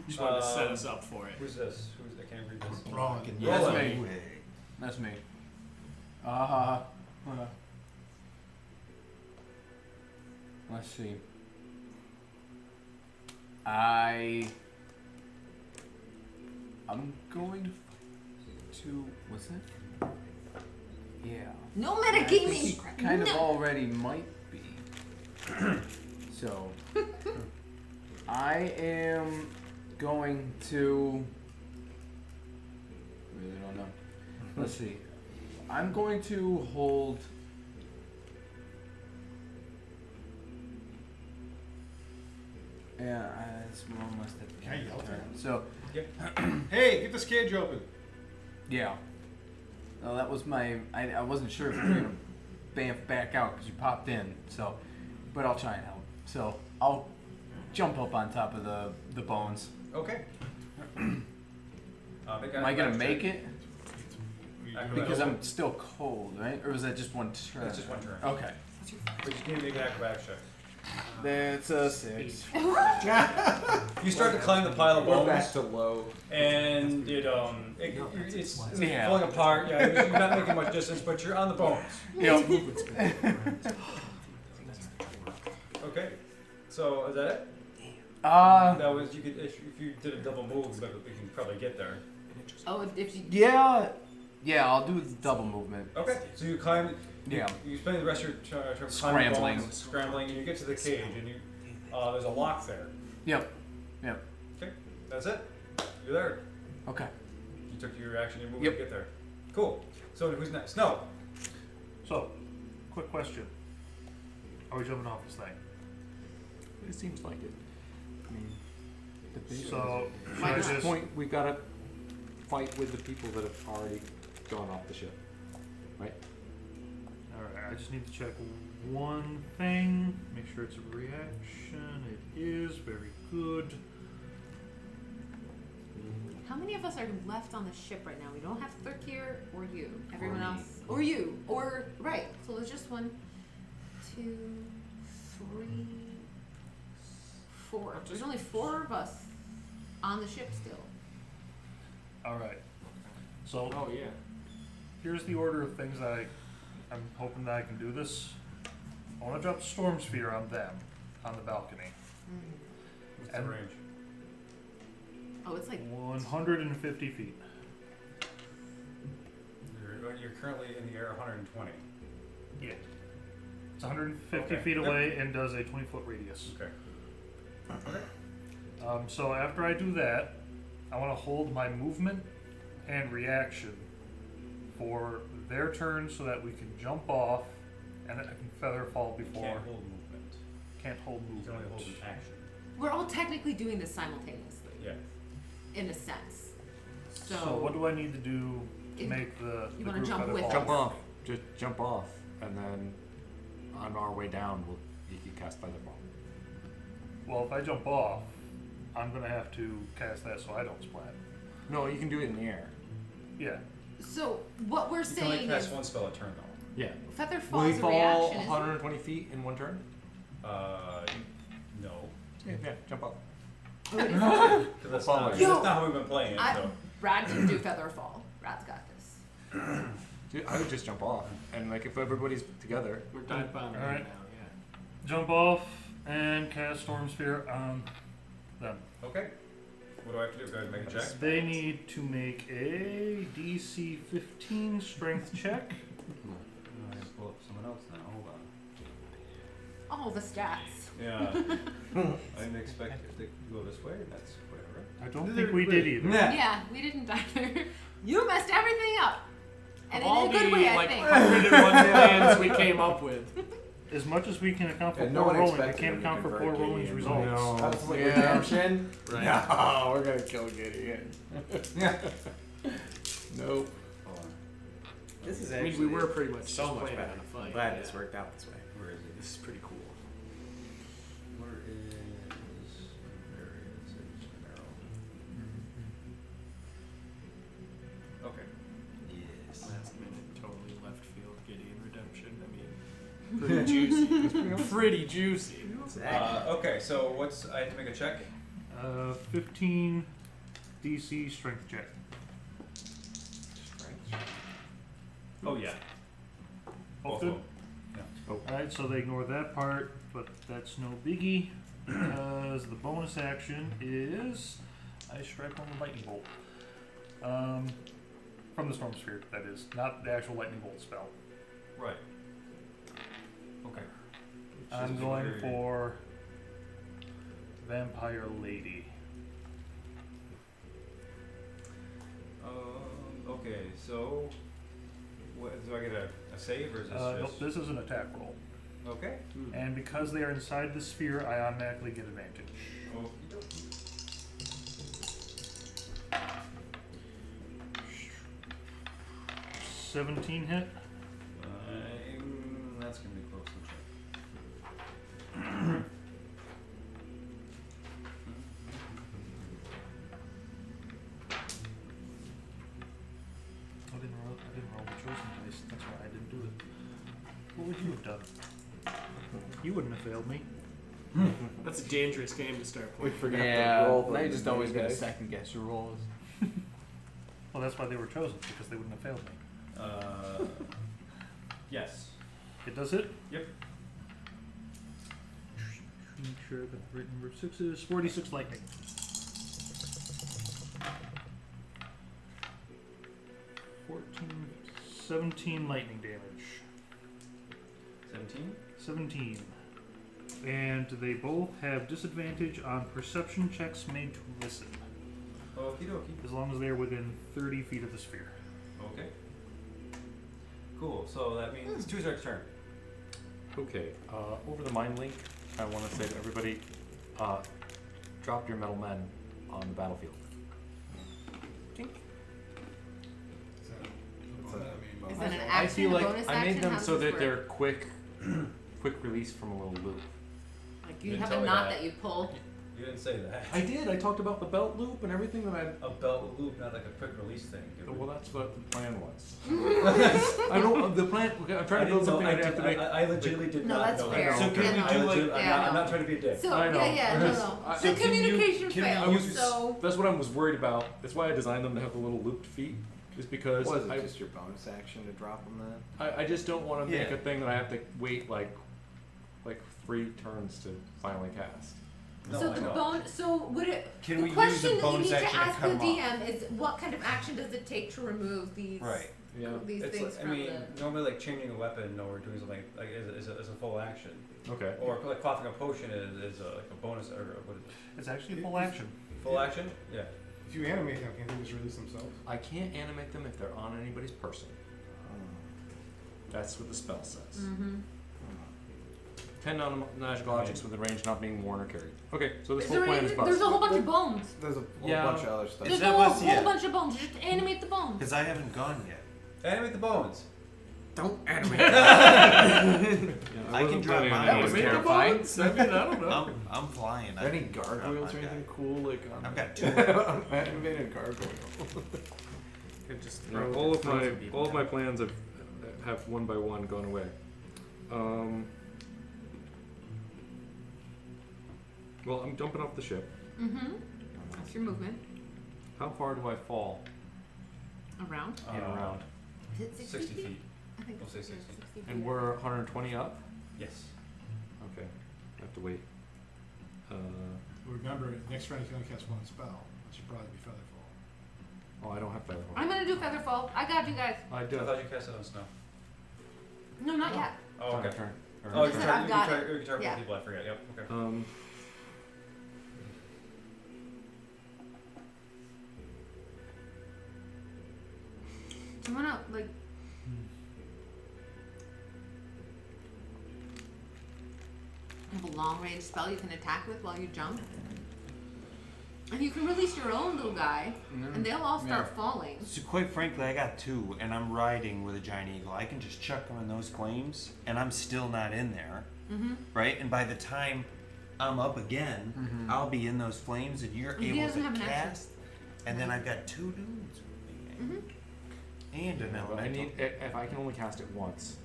just wanted to set us up for it. Who's this? I can't read this. Wrong. And Yeah, that's Roland. me. That's me. Let's see. I'm going to. What's it? Yeah. No I think metagaming. he kind of No. already might be. So, I am going to. Really don't know. Let's see. I'm going to hold. Yeah, it's almost at the Can I end yell of the to turn. him? So, Hey, get this cage open. yeah. No, that was my. I wasn't sure if you were gonna bamf back out because you popped in. So, but I'll try and help. So I'll jump up on top of the bones. Okay. Am I gonna make it? Because I'm still cold, right? Or was that just one turn? It's just one turn. Okay. But you need to make an acrobatics check. That's a 6. You start to climb the pile of We're bones, back to low. and it's Yeah. falling apart. Yeah, you're not making much distance, but you're on the bones. Yep. Okay. So is that it? That was you could if you did a double move, but we can probably get there. Oh, if you. Yeah, I'll do the double movement. Okay. So you climb. Yeah. You spend the rest of your turn climbing Scrambling. bones, scrambling, and you get to the cage, and you there's a lock there. Yep. Okay. That's it. You're there. Okay. You took your action, you moved Yep. to get there. Cool. So who's next? No. So, quick question. Are we jumping off this thing? It seems like it. I mean, So, should Why I not? at this just... point, we've got to fight with the people that have already gone off the ship, right? Alright, I just need to check one thing. Make sure it's a reaction. It is. Very good. How many of us are left on the ship right now? We don't have Thurkir or you. Everyone me. else. Or you. Or. Right. So there's just 1, 2, 3, 4. There's only 4 of us on the ship still. Alright. So, Oh yeah. here's the order of things that I'm hoping that I can do this. I want to drop Storm Sphere on them, on the balcony. What's the And- range? Oh, it's like. 150 feet. you're currently in the air 120. Yeah. It's 150 Okay. feet away and does a 20-foot radius. Okay. Okay. So after I do that, I want to hold my movement and reaction for their turn so that we can jump off and I can feather fall before. Can't hold movement. Can't hold You can movement. only hold an action. We're all technically doing this simultaneously, Yeah. in a sense. So, So what do I need to do to If make the you the wanna group jump feather with fall? us. Jump off. Just jump off, and then on our way down, you can cast Featherball. Well, if I jump off, I'm gonna have to cast that so I don't splat. No, you can do it in the air. Yeah. so what we're You can only saying cast is one spell a turn, though. Yeah. feather Will fall he is a fall reaction. isn't it? 120 feet in one turn? No. Yeah, jump up. Oh, it is. Because that's, Follow not, you. that's not how we've been playing it. So. Brad can do feather fall. Brad's got this. Dude, I would just jump off, and like if everybody's together. We're dive bombing Alright. right now, yeah. Jump off and cast Storm Sphere on them. Okay. What do I have to do? Go ahead and make a check. They need to make a DC 15 strength check. I have to pull up someone else now. Hold on. All the stats. Yeah. I didn't expect it to go this way. That's whatever. I don't think we did either. Yeah, we didn't either. You messed everything up. And Of all in a good the way, I like think. 101 plans we came up with. As much as we can account for And no poor one rolling, we expected can't him to account for convert poor rolling's Gideon. results. That's like Yeah. redemption. Right. No, we're gonna kill Gideon. Yeah. Nope. Hold on. This is I actually mean, we were pretty much so just much planning better. on a fight. I'm glad yeah. this worked out this way. Where is it? This is pretty cool. Where is? There is a arrow. Okay. Yes. Last minute, totally left field Gideon redemption. I mean, pretty juicy. Pretty juicy. Okay. So what's I have to make a check? 15 DC strength check. Oh yeah. All Both good? of them. Yeah. Alright, so they ignore that part, but that's no biggie because the bonus action is I strike on the lightning bolt. From the Storm Sphere, that is, not the actual lightning bolt spell. Right. Okay. I'm going for Vampire Lady. Okay. So, what, do I get a save or is this Nope, just? this is an attack roll. Okay. And because they are inside the sphere, I automatically get advantage. Okie dokie. 17 hit. That's gonna be close to check. I didn't roll the chosen dice. That's why I didn't do it. What would you have done? You wouldn't have failed me. That's a dangerous game to start We playing. forgot Yeah, to roll. now you just always get gonna second guess your rolls. Well, that's why they were chosen, because they wouldn't have failed me. Yes. It does hit? Yep. Make sure I've got the right number of sixes. 46 lightning. 17 lightning damage. 17. 17. And they both have disadvantage on perception checks made to listen, Okie dokie. as long as they are within 30 feet of the sphere. Okay. Cool. So that means it's Tuzark's turn. Okay, over the mind link, I want to say to everybody, drop your metal men on the battlefield. Is that an I action, feel a like bonus I action? made them How does so this that work? they're quick release from a little loop. Like you Didn't have tell a me knot that. that you pull. You didn't say that. I did. I talked about the belt loop and everything that I. A belt loop, not like a quick release thing. Well, that's what the plan was. I don't. The plan. Okay, I'm trying to build something. I'd have to make. I legitimately did No, not that's know fair. that. So can Yeah, you no. do like? I'm not trying to be a dick. So I know. yeah, no. I- The can you- communication can failed. you use- So That's what I was worried about. That's why I designed them to have the little looped feet, just because Was it I, just your bonus action to drop them then? I just don't want to make Yeah. a thing that I have to wait like 3 turns to finally cast. No, so I the know. bone. So would it? Can the we use question a that you bonus need to action to ask cut the 'em off? DM is what kind of action does it take to remove these Right. Yeah. these It's things like, I from mean, the. normally like changing a weapon or doing something like is a full action. Okay. Or like coughing a potion is like a bonus or what is it? It's actually full action. Full action? Yeah. If you animate them, can't they just release themselves? I can't animate them if they're on anybody's person. That's what the spell says. Mm-hmm. 10 non-magical objects with a range not being worn or carried. Okay, so this Is whole there plan any, is busted. there's a whole bunch of bones. There's a whole Yeah. bunch of other stuff. There's that a what's whole yet? bunch of bones. Just animate the bones. Because I haven't gone yet. Animate the bones. Don't animate. I can drop my That was Animate the terrifying. bones? I mean, I don't know. I'm flying. Are there any gargoyles or anything cool like on? I've got two. Animated gargoyle. Could just Yeah, throw all of frozen people my down. plans have one by one gone away. Well, I'm jumping off the ship. Mm-hmm. That's your movement. How far do I fall Around. in a round? Is it 60, 60 feet. I think We'll it's say 60 60. feet. And we're 120 up? Yes. Okay. I have to wait. Remember, next round you can only cast one spell. That should probably be Featherfall. Oh, I don't have Featherfall. I'm gonna do Featherfall. I got you guys. I I do. thought you cast it on snow. No, not yet. Oh, okay. Turn. Oh, You said I've got it. you can target Yeah. people. I forget. Yep. Okay. Do you wanna like? Have a long range spell you can attack with while you jump, and you can release your own little guy, and they'll all start falling. So quite frankly, I got two, and I'm riding with a giant eagle. I can just chuck them in those flames, and I'm still not in there, Mm-hmm. right? And by the time I'm up again, I'll be in those flames, and you're He able doesn't to have an action. cast. And then I've got two dudes with me, and an I elemental. need if I can only cast it once.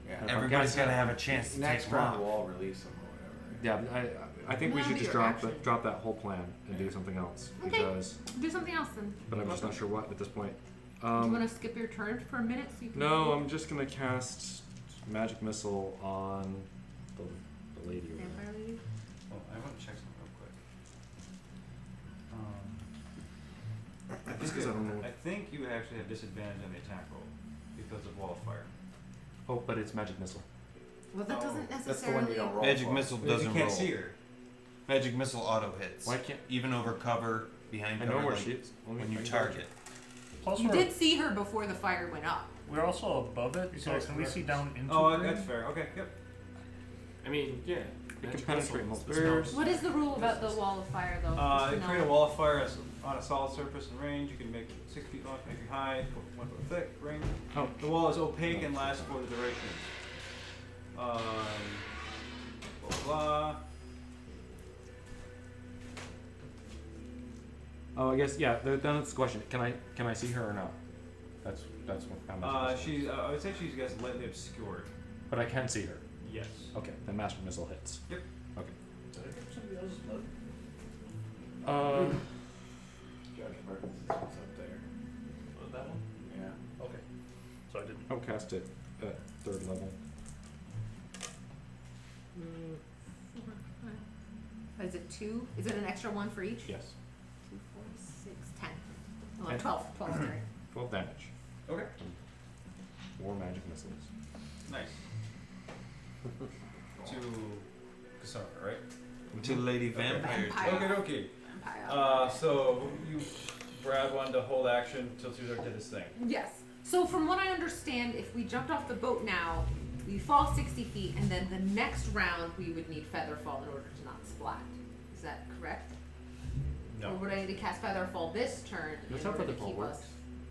Yeah. If I'm Everybody's casting gonna it- have a chance to Next take 'em round off. we'll all release them or whatever. Yeah, I think we Well, should that'll just be your drop action. drop that whole plan and do something else Okay. because. Do something else then. But I'm just not sure what at this point. Do you want to skip your turn for a minute so you can? No, I'm just gonna cast magic missile on the lady. Over there. Vampire lady. Well, I want to check something real quick. Just 'cause I don't know. I think you actually have disadvantage on the attack roll because of wall of fire. Oh, but it's magic missile. Well, that doesn't That's the necessarily. one you don't roll Magic for. missile Because doesn't you can't roll. see her. Magic missile auto hits. Why can't Even over cover, behind I cover, know where like she is? when you target. Plus, You did see her before the fire went up. we're also above it, so guys can we correct. see down into Oh, the room? that's fair. Okay. Yep. I mean, yeah. It can magic penetrate missile multiple spells. spells. What is the rule about the wall of fire, though? Just to You know. create a wall of fire on a solid surface and range. You can make it 6 feet long, 8 feet high, 1 foot thick. Range. Oh. The wall is opaque and lasts for the duration. Blah blah. Oh, I guess yeah. Then that's the question. Can I see her or not? That's what I'm. She's. I would say she's guys lightly obscured. But I can see her. Yes. Okay, then master missile hits. Yep. Okay. Did I grab somebody else's blood? Judge Martin's is up there. That one? Yeah. Okay. So I didn't. I'll cast it at 3rd level. Is it 2? Is it an extra 1 for each? Yes. 2, 4, 6, 10. Oh, 10. 12. 12, sorry. 12 damage. Okay. 4 magic missiles. Nice. To Cassandra, right? To Lady Vampire. Vampire. Okay. Vampire. So you grab one to hold action till Caesar did his thing. Yes. So from what I understand, if we jumped off the boat now, we fall 60 feet, and then the next round we would need Featherfall in order to not splat. Is that correct? No. Or would I need to cast Featherfall this turn That's in how order to Featherfall keep works. us?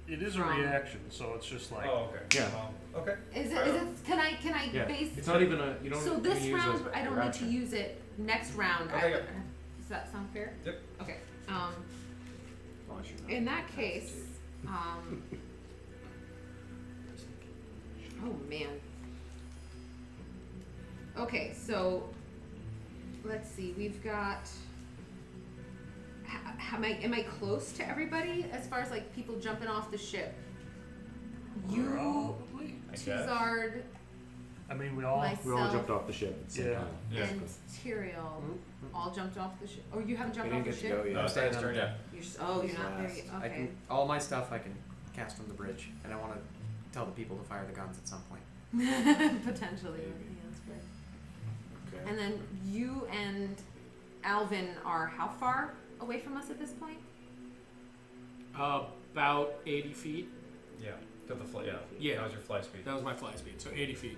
It is a reaction, so it's just like. Oh, okay. Yeah. Okay. Is it? Can I Yeah. base? It's not even a. You don't. So even this use round, a I don't need to reaction. use it. Next round, Okay, does that sound fair? Yep. Okay. As long as you're not In that case, oh man. Okay, so let's see. We've got. Am I close to everybody as far as like people jumping off the ship? You, Probably. I guess. Tizard, I mean, we all. myself, We all jumped off the ship at the same Yeah. time. Yeah. and Tyrael all jumped off the ship. Oh, you haven't We jumped didn't off the get to ship? go yet. No, it's Staying his on turn, the yeah. deck. You're you're not there yet. I Okay. can all my stuff. I can cast from the bridge, and I want to tell the people to fire the guns at some point. Potentially. Yeah, that's great. Okay. And then you and Alvin are how far away from us at this point? About 80 feet. Yeah. To the fly. Yeah. Yeah. That was your fly speed. That was my fly speed, so 80 feet.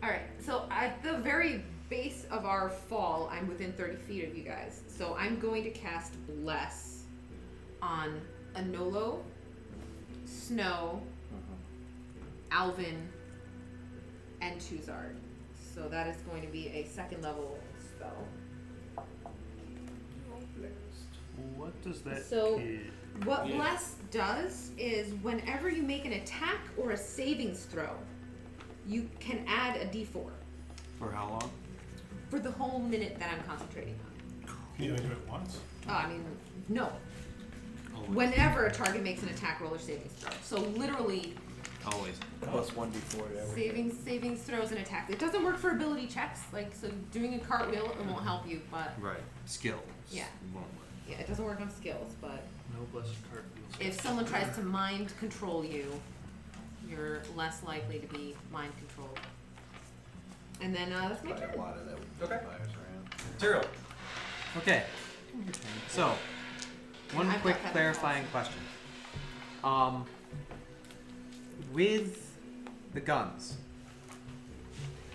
All right. So at the very base of our fall, I'm within 30 feet of you guys. So I'm going to cast Bless on Anolo, Snow, Alvin, and Tuzard. So that is going to be a second level spell. What does that So- kid? What Bless does is whenever you make an attack or a savings throw, you can add a d4 For how long? for the whole minute that I'm concentrating on. Can you only do it once? No. Always. Whenever a target makes an attack roll or savings throw. So literally, Always. Plus 1d4 to everything. savings throws and attack. It doesn't work for ability checks. Like, so doing a cartwheel, it won't help you, but Right. Skills. Yeah. Won't work. yeah, it doesn't work on skills, but No blessed cartwheels. if someone tries to mind control you, you're less likely to be mind controlled. And then that's my Probably turn. a lot of that Okay. fires around. Material. Okay. So, one I've quick got that clarifying question. With the guns,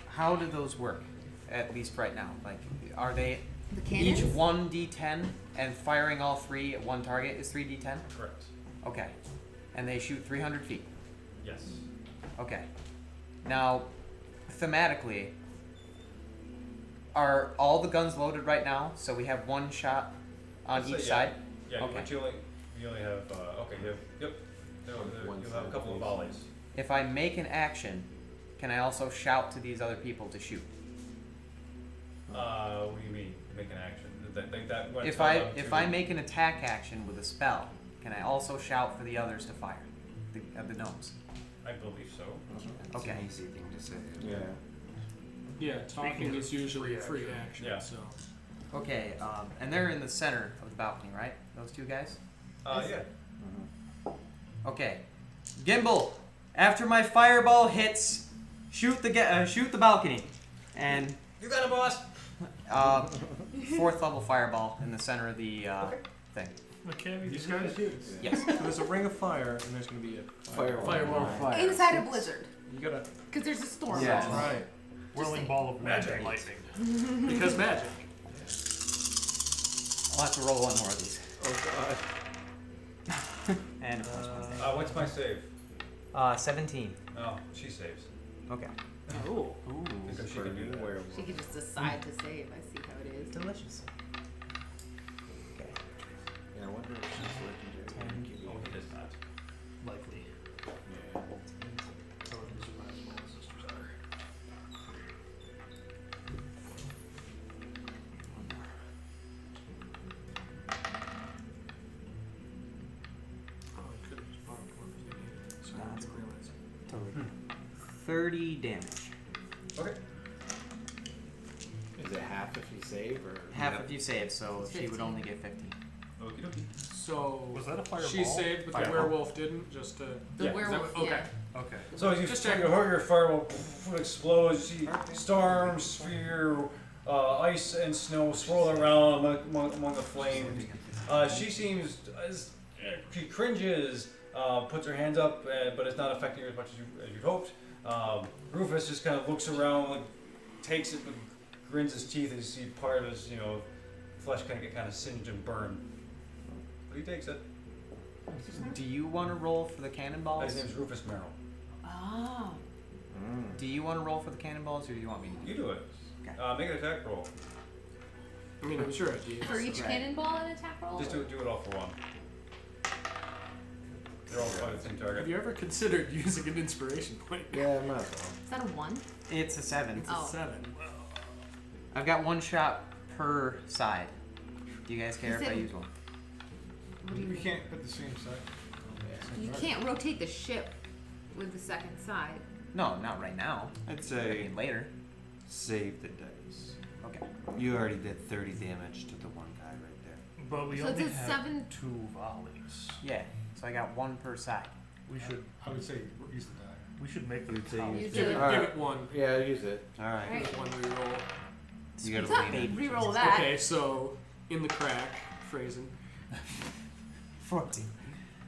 how do those work? At least right now, like, are they The each cannons? 1d10 and firing all three at one target is 3d10? Correct. Okay. And they shoot 300 feet. Yes. Okay. Now, thematically, are all the guns loaded right now? So we have one shot on Let's say, each yeah. side? Yeah. Okay. But you only have okay. You have, yep. No, One you'll have a side, couple of please. volleys. If I make an action, can I also shout to these other people to shoot? What do you mean? Make an action? That when it's If held I up if to- I make an attack action with a spell, can I also shout for the others to fire? The gnomes. I believe so. It's Okay. an easy thing to say. Yeah. Yeah, talking Speaking is of usually free free action. Yeah. So Okay, and they're in the center of the balcony, right? Those two guys? Yeah. Okay. Gimbal, after my fireball hits, shoot the balcony. And You got it, boss. fourth level fireball in the center of the thing. McCabe, These guys? Yes. So there's a ring of fire, and there's going to be a Fireball. Fire. Inside a blizzard. You gotta. Because there's a storm. Yes. Right. whirling ball of magic lightning. Because magic. I'll have to roll one more of these. Oh god. And of course, one save. What's my save? 17. Oh, she saves. Okay. Oh. Because she can do that. She could just decide to save. I see how it is. Delicious. Okay. Yeah, I wonder if she's legendary. Oh, he does not. Likely. Yeah. However survivable his sisters are. Oh, I could have just borrowed one if you needed it. Sorry, No, I that's didn't realize. Totally. 30 damage. Okay. Is it half if you save or Half if you save, so It's she would 15. only get 15. Okie dokie. So Was that a fireball? she saved, but the Fireball. werewolf didn't. Just to The Yeah. werewolf. Is that what- okay. Yeah. Okay. So as you Just take check. a hug, your fireball explodes. You see storm, sphere, ice and snow swirl around among the flames. She seems, she cringes, puts her hands up, but it's not affecting her as much as you'd hoped. Rufus just kind of looks around, like, takes it, but grins his teeth as you see part of his, flesh kind of get kind of singed and burned. But he takes it. Do you want to roll for the cannonballs? His name's Rufus Merrill. Oh. Do you want to roll for the cannonballs, or do you want me to? You do it. Okay. Make an attack roll. I mean, it was your idea. For each Right. cannonball and attack roll? Just do it all for one. They're all fighting the same Have target. you ever considered using an inspiration point? Yeah, might as well. Is that a 1? It's a 7. It's Oh. a 7. I've got one shot per side. Do you guys care You if I said- use one? What do you You mean? can't put the same side. You can't rotate the ship with the second side. No, not right now. I'd I say mean, later. save the dice. Okay. You already did 30 damage to the one guy right there. But we So only it's a have 7. 2 volleys. Yeah. So I got 1 per side. We should. I would say use the die. We should make them You'd say count. Use Give it, it. give it one. Yeah, use it. Alright. Right. One reroll. You What's gotta up? lean in. Reroll that. Okay, so in the crack, phrasing. 14.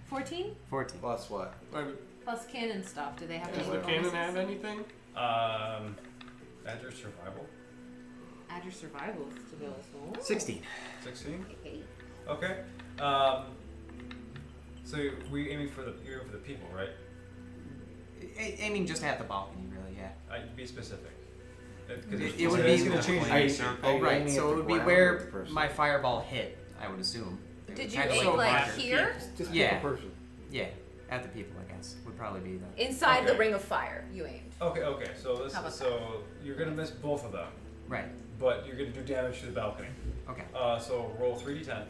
14 14. Plus what? plus cannon stuff. Do they have Does any the cannon bonuses? have anything? Add your survival. Add your survival to those. 16. 16. Okay. Okay. So we aiming for you're aiming for the people, right? Aiming just at the balcony, really, yeah. Be specific. It would it's be gonna change. Oh, right. aiming So at it would the be ground where or the person? my fireball hit, I would assume. Did you Kinda aim like marker here? people. Just Yeah. pick a person. Yeah, at the people, I guess. Would probably be the. Inside the Okay. ring of fire, you aimed. Okay. So this How about so you're gonna miss both of them, Right. but you're gonna do damage to the balcony. Okay. So roll 3d10.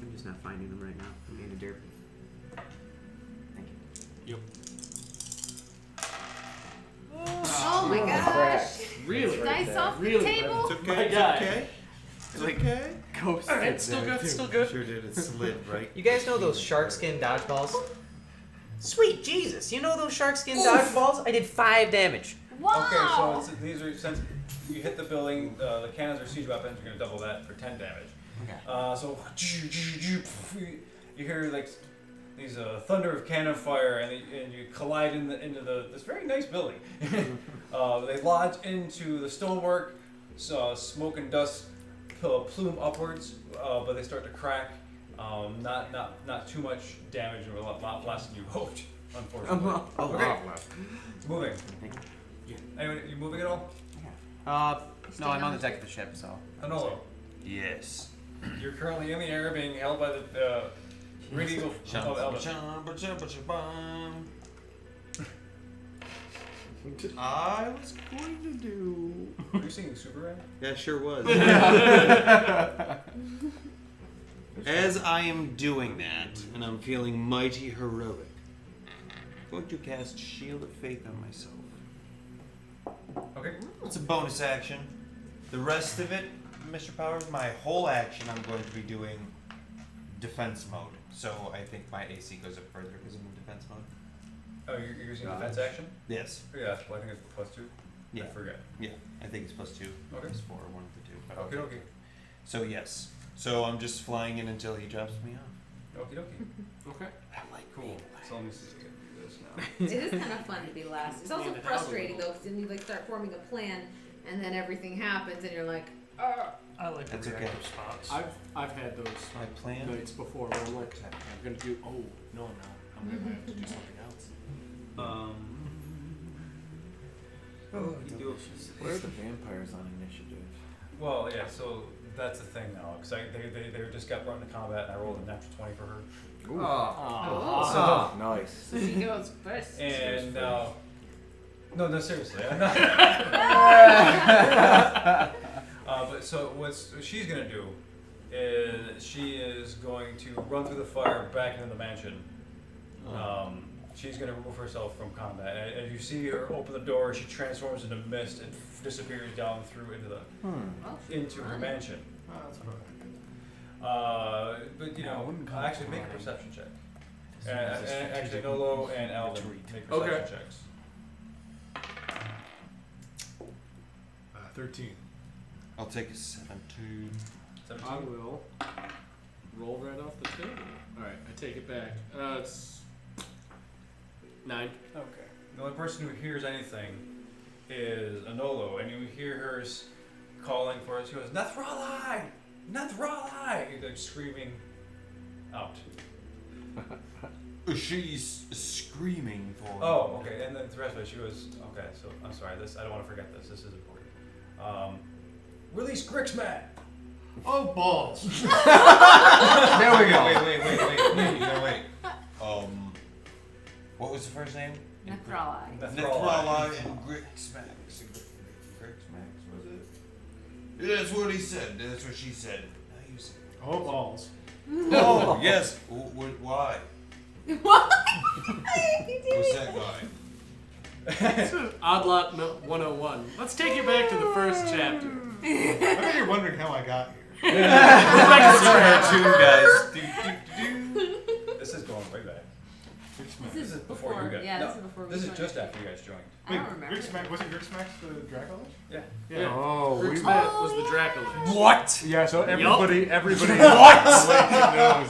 I'm just not finding them right now. I'm being a derp. Thank you. Oh my gosh. Really? Dice off the Really? table. It's okay. My It's guy. okay. It's okay. Ghost. Alright, still good, still good. Sure did. It slid right. You guys know those shark skin dodgeballs? Sweet Jesus! You know those shark skin dodgeballs? I did 5 damage. Wow. Okay, so these are since you hit the building, the cannons are siege weapons. You're gonna double that for 10 damage. Okay. So you hear like these thunder of cannon fire, and you collide into this very nice building. They lodge into the stonework. Smoke and dust plume upwards, but they start to crack. Not too much damage, or a lot less than you hoped, unfortunately. A Okay. lot less. Moving. Anyway, you moving at all? No, I'm on the deck of the ship, so. Anolo, Yes. you're currently in the air, being held by the Great Eagle of Elba. I was going to do. Were you singing Superman? Yeah, sure was. As I am doing that, and I'm feeling mighty heroic, I'm going to cast Shield of Faith on myself. Okay. It's a bonus action. The rest of it, Mr. Powers, my whole action, I'm going to be doing defense mode. So I think my AC goes up further because I'm in defense mode. Oh, you're using defense action? Yes. Yeah, well, I think it's +2. Yeah. I forget. Yeah, I think it's +2. Okay. It's 4, one of the two. But Okay, okay. So yes. So I'm just flying in until he drops me off. Okie dokie. Okay. I like cool. So let me see if I can do this now. It is kind of fun to be last. It's also frustrating though, because then you like start forming a plan, and then everything happens, and you're like, I like That's the okay. reactive spots. I've had those My plan. nights before where I'm like, I'm gonna do. Oh no, I'm not. I'm gonna have to do something else. You do. Where are the vampires on initiative? Well, yeah. So that's the thing now, because they just got brought into combat, and I rolled a natural 20 for her. oh. Nice. So she goes first. And no, seriously, I'm not. But so what she's gonna do is she is going to run through the fire back into the mansion. She's gonna remove herself from combat. As you see her open the door, she transforms into mist and disappears down through into her mansion. Oh, that's about But you Yeah, I know, wouldn't call it actually make a running. perception check. And actually, Nolo and Alvin make perception checks. 13. I'll take a 17. 17. I will roll right off the table. All right, I take it back. It's 9. Okay. The only person who hears anything is Anolo, and you hear her calling for us. She goes, "Nathrali! Nathrali!" You're like screaming out. She's screaming for. Oh, okay. And then the rest of it, she goes, "Okay, so I'm sorry. I don't want to forget this. This is important. Release Grixmat." Oh, balls. There we go. Wait. No, wait. What was the first name? Nathrali. Nathrali and Grixmax. Grixmax, was it? Yeah, that's what he said. That's what she said. Now you say. Oh, balls. Oh, yes. Why? What? What's that guy? This is Oddlot 101. Let's take you back to the first chapter. I bet you're wondering how I got here. Cartoon guys. This is going way back. This is before. you got. Yeah, no, this is before we This is joined. just after you guys joined. I don't remember. Wasn't Grixmax the Dracula? Yeah. Yeah. Oh, Rick we Smith was the Dracula. What? yeah. So everybody What? knows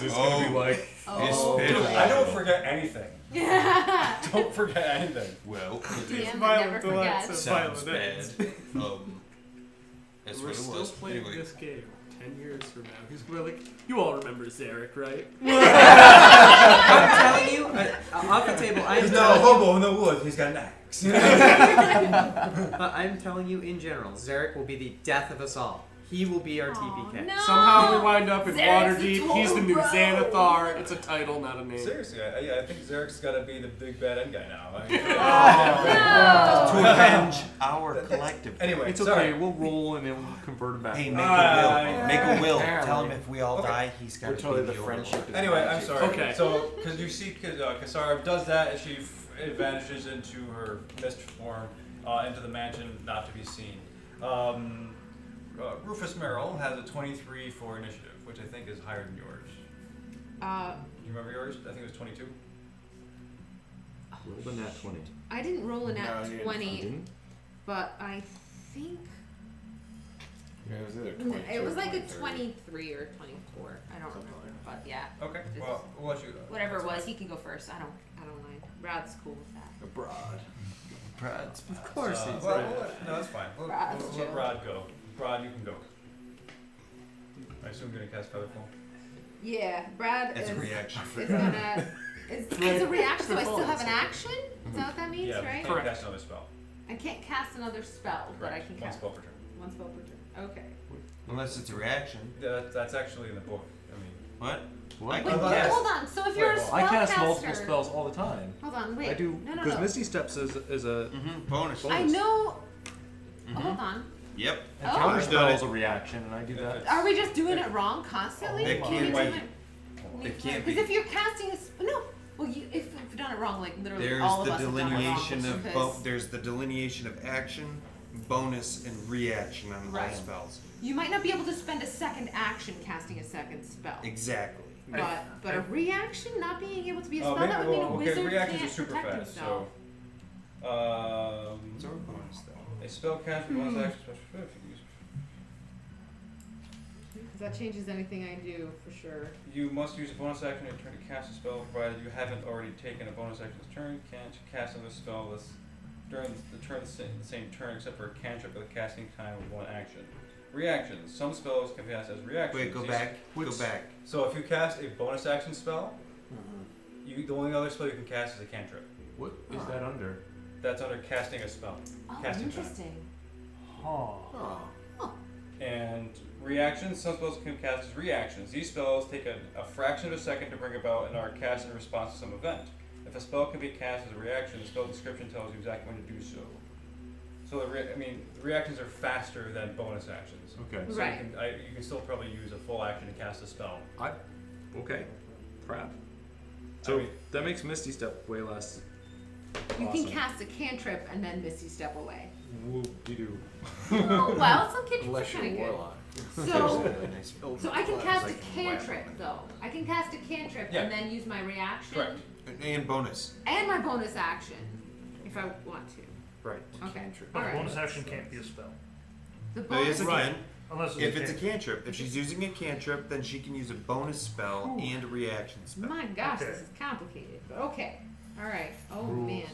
is gonna be like, Oh. Dude, I don't forget anything. Yeah. Don't forget anything. Well, DM Violent never delights forgets. of sounds violent bad. ends. That's We're what it still was. playing Anyway, this game 10 years from now. He's gonna be like, you all remember Zarek, right? I'm telling you, off the table, I'm He's not a telling you, hobo in the woods. He's got an axe. but I'm telling you in general, Zarek will be the death of us all. He will be our TPK. No. Somehow we wind up in Zarek's the Waterdeep. He's the new total bro. Xanathar. It's a title, not a name. Seriously, I think Zarek's got to be the big bad end guy now. I mean, To avenge our collective. Anyway, it's sorry. okay. We'll roll and then we'll convert it back. Hey, make a will. Make a will. Apparently. Tell him if we all Okay. die, he's got We're to totally be the the friendship is Anyway, I'm magic. sorry. Okay. So, because you see, Kassara does that, and she vanishes into her mist form, into the mansion, not to be seen. Rufus Merrill has a 23 for initiative, which I think is higher than yours. Do you remember yours? I think it was 22. Roll the nat 20. I didn't roll a nat No, you 20, Didn't? but I think Yeah, it was either it 22 was or like a 23. 23 or 24. I don't remember, but yeah. Okay. It's- Well, we'll let you. Whatever it was, he can go first. I don't mind. Brad's cool with that. Abroad. Of course he's Well, right. no, that's fine. We'll Rod's let chill. Rod go. Rod, you can go. I assume you're gonna cast Featherfall. Yeah, Brad As is, a reaction. is gonna. It's a reaction, so I still have an action. Is that what that means, Yeah, right? you can't cast another spell. I can't cast another spell, but I Correct. can One cast spell per turn. one spell per turn. Okay. Unless it's a reaction. That's actually in the book. I mean, What? What? I Wait, can wait, cast. hold on. So if you're a Wait, spellcaster, I cast multiple spells all the time. Hold on, wait. I do No, no, because no. Misty Steps is a Bonus. I know. Mhm. Hold on. Yep. Oh. counter I've spell done is it. a reaction, and I do that. Are we just doing it wrong constantly? It Can we can't do be. it- It can't be. Because if you're casting a no, well, if you've done it wrong, like literally There's all of the us have done it wrong. delineation of because there's the delineation of action, bonus, and reaction on Right. all spells. You might not be able to spend a second action casting a second spell. Exactly. But a reaction not being able to be a spell, maybe, that would mean a okay, wizard reactions can't are super protect fast. himself. So, It's our bonus though. a spell cast with bonus action special effect. Because that changes anything I do for sure. You must use a bonus action in turn to cast a spell, provided you haven't already taken a bonus action this turn. Can't cast another spell this during the turn the same turn, except for a cantrip with a casting time of one action. Reactions. Some spells can be cast as reactions. Wait, go These- back. Go back. So if you cast a bonus action spell, the only other spell you can cast is a cantrip. What is that under? That's under casting a spell. Oh, Casting time. interesting. Huh. And reactions, some spells can be cast as reactions. These spells take a fraction of a second to bring about and are cast in response to some event. If a spell can be cast as a reaction, the spell description tells you exactly when to do so. So the reactions are faster than bonus actions. Okay. So Right. you can still probably use a full action to cast a spell. Okay. Crap. So I mean- that makes Misty Step way less. You awesome. can cast a cantrip and then Misty Step away. Whoop-de-doo. Oh, well, some cantrips Unless are you're kind a of good. warlock. So I can cast a cantrip though. I can cast a cantrip Yeah. and then use my reaction Correct. And bonus. and my bonus action if I want to. Right. Okay. But All a right. bonus action can't be a spell. The No, bonus. yes, it Right. can. Unless If it's a cantrip. If she's using a cantrip, then she can use a bonus spell and a reaction spell. My gosh, Okay. this is complicated. But okay. All right. Oh Rules. man.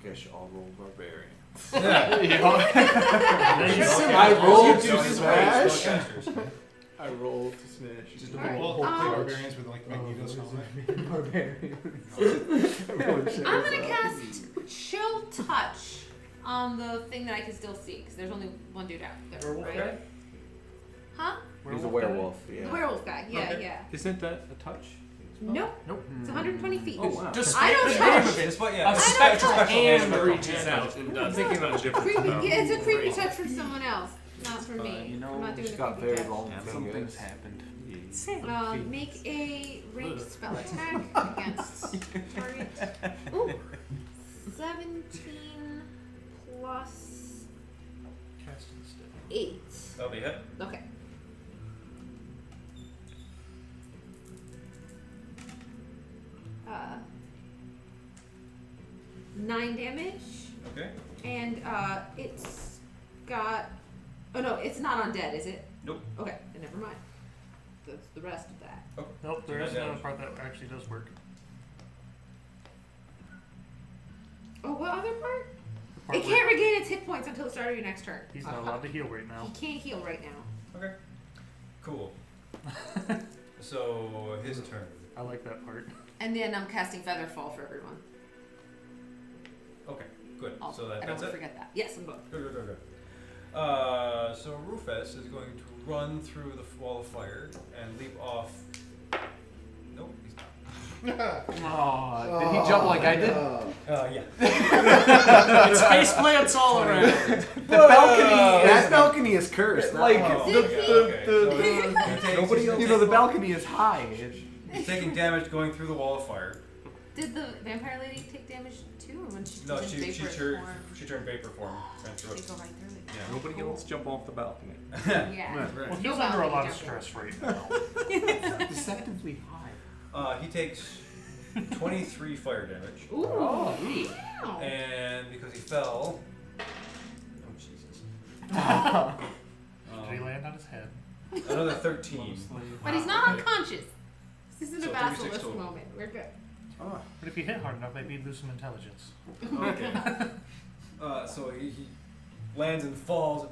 Guess you all roll barbarian. I rolled to smash. I rolled to smash. Just Alright, we'll play um, barbarians with like Magneto's helmet. I'm gonna cast Chill Touch on the thing that I can still see because there's only one dude out there, Werewolf right? guy? Huh? He's a werewolf, The yeah. werewolf guy. Yeah, Okay. yeah. Isn't that a touch? Nope. Nope. It's 120 feet. Oh wow. Just I don't the touch. name of it. Despite, A yeah, it's I don't special touch. hand hand reaches out and does thinking about a different Creepy. spell. Yeah, it's a creepy touch from someone else, not for me. You know, I'm not doing she's the got creepy very touch. long Something's fingers. happened. Make a ranged spell attack against target. Ooh. 17 plus Cast instead. 8. That'll be a hit. Okay. Uh, 9 damage, Okay. and it's got. Oh no, it's not undead, is it? Nope. Okay, then never mind. That's the rest of that. Oh. Nope, there Nine is another damage. part that actually does work. Oh, what other part? The part It where can't regain its hit points until the start of your next turn. he's not allowed to heal right now. He can't heal right now. Okay. Cool. So his turn. I like that part. And then I'm casting Featherfall for everyone. Okay. Good. Also, So that, I don't that's want it. to forget that. Yes, I'm going. Good. So Rufus is going to run through the wall of fire and leap off. Nope, he's not. Oh, did he jump like I did? Yeah. It's face plants all around. The balcony. That balcony is cursed. Like Okay. nobody. You know, the balcony is high. He's taking damage going through the wall of fire. Did the vampire lady take damage too, or when she No, turned she vapor form? turned vapor form. Ran through They it. go right through it. Yeah. Nobody else jump off the balcony. Yeah. Well, he's No under a balcony lot of jumping. stress right now. Deceptively high. He takes 23 fire damage. Ooh. Oh. Wow. And because he fell. Oh, Jesus. Did he land on his head? Another 13. But he's not unconscious. This isn't So a 36 basilisk total. moment. We're good. But if you hit hard enough, maybe you'd lose some intelligence. Okay. So he lands and falls.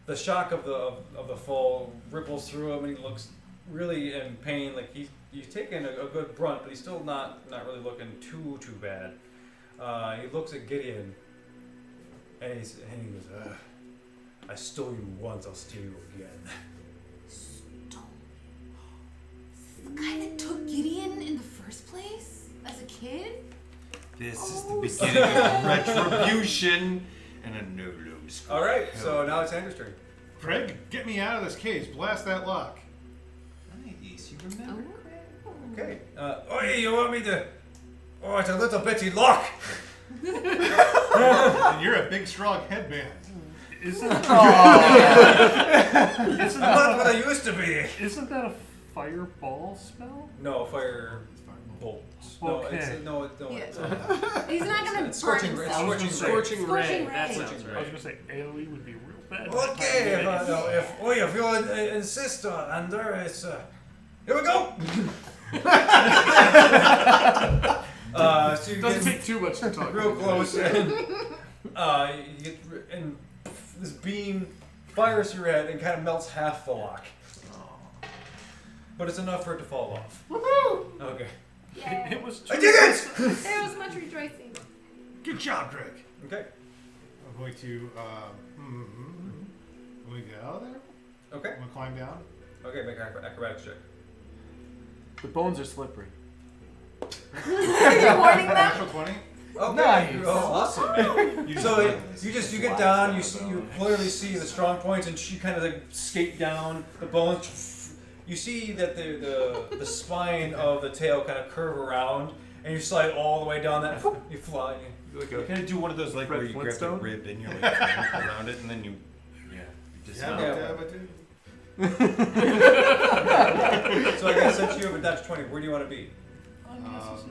The shock of the fall ripples through him, and he looks really in pain. Like he's taken a good brunt, but he's still not really looking too bad. He looks at Gideon, and he goes, "Ugh, I stole you once, I'll steal you again." The guy that took Gideon in the first place as a kid? This is the beginning of retribution and a no-lose. All right, so now it's Andrew's turn. Craig, get me out of this cage. Blast that lock. Nice, you remember. Okay. Oh, you want me to? Oh, it's a little bitty lock. And you're a big, strong headband. Isn't I'm isn't not what I that used to be. isn't that a fireball spell? No, fire bolts. No, Okay. it's no. Yeah. It's, He's not gonna it's burn scorching, himself. Scorching ray. Scorching That's ray. it. I was gonna say AoE would be real bad. okay, if you insist on Under, it's here we go. So you Doesn't get take too much to talk. real close, and you get and this beam fires through your head and kind of melts half the lock. But it's enough for it to fall off. Woohoo! Okay. Yay. It was. I did it! There was much rejoicing. Good job, Craig. Okay. I'm going to let me get out of there. Okay. I'm going to climb down. Okay, make an acrobatics check. The bones are slippery. You're warning them? Natural 20. Okay. Nice. Oh, awesome. So you get down. You clearly see the strong points, and she kind of like skate down the bones. You see that the spine of the tail kind of curve around, and you slide all the way down that. You fly. You kind of do one of those like where you grab the Flintstone? rib and you're like around it, and then you just So I guess since you have a Dutch 20, where do you want to be?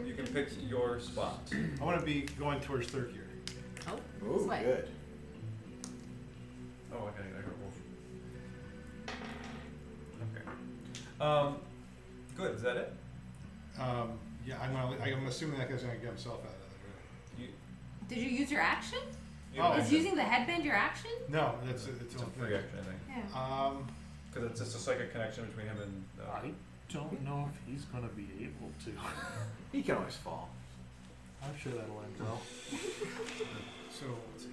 You can pick your spot. I want to be going towards third gear. Oh, Ooh, this way. good. Oh, okay. I got Okay. Good. Is that it? Yeah, I'm assuming that guy's going to get himself out of there. Did you use your action? Oh, Is using the headband your action? No, it's It's its a own free thing. action, I think. Yeah. Because it's just a psychic connection between him and. I don't know if he's gonna be able to. He can always fall. I'm sure that'll end well. So, let's see.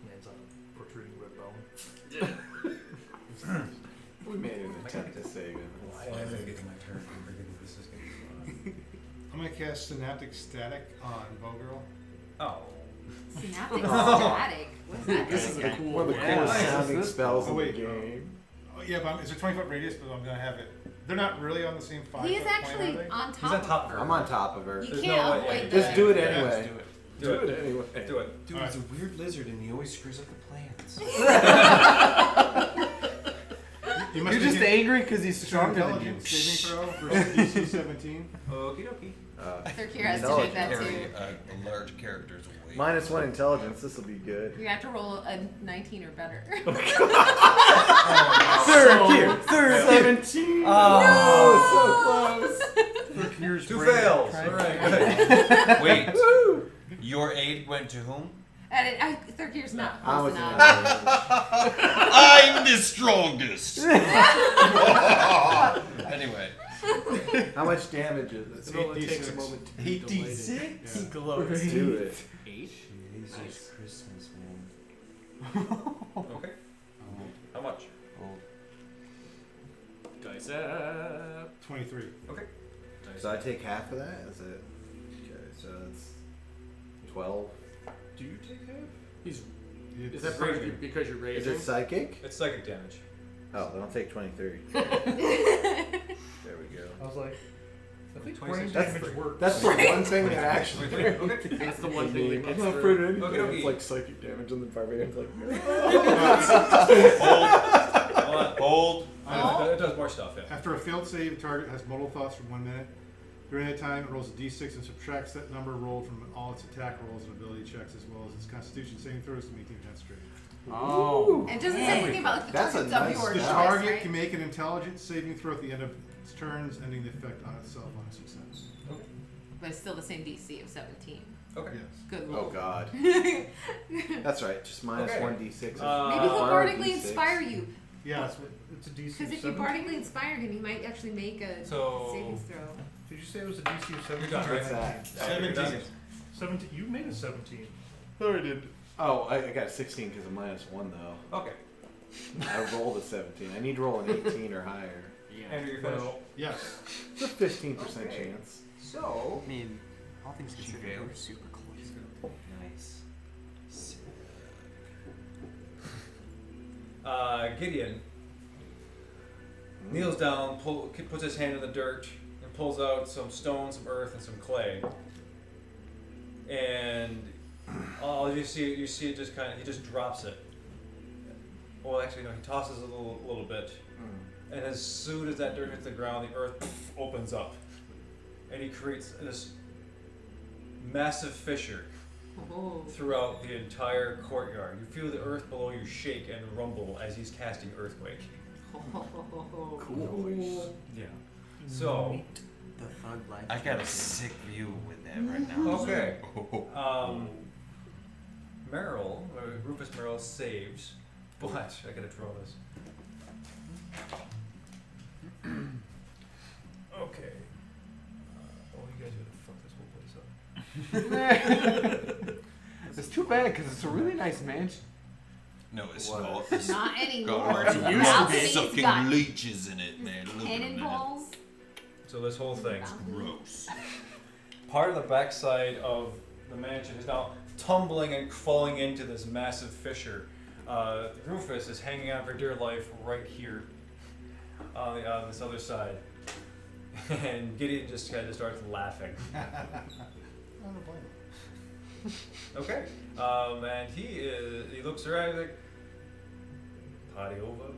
Lands on a protruding rib bone. We made an attempt to save him. I'm gonna get to my turn. This is gonna be fun. I'm going to cast Synaptic Static on Bowgirl. Oh. Synaptic static. What's that? This is a cool One of the one. coolest Yeah. sounding spells Oh, in the wait. game. Oh, yeah, but it's a 20-foot radius, but I'm going to have it. They're not really on the same 5 He is foot actually plane, are they? on top. He's on top of her. I'm on top of her. You There's can't no way- avoid Just the- do it Yeah, anyway. Let's do it. Do it. anyway. Do it. Dude, he's a weird lizard and he always screws up the plans. You must You're just make angry because he's an stronger than you. intelligence saving throw versus DC 17. Okie dokie. Thirkir has to make that Carry too. a large character's weight. -1 intelligence. This will be good. You have to roll a 19 or better. Third, 17. Oh, so close. Two fails. All right, good. Wait, your aid went to whom? And Thirkir's not I close was enough. I'm the strongest. Anyway. How much damage is it? It only takes a moment to be 8d6? He glows. Let's do it. Jesus Christmas, man. Okay. How much? Dice up. 23. Okay. So I take half of that? Is it? Okay, so it's 12. Do you take half? Is It's that part of raging. you because you're Is raging? it psychic? It's psychic damage. Oh, then I'll take 23. There we go. I was like, I think 26. brain damage works. That's the one thing that actually. That's the one thing that I'm gets not through. afraid of anything. Okay, okay. It's like psychic damage, and then barbarian's like, Hold. It does more stuff, yeah. After a failed save, the target has muddle thoughts for 1 minute. During that time, it rolls a d6 and subtracts that number rolled from all its attack rolls and ability checks, as well as its Constitution saving throws to maintain that straight. Oh. It doesn't say anything about like, the That's a targets of nice- your The choice, target right? can make an intelligence saving throw at the end of its turns, ending the effect on itself on a success. But it's still the same DC of 17. Okay. Yes. Good Oh roll. god. Maybe That's right. Just minus Okay. 1d6. he'll bardically inspire you. Yeah, it's a DC. Because if you bardically inspire him, he might actually make a So- savings throw. Did you say it was a DC of 17? You're done, right? What's that? 17. 17. You made a 17. No, I did. Oh, I got 16 because of -1 though. Okay. I rolled a 17. I need to roll an 18 or higher. Andrew, you finished? Yes. It's a 15% chance. So, I mean, all things She considered, failed. we're super close. Nice. Gideon kneels down, puts his hand in the dirt, and pulls out some stone, some earth, and some clay. And all you see it just kind of, he just drops it. Well, actually, no, he tosses it a little bit. And as soon as that dirt hits the ground, the earth opens up. And he creates this massive fissure Oh. throughout the entire courtyard. You feel the earth below you shake and rumble as he's casting Earthquake. Cool. Yeah. So, The thug life. I got a sick view with that right now. okay. Merrill, or Rufus Merrill saves, but I gotta draw this. Okay. You guys gotta fuck this whole place up. It's too bad because it's a really nice mansion. No, it's What? not. It's Not anymore. got It used to be. sucking got leeches in it, man. Look at them in it. cannonballs. So this whole thing, Gross. part of the backside of the mansion is now tumbling and falling into this massive fissure. Rufus is hanging on for dear life right here on this other side. And Gideon just kind of starts laughing. I don't blame him. Okay. And he looks around, he's like, party over?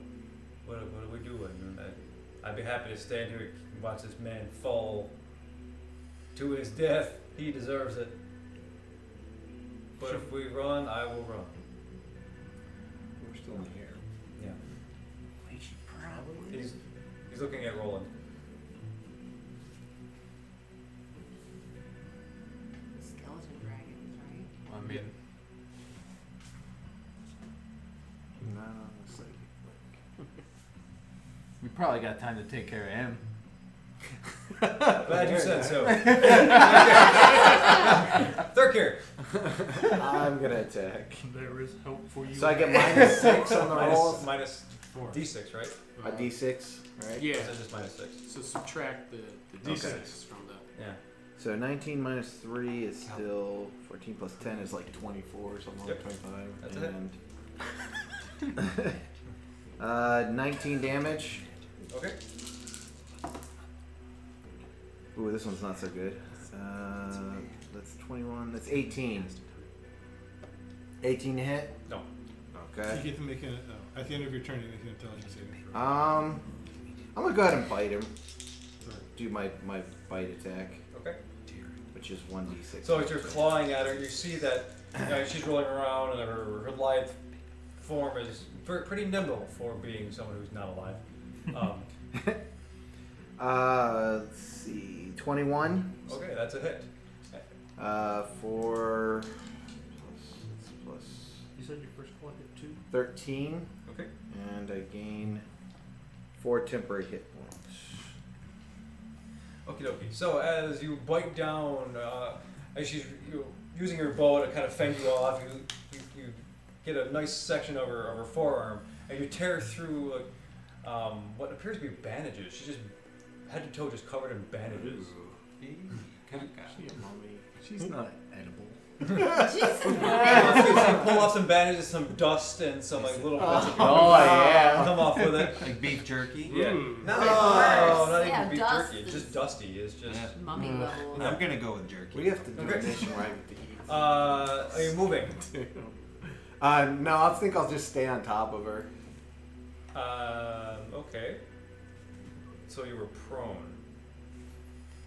What are we doing? I'd be happy to stand here and watch this man fall to his death. He deserves it. But if we run, I will run. we're still in here. Yeah. We should probably. He's looking at Roland. Skeleton dragons, right? I mean, No, it's like. we probably got time to take care of him. Glad you said so. Thirkir. I'm gonna attack. There is hope for you. So I get -6 on the rolls. Minus 4. D6, right? A d6, right? Yeah. So it's just -6. So subtract the d6 Okay. from the. Yeah. So 19 minus 3 is still 14 plus 10 is like 24 or something Yep. like 25. That's it. And 19 damage. Okay. Ooh, this one's not so good. That's 21. That's 18. 18 to hit? No. Okay. You get to make at the end of your turn, you make an intelligence saving throw. I'm gonna go ahead and bite him. Do my bite attack. Okay. Which is 1d6. So as you're clawing at her, you see that she's rolling around, and her lithe form is pretty nimble for being someone who's not alive. Let's see, 21. Okay, that's a hit. For plus You said your first one hit 2? 13. Okay. And I gain 4 temporary hit points. Okie dokie. So as you bite down, as she's using her bow to kind of fend you off, you get a nice section of her forearm, and you tear through what appears to be bandages. She's just head to toe just covered in bandages. She's not edible. You pull off some bandages, some dust, and some like little bits of yeah. come off with it. Like beef jerky? Yeah. Mm. No, not Yeah, even beef dust jerky. It's just dusty. It's just. Mummy level. I'm gonna go with jerky. We have to do Okay. a mission where I get to eat. Are you moving? No, I think I'll just stay on top of her. Okay. So you were prone.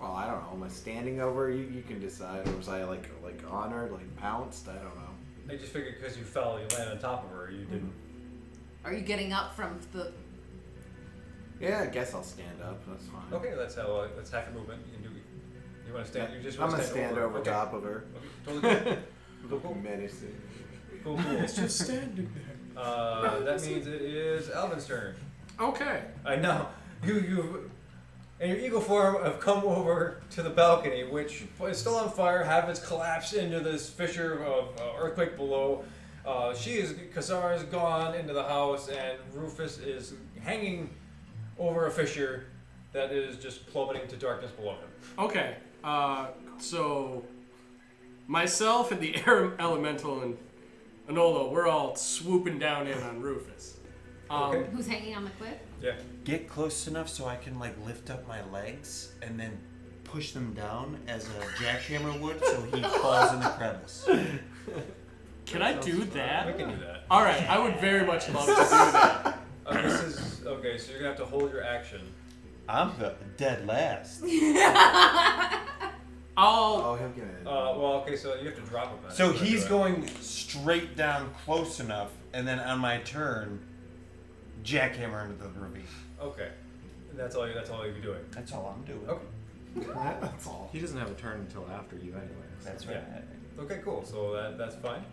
Well, I don't know. Am I standing over? You can decide. Or was I like honored, like pounced? I don't know. I just figured because you fell, you landed on top of her. You didn't. Are you getting up from the? Yeah, I guess I'll stand up. That's fine. Okay, that's half your movement. You can do. You want to stand? You just I'm want gonna to stand over Okay. top of her. Okay, totally good. Cool. Menacing. Cool. It's just standing there. That means it is Alvin's turn. Okay. I know. You in your eagle form have come over to the balcony, which is still on fire. Havens collapsed into this fissure of earthquake below. Kassar is gone into the house, and Rufus is hanging over a fissure that is just plummeting to darkness below him. Okay. So myself and the air elemental and Enola, we're all swooping down in on Rufus. Okay. Who's hanging on the cliff? Yeah. Get close enough so I can like lift up my legs and then push them down as a jackhammer would, so he falls in the crevice. Can I do We that? can do that. All right. I would very much love to do that. This is okay. So you're gonna have to hold your action. I'm dead last. I'll. he'll get it. Well, okay. So you have to drop him. Then. So You have to he's do it. going straight down close enough, and then on my turn, jackhammer into the ravine. Okay. And that's all you'll be doing. That's all I'm doing. Okay. That's all. He doesn't have a turn until after you, anyway. That's right. Okay. Cool. So that's fine.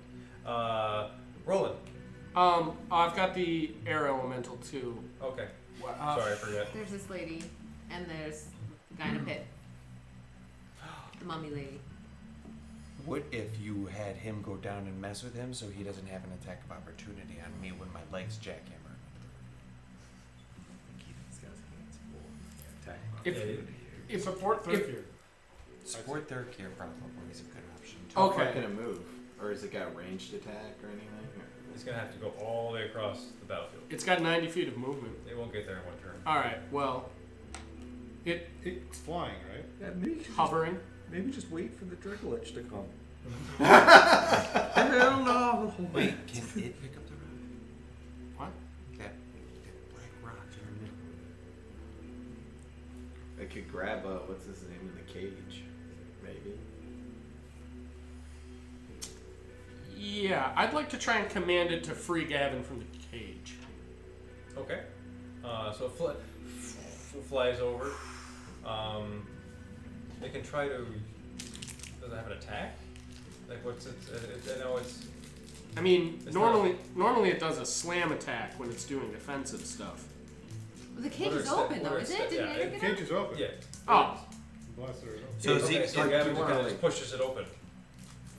Roland. I've got the air elemental too. Okay. Uh, Sorry, I forgot. There's this lady, and there's the guy in a pit. The mummy lady. What if you had him go down and mess with him so he doesn't have an attack of opportunity on me when my legs jackhammer? If Support third gear. Support third gear probably is a good option too. How far Okay. can it move? Or has it got ranged attack or anything? He's gonna have to go all the way across the battlefield. it's got 90 feet of movement. It won't get there in one turn. All right. Well, It's flying, right? Yeah, maybe hovering. maybe just wait for the Driglich to come. Hell no! Wait, can it pick up the rock? What? That black rock in the middle. I could grab what's his name in the cage, maybe. Yeah, I'd like to try and command it to free Gavin from the cage. Okay. So it flies over. It can try to. Does it have an attack? Like what's it? I know it's. I mean, It's normally it does a slam attack when it's doing defensive stuff. The cage What are is sta- open what though, are isn't sta- it? Didn't yeah, Andrew The get cage up? is open. Yeah. Oh, Blast her open. So is okay, he, so like, Gavin do you just wanna, kind of like- pushes it open.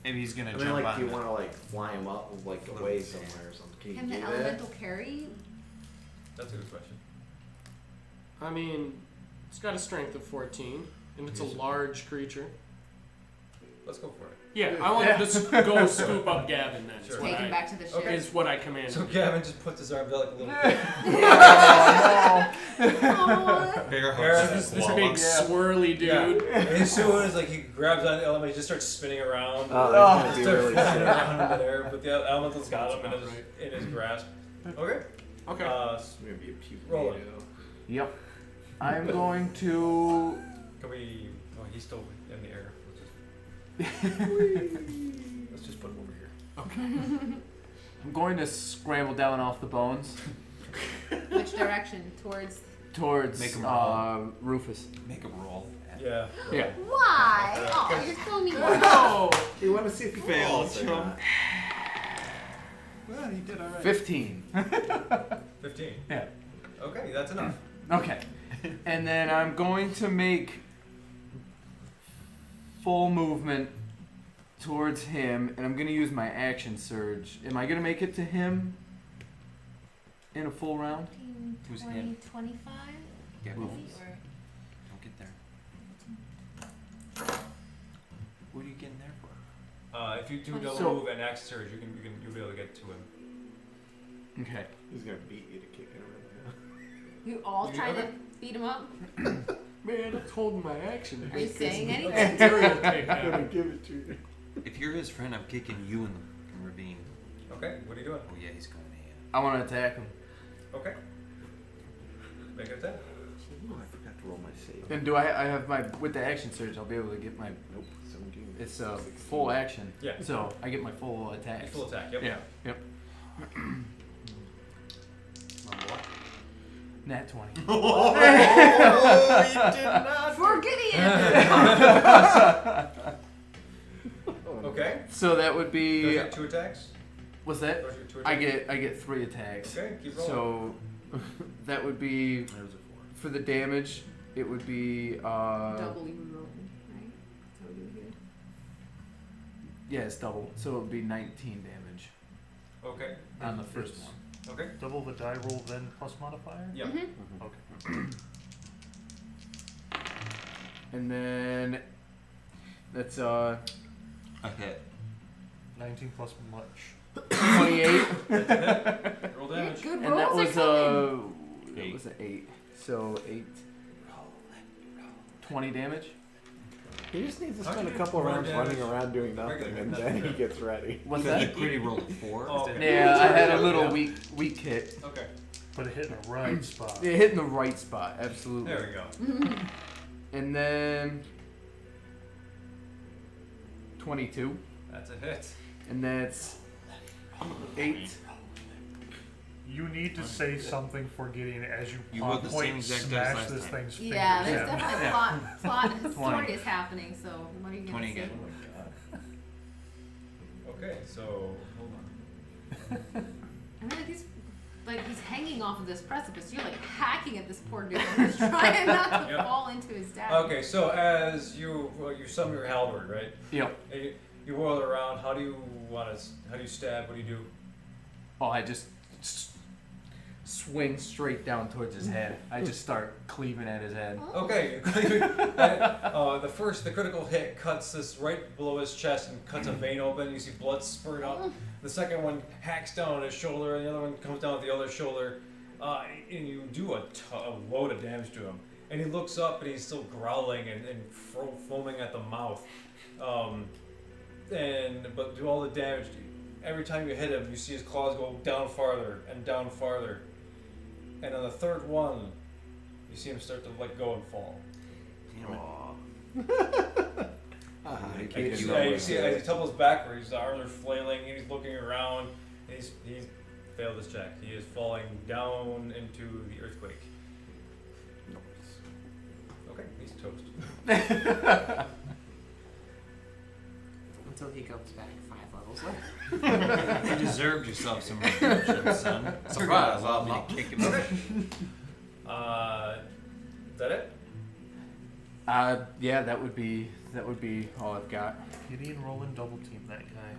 maybe he's gonna I mean, jump like, on do you it. want to like fly him up like away somewhere or something? Can you Can do the that? elemental carry? That's a good question. I mean, it's got a strength of 14, and it's a large creature. Let's go for it. Yeah, I want to go scoop up Gavin then. Sure. Take him back to the ship. Okay. Is what I command. So Gavin just puts his arms out like a little bit. Bigger Aaron, hearts. This big swirly dude. Yeah. And as soon as like he grabs on the element, he just starts spinning around. Oh, it's Just gonna be starts really flying sick. around in the air, but the elemental's got him Sounds in his grasp. Okay. Okay. It's gonna be a puke Roll it. tornado. Yep. I'm going to. Can we? Oh, he's still in the air. Let's just put him over here. I'm going to scramble down off the bones Which direction? Towards. Make 'em roll. Rufus. Make a roll. Yeah. Yeah. Why? Oh, you're so mean. No. You want to see if he fails? Well, he did alright. 15. 15. Yeah. Okay, that's enough. Okay. And then I'm going to make full movement towards him, and I'm going to use my action surge. Am I going to make it to him in a full round? 15, Who's 20, him? 25? Get Maybe, rolls. or- Don't get there. What are you getting there for? If you do double So- move and axe surge, you'll be able to get to him. Okay. He's gonna beat you to kick it right now. You all trying to beat him up? Man, I'm holding my action. Are you saying anything? Give it to you. If you're his friend, I'm kicking you in the ravine. Okay, what are you doing? Oh yeah, he's going to hit. I want to attack him. Okay. Make an attack. Oh, I forgot to roll my save. Then do I have my, with the action surge, I'll be able to get my, Nope, 17. it's full action. Yeah. So I get my full attack. Full attack, yep. Yeah. Yep. Nat 20. Oh, you did not. For Gideon! Okay. So that would Those be, are 2 attacks? what's that? Those are 2 I attacks? get 3 attacks. Okay, keep rolling. So that would be There was a 4. for the damage. It would be Double even rolling, right? That's what we do here. yeah, it's double. So it would be 19 damage Okay. on the first one. Okay. Double the die roll, then plus modifier? Yep. Mm-hmm. Okay. And then that's A hit. 19 plus much. 28. Roll damage. Good And rolls that was are coming. that was an 8. So 8. 20 damage. He just needs to How'd spend you a do couple more rounds running damage? around doing nothing, Regular and damage. then he gets ready. What's The that? pretty roll of 4. Oh, okay. Yeah, I had a little weak hit. Okay. But it hit in the right spot. It hit in the right spot, absolutely. There we go. And then 22, That's a hit. and that's 8. You need to say something for Gideon as you You on rolled the same point exact dice smash last this time. thing's fingers. Yeah, there's in. definitely Yeah. plot 20. story is happening, so what are you 20 gonna say? again. Okay, so hold on. I mean, he's hanging off of this precipice. You're like hacking at this poor dude, and he's trying not to Yep. fall into his dad. Okay, so as you summon your halberd, right? Yep. And you whirl it around. How do you stab? What do you do? Oh, I just swing straight down towards his head. I just start cleaving at his head. Okay, the critical hit cuts this right below his chest and cuts a vein open. You see blood spurt out. The second one hacks down on his shoulder, and the other one comes down with the other shoulder. And you do a load of damage to him. And he looks up, and he's still growling and foaming at the mouth. But do all the damage. Every time you hit him, you see his claws go down farther and down farther. And on the third one, you see him start to let go and fall. Damn it. And you see as he tumbles backwards, his arms are flailing, and he's looking around. And he's failed his check. He is falling down into the earthquake. Okay, he's toast. Until he goes back 5 levels later. You deserved yourself some redemption, son. Surprise! Allow me to kick him out. Is that it? Yeah, that would be all I've got. Gideon roll and double team that guy.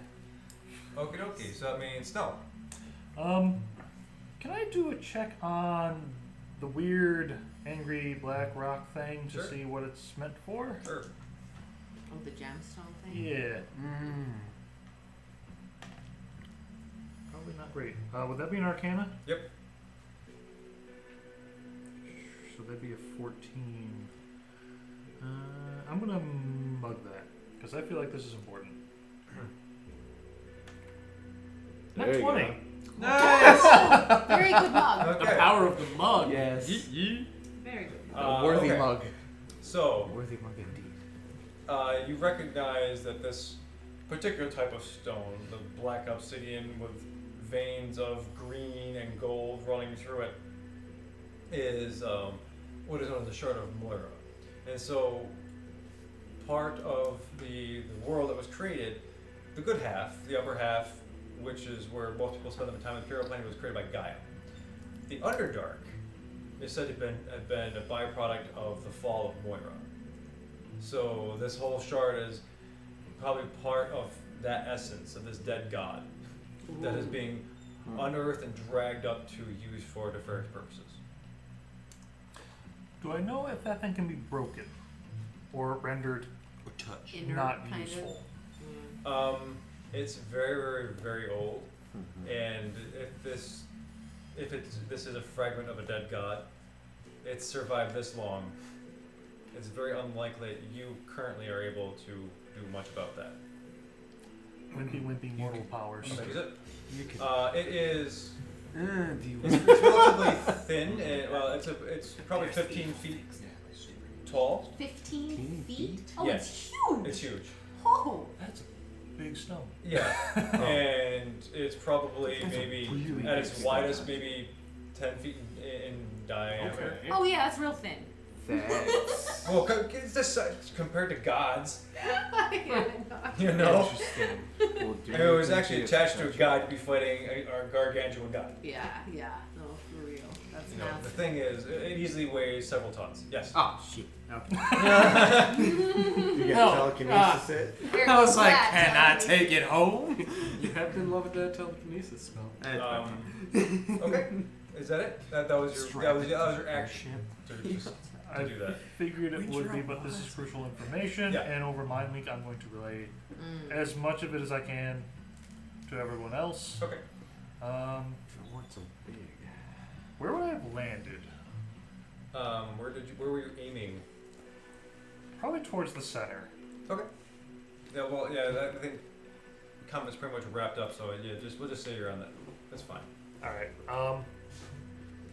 Okie dokie. So that means no. Can I do a check on the weird angry black rock thing to Sure. see what it's meant for? Sure. Oh, the gemstone thing? Yeah. Probably not great. Would that be an Arcana? Yep. So that'd be a 14. I'm gonna mug that because I feel like this is important. Not There you 20. go. Nice! Very good mug. Okay. The power of the mug. Yes. Very good. A worthy okay. mug. So, A worthy mug indeed. you recognize that this particular type of stone, the black obsidian with veins of green and gold running through it, is what is known as the Shard of Moira. And so, part of the world that was created, the good half, the upper half, which is where most people spend their time on the Imperial Plane, was created by Gaia. The Underdark is said to have been a byproduct of the fall of Moira. So this whole shard is probably part of that essence of this dead god that is being unearthed and dragged up to use for nefarious purposes. Do I know if that thing can be broken or rendered Or touch. Inert, not kind useful? It's very, very, very old, and this is a fragment of a dead god. It's survived this long. It's very unlikely that you currently are able to do much about that. Wimpy mortal powers. How big is it? You could. It is. Do you It's relatively thin. And, well, it's probably 15 feet tall. 15 feet? Oh, Yes. it's huge! It's huge. Oh! That's a big stone. Yeah, and it's probably That's a maybe really at big its stone. widest, maybe 10 feet in diameter. Oh, yeah, that's real thin. That's Well, it's just compared to gods, Yeah, you know. Interesting. Well, do And you it was think actually it's attached to a such god to be fighting our gargantuan god. yeah, no, for real. That's You know, the massive. thing is, it easily weighs several tons. Yes. oh shit. Okay. You get No. telekinesis it? Here I was goes like, that. can I take it home? You have been loving that telekinesis spell. Okay. Is that it? That was your action to I do that. figured it would be, but this is crucial information, Yeah. and over Mind Link, I'm going to relay Mm. as much of it as I can to everyone else. Okay. If it weren't so big. Where would I have landed? Where were you aiming? Probably towards the center. Okay. Yeah. Well. Yeah. I think the comment's pretty much wrapped up. So yeah, we'll just say you're on that. That's fine. All right.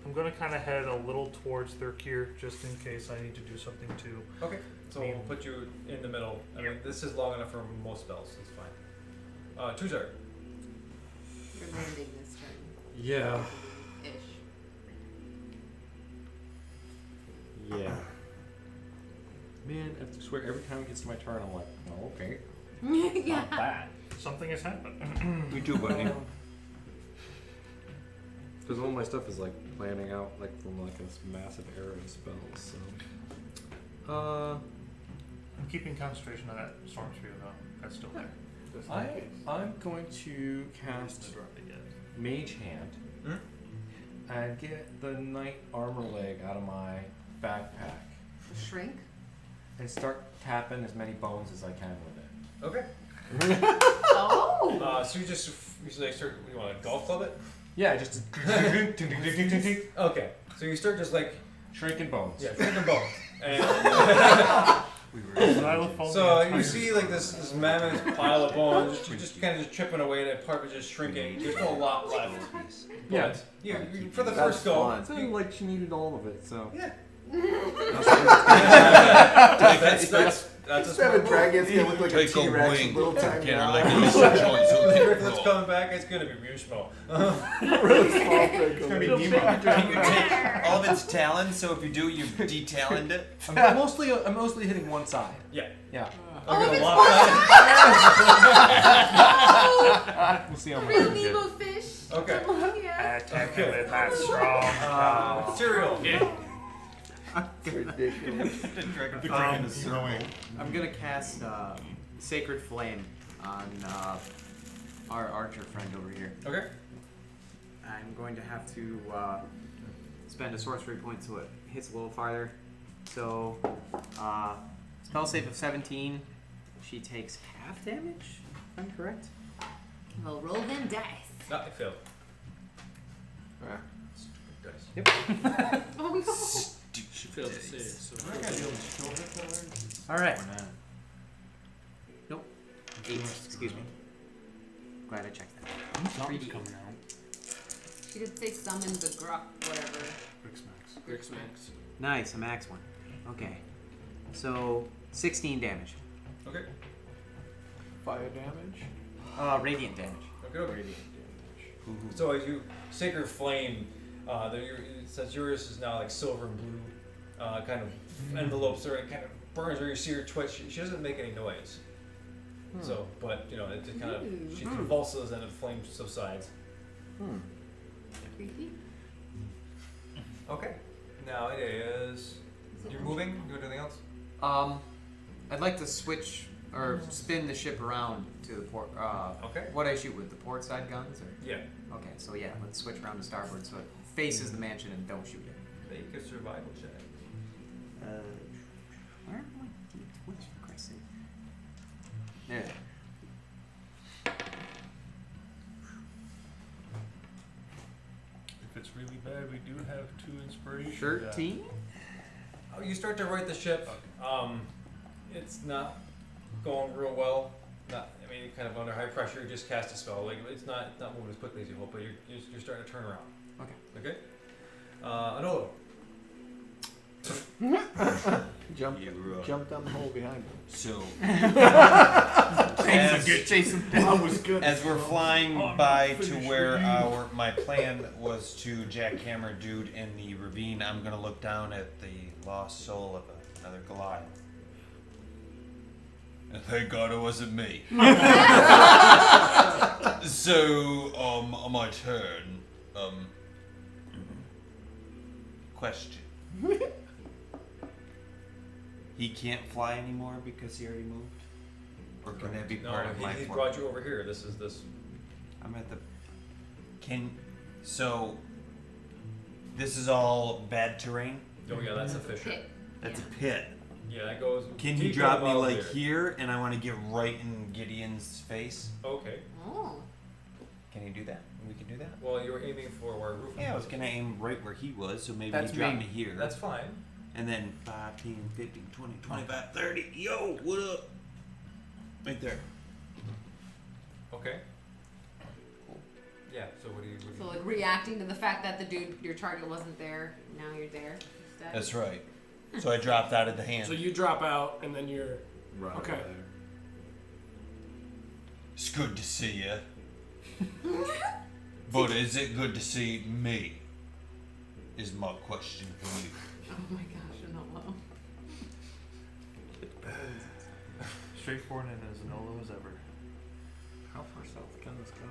I'm gonna kind of head a little towards Thurkir just in case I need to do something too. Okay. So we'll put you in the middle. I mean, this is long enough for most spells. It's fine. Tuzar. You're landing this turn. Yeah. Ish. Yeah. Man, I have to swear, every time it gets to my turn, I'm like, oh, okay. Yeah. Not bad. Something has happened. Me too, buddy. Because all my stuff is like planning out like from like this massive area of spells. So, I'm keeping concentration on that Storm Spear though. That's still there. Just in case. I'm going to cast I dropped it yet. Mage Hand and get the Knight Armor Leg out of my backpack Shrink? and start tapping as many bones as I can with it. Okay. Oh! So you like start. You want to golf club it? Yeah, just Okay. So you start just like shrinking bones. yeah, shrinking bones. And so you see like this mammoth pile of bones, just kind of just chipping away, and part of it just shrinking. There's no lot left. Yeah. But you for the That's first go. fun. It sounded like she needed all of it, so. Yeah. That's That's a Instead smart of a dragon, it's gonna look like a Take a T-Rex, wing. little tiny Get her eye. like a little joint so The they griffin that's roll. coming back, it's gonna be Mushmo. Really small dragon. It's gonna be Nemo. Can you take all of its talons? So if you do, you've detaloned it. I'm mostly hitting one side. Yeah. Yeah. I'm Oh, gonna it's lop that. We'll see how much Real we get. Nemo fish. Okay. Yeah. Attack him with my strong. Cereal. Ridiculous. The dragon is throwing. I'm gonna cast Sacred Flame on our archer friend over here. Okay. I'm going to have to spend a sorcery point so it hits a little farther. So, spell save of 17 she takes half damage, if I'm correct. Well, roll them dice. No, I failed. Dice. Yep. Oh no. She failed to save. So. All right. Nope. 8. Excuse me. Glad I checked that. Something's coming out. She did say summon the gruck, whatever. Grix Max. Nice, a max one. Okay. So 16 damage. Okay. Fire damage? Radiant damage. Okay. Radiant damage. So as you sacred flame, since yours is now like silver and blue, kind of envelopes her and kind of burns her. You see her twitch. She doesn't make any noise. So, but it just kind of she convulses and the flame subsides. Creepy. Okay. Now it is. You're moving. You want anything else? I'd like to switch or spin the ship around to the port. Okay. What I shoot with the port side guns, or? Yeah. Okay, so yeah, let's switch around to starboard so it faces the mansion and don't shoot it. Make a survival check. Where am I? Twitch, for Christ's sake. There. If it's really bad, we do have 2 inspiration. 13. Oh, you start to right the ship. It's not going real well. You're kind of under high pressure. You just cast a spell. Like it's not moving as quickly as you hope, but you're starting to turn around. Okay. Okay. Another. Jump down the hole behind him. So, Chase him down. That was good. As we're flying by to where my plan was to jackhammer dude in the ravine, I'm gonna look down at the lost soul of another Goliath. And thank God it wasn't me. So, on my turn, Question. He can't fly anymore because he already moved? Or can that be part of my he form? brought you over here. This is this. I'm at the... So... This is all bad terrain? Oh yeah, that's a fissure. That's a pit. Yeah, that goes. Can you deep drop me above like there. here and I want to get right in Gideon's face? Okay. Oh. Can you do that? We can do that? Well, you were aiming for where Rufus Yeah, I was going to aim right where he was, so maybe That's he dropped me. me here. That's fine. And then 5, 10, 15, 20, 25, 30. Yo, what up? Right there. Okay. Yeah. So what do you? So like reacting to the fact that the dude, your target wasn't there. Now you're there instead. That's right. So I dropped out of the hand. So you drop out and then you're. Right. Okay. it's good to see you. But is it good to see me? Is my question for you. Oh my gosh, I don't know. Straightforward and as Nola as ever. How far south can this go?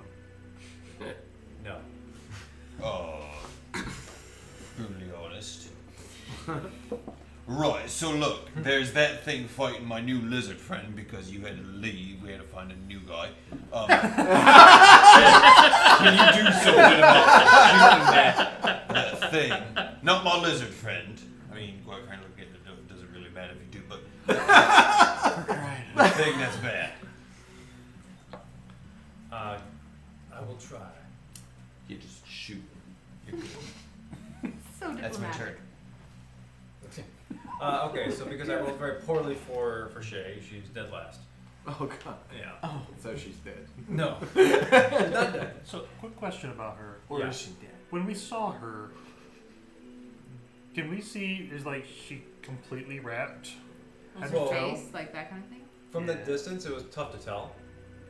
No. Brutally honest. Right, so look, there's that thing fighting my new lizard friend because you had to leave. We had to find a new guy. Can you do something about shooting that thing? Not my lizard friend. I mean, quite frankly, it doesn't really matter if you do, but the thing that's bad. I will try. You just shoot. So diplomatic. That's my turn. Okay, so because I rolled very poorly for Shay, she's dead last. Oh god. Yeah. Oh, so she's dead. No. She's not dead. So, quick question about her. Or Yeah. is she dead? When we saw her, can we see, is like she completely wrapped? Was Head her to toe? face, like that kind of thing? From the distance, it was tough to tell.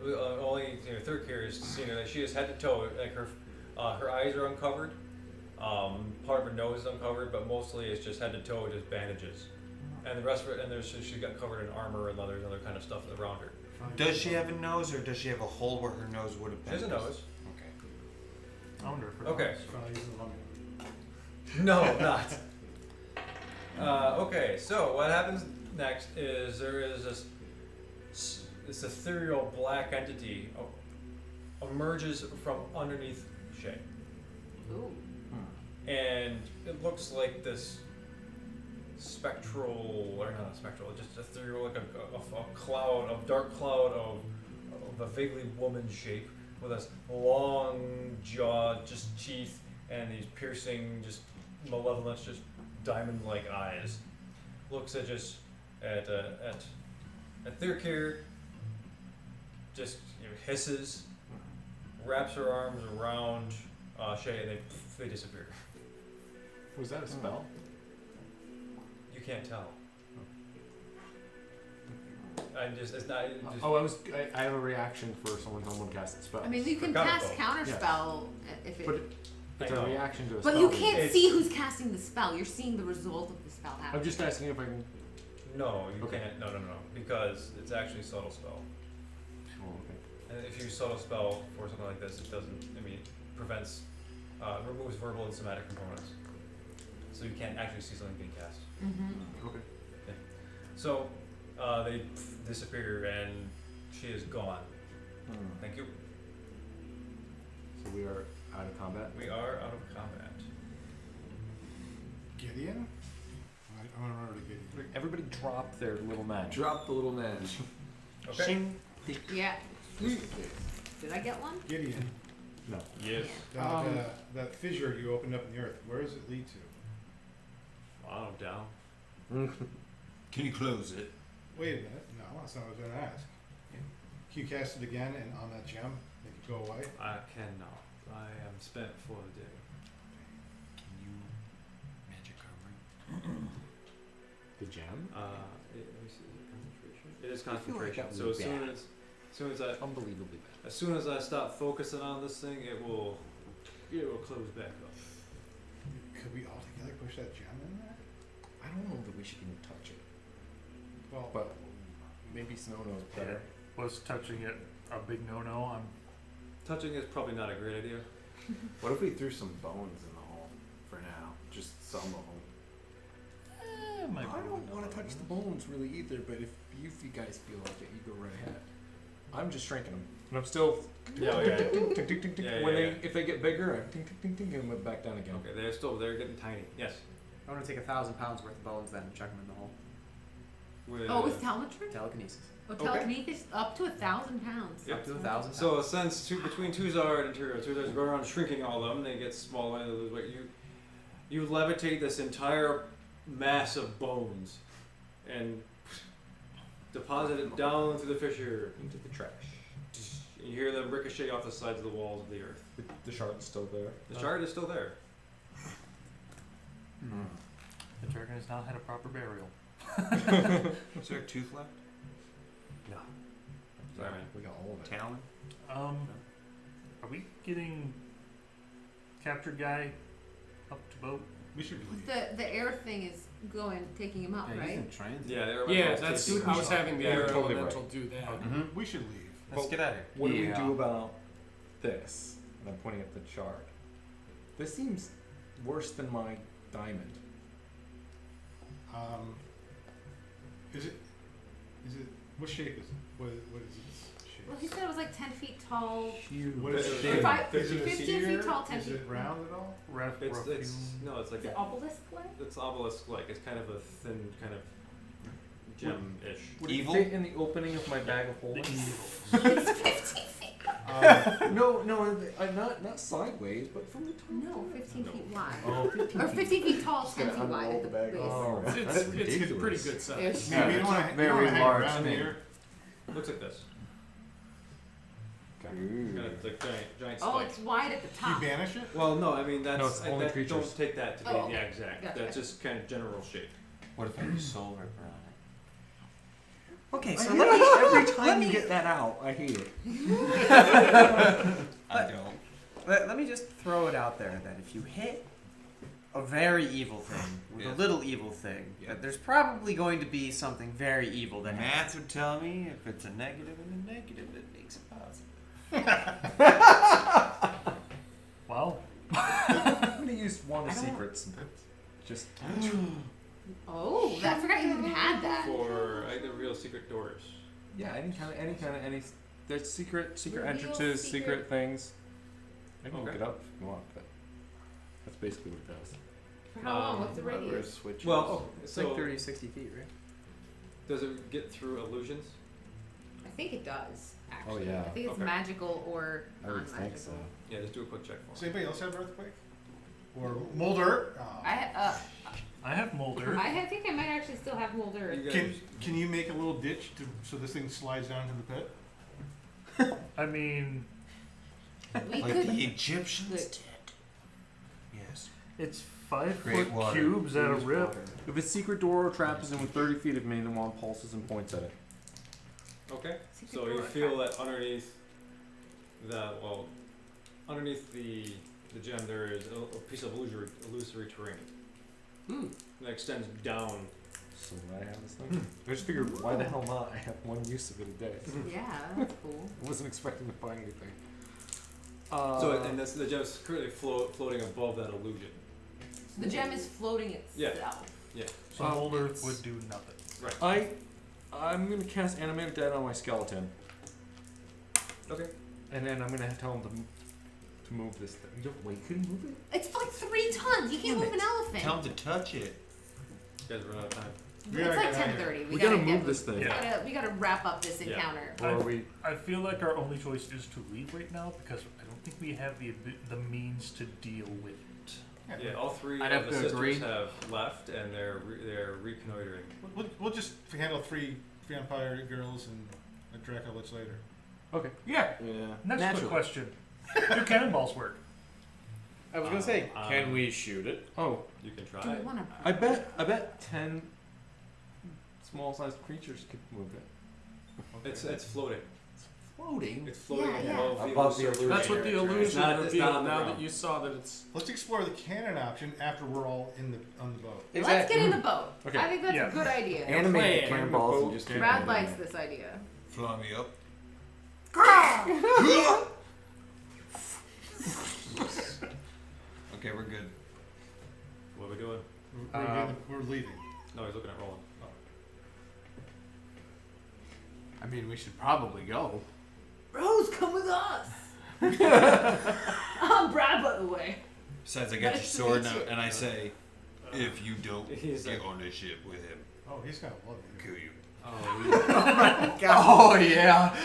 Only third carriers seen her. Like, she is head to toe. Like her eyes are uncovered. Part of her nose is uncovered, but mostly it's just head to toe, just bandages. And the rest of it, and she got covered in armor and leather and other kind of stuff around her. Does she have a nose or does she have a hole where her nose would have She been? has a nose. Okay. I wonder if her Okay. nose- No, not. Okay, so what happens next is there is this ethereal black entity emerges from underneath Shay. Ooh. And it looks like this spectral, or not spectral, just ethereal, like a cloud, a dark cloud of a vaguely woman shape with this long jaw, just teeth, and these piercing, just malevolent, just diamond-like eyes. Looks at Thyrkir, just hisses, wraps her arms around Shay, and they disappear. Was that a spell? You can't tell. It's not. I have a reaction for someone who cast a spell. I mean, you can Counterspell. cast counterspell if it. But it's a reaction to a but spell. you can't see who's casting the spell. You're seeing the result of the spell happen. I'm just asking if I can. No, you Okay. can't. No, because it's actually a subtle spell. Oh, okay. And if you use subtle spell for something like this, it doesn't. I mean, it prevents, removes verbal and somatic components. So you can't actually see something being cast. Mm-hmm. Okay. So they disappear, and she is gone. Thank you. So we are out of combat. We are out of combat. Gideon? I want to remember to Gideon. Everybody drop their little men. Drop the little man. Okay. Yeah. Did I get one? Gideon. No. Yes. That fissure you opened up in the earth, where does it lead to? Bottom down. Can you close it? Wait a minute. No, that's not what I was going to ask. Can you cast it again and on that gem, make it go away? I cannot. I am spent for the day. Can you magic armor? The gem? Let me see. Concentration. It is I feel like concentration. that So would as be soon as I Unbelievably bad. as soon as I stop focusing on this thing, it will close back up. Could we all together push that gem in there? I don't know that we should even touch it. Well, But maybe Snow knows better. Was touching it a big no-no? Touching is probably not a great idea. What if we threw some bones in the hole for now? Just some of them. I don't want to touch the bones really either, but if you guys feel like it, you go right ahead. I'm just shrinking them. And I'm still. Yeah. If they get bigger, I'm ting ting ting ting and move back down again. Okay, they're getting tiny. Yes. I want to take 1,000 pounds worth of bones then and chuck them in the hole. With telemetry? Telekinesis. Oh, telekinesis up to 1,000 pounds. Up to 1,000 pounds. So since between Tuzar and Interior, Tuzar's going around shrinking all of them, they get smaller and they lose weight. You levitate this entire mass of bones and deposit it down through the fissure into the trash. You hear them ricochet off the sides of the walls of the earth. The shard's still there. The shard is still there. The dragon has not had a proper burial. Is there a tooth left? No. Sorry, man. We got all of it. Talon? Are we getting captured guy up to boat? we should leave. The air thing is taking him up, Yeah, he's right? in transit. Yeah, they're Yeah, that's. I was having the Yeah, air you're totally elemental do that. We should leave. Let's get out of here. What do we Yeah. do about this? And I'm pointing at the shard. This seems worse than my diamond. Is it? What shape is it? What is its shape? Well, he said it was like 10 feet tall. What is Is it? it- Five- is it 15 feet tall, 10 Is feet. it round at all? It's like The obelisk like? it's obelisk-like. It's kind of a thin kind of gem-ish. Would Evil? it fit in the opening of my bag of holding? It's 15 feet. No, not sideways, but from the top. No, 15 feet wide. Oh, 15 Or feet. 15 feet tall, Just 10 gotta feet wide unroll at the the bag. base. Oh, It's that's a pretty ridiculous. good size. Ish. Maybe you don't want to very hang large around thing. here. Looks like this. Okay. Kind of like giant Oh, spikes. it's wide at the Can you top. banish it? Well, no, I mean that's No, it's only that, creatures. don't take that to be Oh, okay. exact. Gotcha. That's just kind of general shape. What if I use Soul Ripper on it? Okay, so Every time you get that out, I hate it. I don't. let me just throw it out there that if you hit a very evil thing with Yeah. a little evil thing, that there's probably going to be something very evil that happens. Math would tell me if it's a negative and a negative, it makes it positive. Well, I'm gonna use one of secrets. Just Oh, I forgot you even had that. For the real secret doors. yeah, any kind of there's secret Reveal entrances, secret- secret things. I can look Okay. it up if you want, but that's basically what it does. For how long? What's the radius? Switches. Well, It's so like 30, 60 feet, right? does it get through illusions? I think it does. Actually. Oh, yeah. I think it's Okay. magical or I would non-magical. think so. Yeah, just do a quick check for Does me. anybody else have earthquake? Or Molder? I have Molder. I think I might actually still have Molder. You Can you make a little ditch so this thing slides down into the pit? I mean, We Like could. the Egyptians Look. did. Yes. it's 5 Great foot water. cubes at a rip. If a secret door or trap is within 30 feet of me, the wand pulses and points at it. Okay. Secret So door you or feel trap. that underneath the gem there is a piece of illusory terrain that extends down. So I have this thing. I just figured, why the hell not? I have one use of it a day. Yeah, that's cool. I wasn't expecting to find anything. So and the gem is currently floating above that illusion. So the gem is floating itself. Yeah. So Molder would do nothing. Right. I'm gonna cast Animated Dead on my skeleton, Okay. and then I'm gonna tell him to move this thing. You wait, can you move it? It's like 3 tons. You can't move an elephant. Tell them to touch it. You guys run out of time. We It's gotta like get out of here. 10:30. We gotta move this thing. We gotta wrap up this Yeah. encounter. Or are we? I feel like our only choice is to leave right now because I don't think we have the means to deal with it. Yeah, all three I'd of have the to sisters agree. have left, and they're reconnoitering. We'll just handle 3 vampire girls and a Dracolich later. Okay. Yeah. Yeah. Next Naturally. quick question: do cannonballs work? I was gonna say, can we shoot it? Oh, You can Do try. we want to? I bet 10 small-sized creatures could move it. It's floating. Floating. It's floating Yeah, yeah. above the Above the illusory illusion. That's what the terrain. illusion It's not revealed. on the Now ground. that you saw that it's Let's explore the cannon option after we're all on the boat. Let's get in the boat. Okay. I think that's Yeah. a good idea. Animated Plan. cannonballs and just keep Brad moving likes it. this idea. Fly me up. Okay, we're good. What are we doing? We're leaving. No, he's looking at Roland. I mean, we should probably go. Rose, come with us. I'm Brad, by the way. Besides, I got your Nice to sword meet now, you. and I say, if you don't He's get like- on this ship with him, Oh, he's gonna love I'll you. kill you. Oh yeah.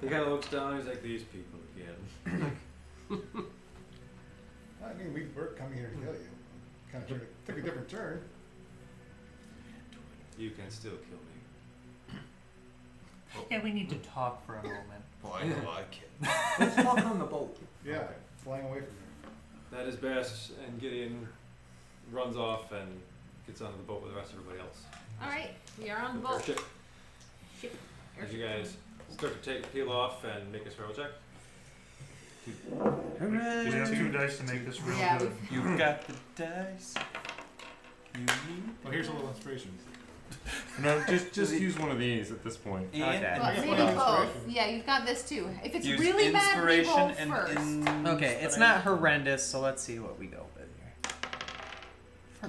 He kind of looks down. He's like, these people again. I mean, we were coming here to kill you. Kind of took a different turn. You can still kill me. Yeah, we need to talk for a moment. Well, I know I can. Let's walk on the boat. Yeah, flying away from you. That is best, and Gideon runs off and gets onto the boat with the rest of everybody else. All right, we are on the The boat. airship. Ship. As you guys start to peel off and make a survival check. Do we have 2 dice to make this real Yeah, good? You've got the dice. You need. Well, here's a little inspiration. No, just use one of these at this point. And Well, I guess maybe one of both. inspiration. Yeah, you've got this too. If it's use really bad, we inspiration roll and first. Okay, it's not horrendous, so let's see what we go with here.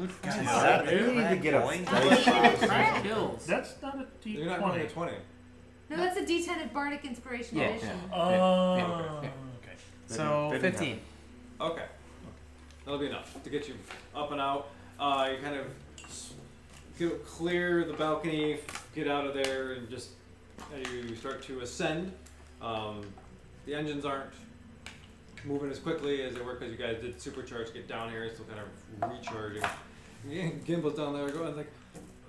Good God, God. we need to get a Point. dice. kills. That's not a You're not rolling a D20. 20. No, that's a D10 of Bardic Inspiration Yeah. Edition. Oh, okay. okay. So They didn't 15. Okay. That'll be enough to get you up and out. You kind of clear the balcony, get out of there, and just as you start to ascend. The engines aren't moving as quickly as they were because you guys did supercharge, get down here, still kind of recharging. Yeah, Gimble's down there going like,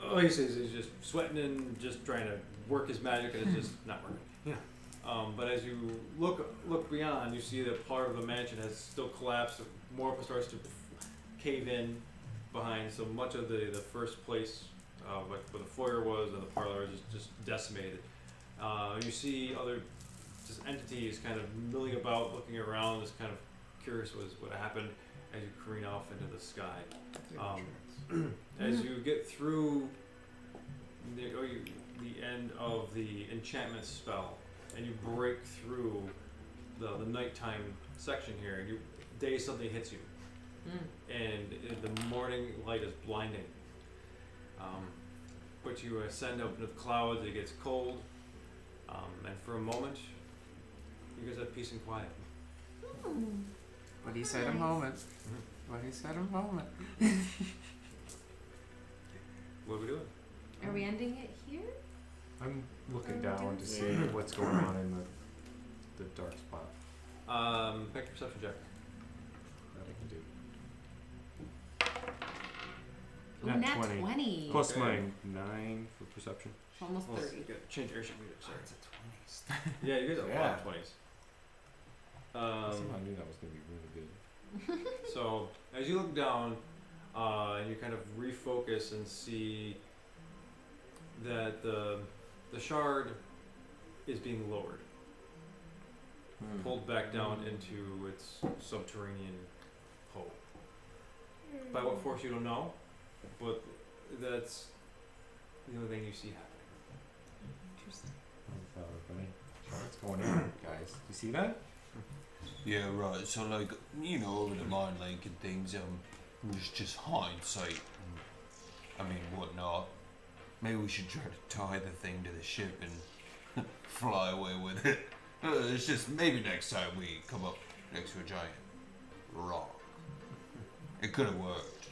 oh, he's just sweating and just trying to work his magic, and it's just not working. Yeah. But as you look beyond, you see that part of the mansion has still collapsed. More starts to cave in behind. So much of the first place, like where the foyer was and the parlor, is just decimated. You see other just entities kind of milling about, looking around, just kind of curious what happened as you careen off into the sky. As you get through the end of the enchantment spell, and you break through the nighttime section here, and suddenly hits you, and the morning light is blinding. But you ascend up into the clouds. It gets cold, and for a moment, you guys have peace and quiet. But he said a moment. What he said a moment. What are we doing? Are we ending it here? I'm looking Or down do to it see there? what's going on in the dark spot. Make a perception check. That I can do. Ooh, nat 20. Plus Okay. my 9 for perception. Almost Well, 30. you gotta change airship music. Sorry. It's a 20s. Yeah, you guys have a lot Yeah. of 20s. Somehow I knew that was going to be really good. So as you look down, and you kind of refocus and see that the shard is being lowered, pulled back down into its subterranean hole. By what force you don't know, but that's the only thing you see happening. What's going on, guys? You see that? Yeah, right. So, like, you know, over the mind link and things, it was just hindsight. I mean, whatnot. Maybe we should try to tie the thing to the ship and fly away with it. It's just maybe next time we come up next to a giant rock. It could have worked.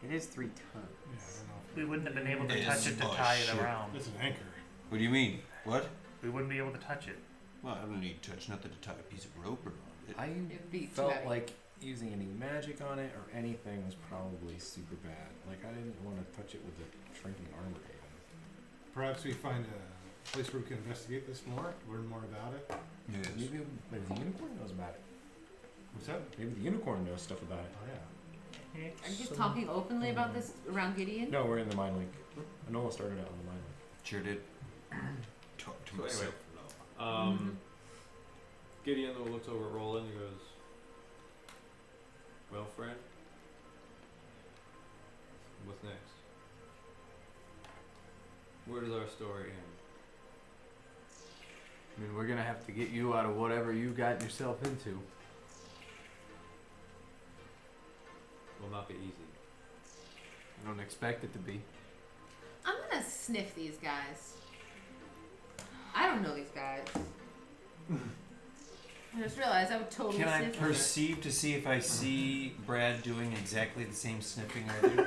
It is 3 tons. Yeah, I don't know. We wouldn't have been able to It's touch it to a tie it ship. around. It's an anchor. What do you mean? What? We wouldn't be able to touch it. Well, I don't need to touch nothing to tie a piece of rope around it. I It'd be too felt heavy. like using any magic on it or anything was probably super bad. Like, I didn't want to touch it with the shrinking armor even. Perhaps we find a place where we can investigate this more, learn more about it. Yes. Maybe the unicorn knows about it. What's that? Maybe the unicorn knows stuff about it. Oh, yeah. Are you just talking openly about this around Gideon? No, we're in the mind link. Anola started out on the mind link. Sure did. Talk to So myself. Gideon though looks over at Roland and goes, "Well, friend, what's next? Where does our story end?" I mean, we're gonna have to get you out of whatever you got yourself into. Will not be easy. I don't expect it to be. I'm gonna sniff these guys. I don't know these guys. I just realized I would totally Can I sniff them. perceive to see if I see Brad doing exactly the same sniffing I do?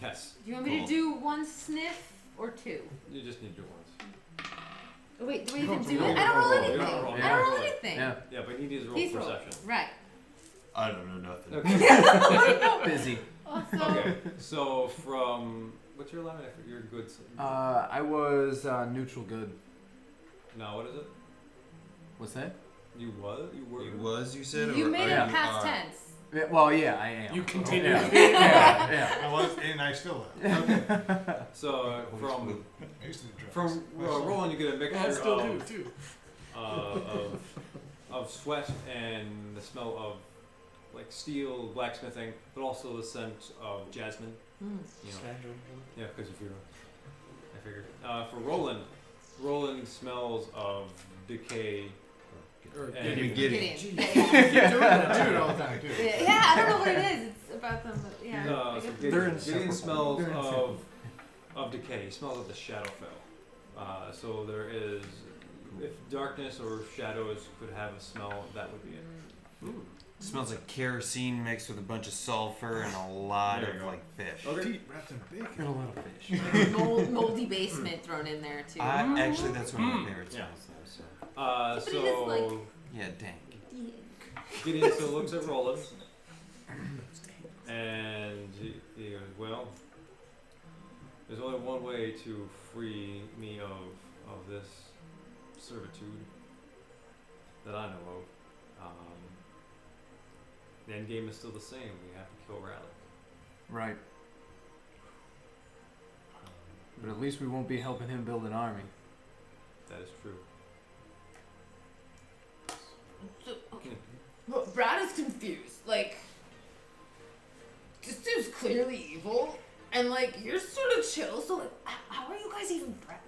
Yes. Do you want me Cool. to do one sniff or 2? You just need to do it once. Oh, wait, do I You even don't do roll. it? I don't roll You anything. don't roll. I Yeah. don't roll Roll it. anything. Yeah. Yeah, but you need to roll He's perception. rolling. Right. I don't know nothing. Okay. Busy. Also, Okay. So from what's your line? Your good. I was neutral good. No, what is it? What's that? You was. You were. It was, you said? you or made are it you past are? tense. Yeah, well, yeah, I am. You continue. Yeah, yeah. I was, and I still am. Okay. So from I used to do drugs. from Roland, you get a mixture I still of, do too. of sweat and the smell of like steel blacksmithing, but also the scent of jasmine. Mm. You know. Yeah, because if you're, I figured. For Roland smells of decay. Or And Gideon. Gideon. Yeah, I do it all the time, too. yeah, I don't know what it is. It's about them, but yeah. I So guess Gideon, it's- Gideon smells of decay. He smells of the Shadowfell. So there is, if darkness or shadows could have a smell, that would be it. Smells like kerosene mixed with a bunch of sulfur and a lot There you of go. like fish. Okay. Feet wrapped in bacon. And a little fish. Like moldy basement thrown in there too. Actually, that's one of my favorite Yeah. smells, though. So. But it is like- Yeah, dang. Gideon still looks at Roland, and he goes, "Well, there's only one way to free me of this servitude that I know of. The end game is still the same. We have to kill Rallic." Right. But at least we won't be helping him build an army. That is true. So, okay. Look, Brad is confused. Like, this dude's clearly evil, and like you're sort of chill. So like, how are you guys even friends?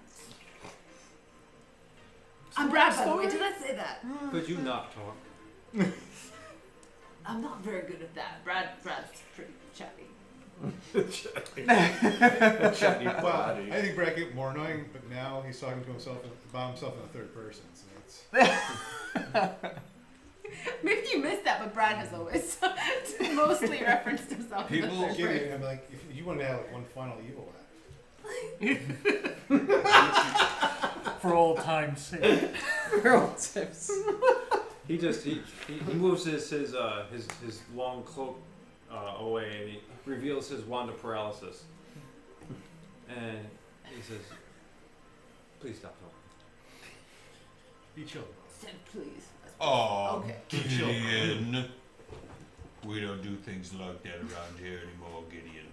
I'm Brad, by the way. Did I say that? Could you not talk? I'm not very good at that. Brad's pretty chatty. Well, I think Brad get more annoying, but now he's talking to himself about himself in the third person. So it's Maybe you missed that, but Brad has always mostly referenced himself. in the People third Give person. it, I'm like, if you want to have like one final evil act. For old time's sake. He just he moves his long cloak away and he reveals his wand of paralysis. And he says, "Please stop talking." Be chill. Said please. Oh, Okay. Gideon. We don't do things like that around here anymore, Gideon.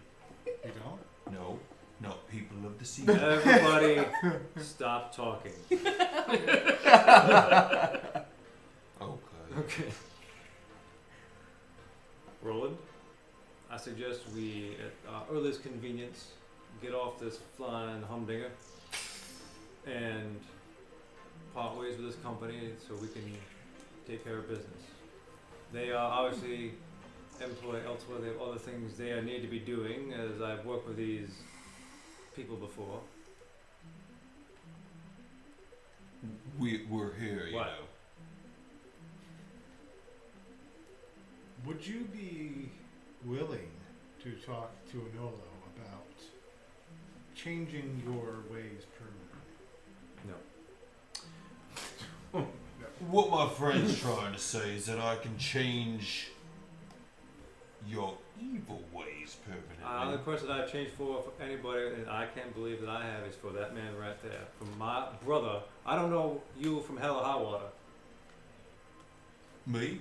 You don't? No, not people of the sea. Everybody, stop talking. Okay. Roland, I suggest we, at earliest convenience, get off this flying humdinger and part ways with this company so we can take care of business. They are obviously employed elsewhere. They have other things they need to be doing, as I've worked with these people before. We're here, you What? know. Would you be willing to talk to Anolo about changing your ways permanently? No. What my friend's trying to say is that I can change your evil ways permanently. The person I've changed for anybody, and I can't believe that I have, is for that man right there. For my brother. I don't know you from hell or high water. Me?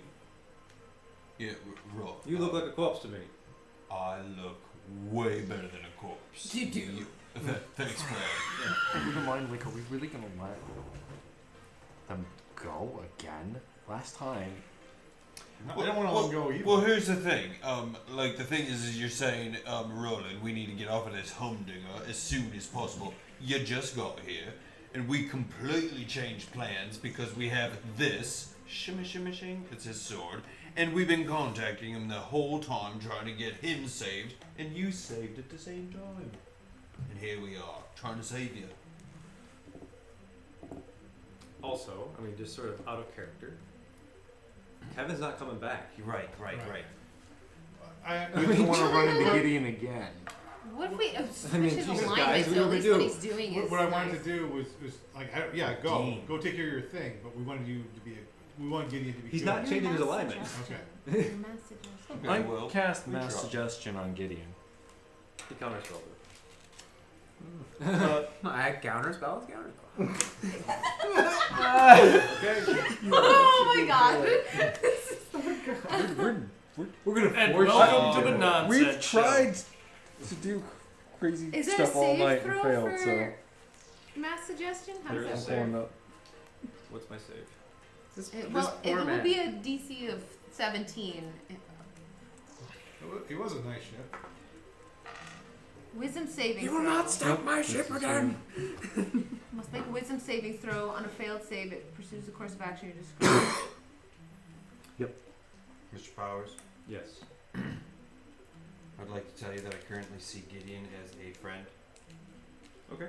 Yeah, right. You look like a corpse to me. I look way better than a corpse. You do. Thanks, man. If we don't mind, like, are we really gonna let them go again? Last time. I don't want to let them go either. Well, here's the thing. Like the thing is you're saying, Roland, we need to get off of this humdinger as soon as possible. You just got here, and we completely changed plans because we have this shimmy shimmy shing. It's his sword, and we've been contacting him the whole time trying to get him saved, and you saved at the same time. And here we are trying to save you. Also, I mean, just sort of out of character. Kevin's not coming back. Right. I We don't want to run into Gideon again. What if we I mean, switch his Jesus, alignment guys, so what at do we least do? what he's doing is what I nice. wanted to do was like, go take care of your thing. But we wanted you to be we want Gideon to be. He's good. not changing his alignment. Okay. Okay, I well, cast we mass try. suggestion on Gideon. He counterspelled it. I counterspell. Okay. Oh my god. We're gonna And force welcome you. to the nonsense We've show. tried to do crazy Is there a stuff all save night throw and failed. for So mass suggestion? How There does is that a work? pulling up. What's my save? It will be a DC of 17. It was a nice ship. Wisdom saving You throw. will not stop my ship again. Must make a wisdom saving throw. On a failed save, it pursues the course of action you described. Mr. Powers, Yes. I'd like to tell you that I currently see Gideon as a friend. Okay.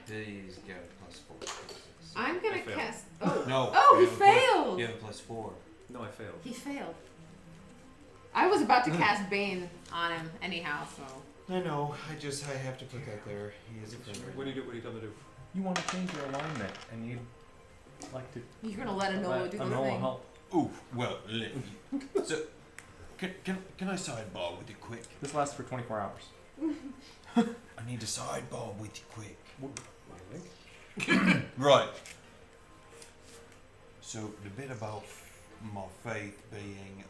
He's got a +4. I'm I gonna failed. cast. Oh. No. Oh, he you have a plus- failed. You have a +4. No, I failed. He failed. I was about to cast Bane on him anyhow, so. I know. I have to put that there. He is a friend. What do you do? What are you going to do? You want to change your alignment, and you'd like to. You're gonna let Enola do the thing. help. Ooh, well, let me. So, can I sidebar with you quick? This lasts for 24 hours. I need to sidebar with you quick. Right. So the bit about my faith being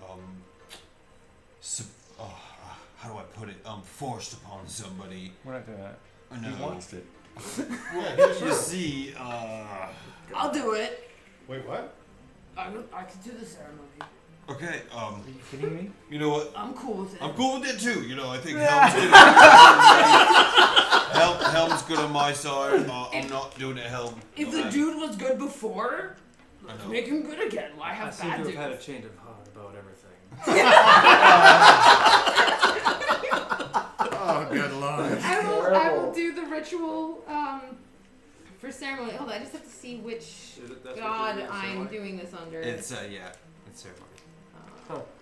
how do I put it? Forced upon somebody. We're not doing that. No. He wants it. Well, you see, I'll do it. Wait, what? I can do the ceremony. Okay, Are you kidding me? you know what? I'm cool with it. I'm cool with it too. You know, I think Helm's good on my side. I'm not doing it, Helm. If the dude was good before, I let's know. make him good again. Why I have seem bad to have dudes? had a change of heart about everything. Oh, good lord. I will do the ritual for ceremony. Hold on, I just have to see which Is it, that's what god you're doing, I'm ceremony? doing this under. It's it's ceremony.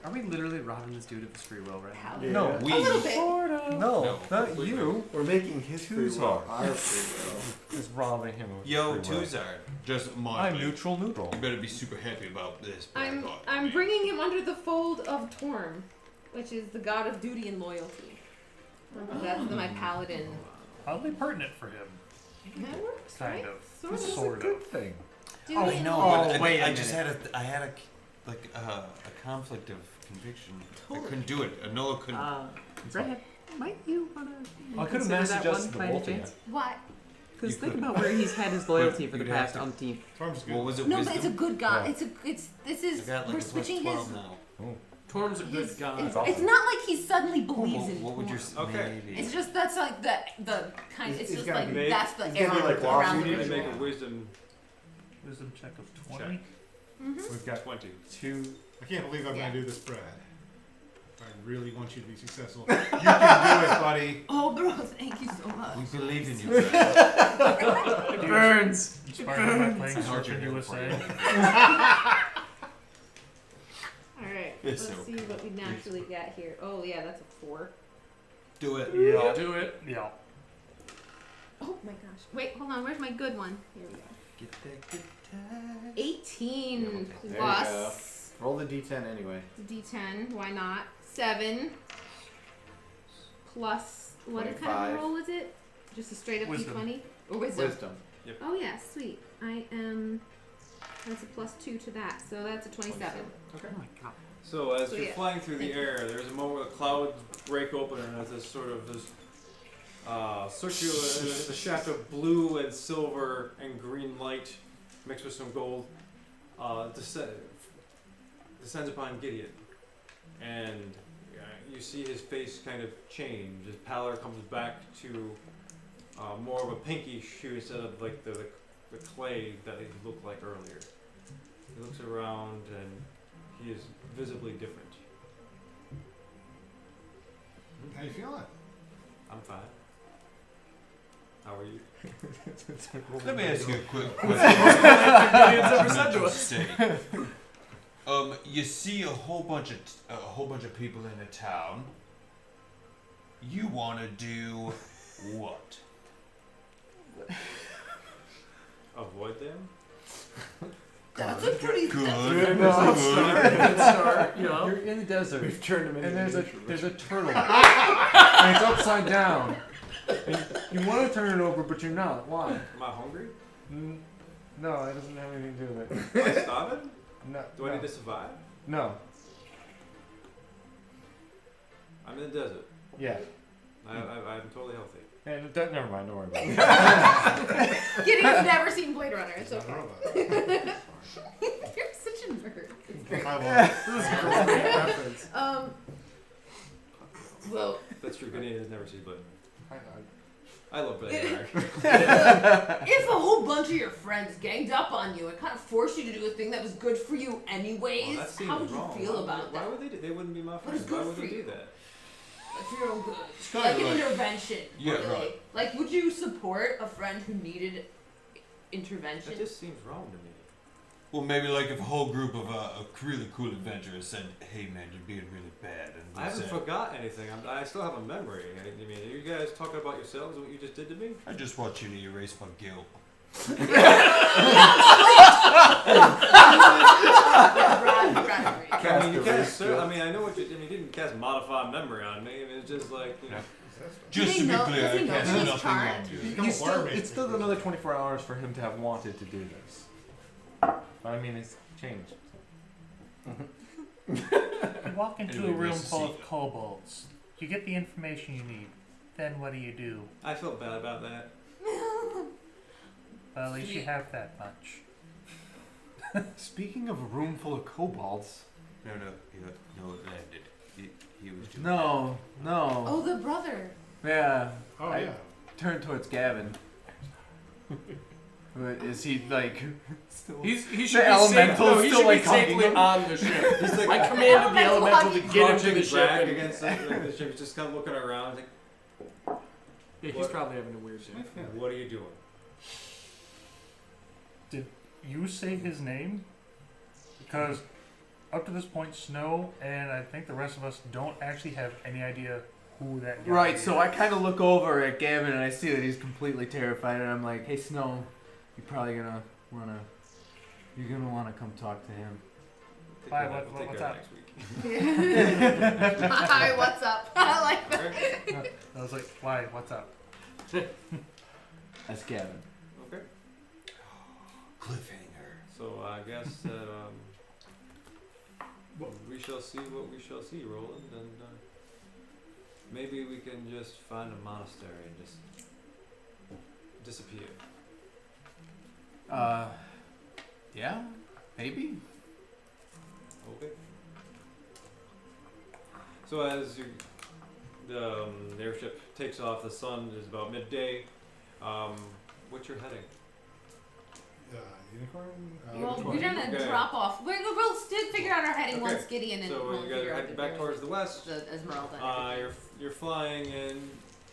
Are we literally robbing this dude of his free will right now? Paladin. No, We A little bit. No, No, not completely. you. We're making his free will Tuzar our free is robbing him of Yo, free will. Tuzard. Just I'm mind you, neutral noodle. you better be super happy about this. I'm bringing him under the fold of Torm, which is the god of duty and loyalty. That's my paladin. Oddly pertinent for him. That works, Kind right? of. Sort of. Sort of. Good thing. Duty I and know. loyalty. But wait a I just minute. had a conflict of conviction. Totally. I couldn't do it. Anola couldn't. Brad, might you wanna I could have consider master that just one the by any both of you. chance? What? Because You think could. about where he's had his loyalty But for the you'd have past to- umpteen. Torm's good. What was it? No, wisdom? but it's a good god. Yeah. This is I got like we're a plus switching 12 his. now. Torm's a good his god. it's, awesome. it's not like he suddenly believes in What would your Torm. Okay. maybe? It's just that's like the kind. He's- It's he's just gotta like be- that's the he's gotta be era like around You the need to ritual. make a wisdom Wisdom check of 20. check. We've got 20. 2. I can't believe I'm Yeah. gonna do this, Brad. I really want you to be successful. You can do it, buddy. Oh, bro, thank you so much. We believe in you, Brad. It burns. Inspired by playing It's hard Surfing to USA. All right, It's let's so see what we naturally got here. Oh yeah, that's a 4. Do it. Yeah. Do it. Yeah. Oh my gosh. Wait, hold on. Where's my good one? Here we go. Get that good time. 18 There you plus Roll the d10 anyway. the D10. Why not? 7 plus what kind 25. of roll is it? Just a straight up Wisdom. D20 or wisdom? Wisdom. Oh yeah, sweet. I am. That's a plus 2 to that, so that's a 27. Okay. Oh my god. So as So, you're yeah. flying through the Thank you. air, there's a moment where the clouds break open and there's this sort of circular, there's a shaft of blue and silver and green light mixed with some gold descends upon Gideon, and you see his face kind of change. His pallor comes back to more of a pinkish hue instead of like the clay that he looked like earlier. He looks around and he is visibly different. How you feeling? I'm fine. How are you? Let me ask you a quick Gideon's ever said to us. Say, you see a whole bunch of people in a town. You want to do what? Avoid them? That's a pretty. Good. Good start. You know. You're in the desert, We've turned him into and there's a nature. there's a turtle, and it's upside down. And you want to turn it over, but you're not. Why? Am I hungry? No, it doesn't have anything to do with it. Am I starving? No. Do I need to survive? No. I'm in the desert. Yeah. I'm totally healthy. And never mind. Don't worry about it. Gideon's never seen Blade Runner. It's I okay. don't know about that. You're such a nerd. It's I great. love Well, That's true. Gideon has never seen Blade. I I love Blade Runner. if a whole bunch of your friends ganged up on you and kind of forced you to do a thing that was good for you anyways, Well, that seems how would wrong. you feel Why about Why that? would they do? They wouldn't be my What friends. is good Why would for they you? do that? Like for your own good. kinda Like an like- intervention. Yeah, really. right. Like, would you support a friend who needed intervention? That just seems wrong to me. Well, maybe like if a whole group of really cool adventurers said, "Hey, man, you're being really bad," and I haven't said, forgot anything. I still have a memory. I mean, are you guys talking about yourselves and what you just did to me? "I just want you to erase my guilt." I mean, you cast, I mean, I know what you. I mean, you didn't cast modify memory on me. I mean, it's just like you know. Just to be clear, I cast nothing on you. You still, it's still another 24 hours for him to have wanted to do this. But I mean, it's changed. You walk into Anyway, a room nice to full see of you. kobolds. You get the information you need. Then what do? I felt bad about that. Well, at least you have that much. Speaking of a room full of kobolds. No, it landed. He was doing No, no. Oh, the brother. Yeah. Oh, I yeah. turn towards Gavin. But is he like still? He The should be elemental safe, no, he still, should like, be safely hugging him? on the ship. He's like I commanded the elemental to get into crouching the ship. back And, against the ship. He's just kind of looking around. Like, yeah, he's What? probably having a weird day. what are you doing? Did you say his name? Because up to this point, Snow and I think the rest of us don't actually have any idea who that guy Right, is. so I kind of look over at Gavin and I see that he's completely terrified, and I'm like, "Hey, Snow, you're probably gonna wanna come talk to him." Hi, We'll take what's care up? of next week. Hi, what's up? I like that. I was like, why? What's up? That's Gavin. Okay. Cliffhanger. So I guess that we shall see what we shall see, Roland, and maybe we can just find a monastery and just disappear. Yeah, maybe. Okay. So as the airship takes off, the sun is about midday. What's your heading? Unicorn? Well, which we're one? gonna Okay. drop off. We'll still figure out our heading Okay. once Gideon and So we'll you guys figure are out heading back towards the west. the Esmeralda. And everything. You're flying, and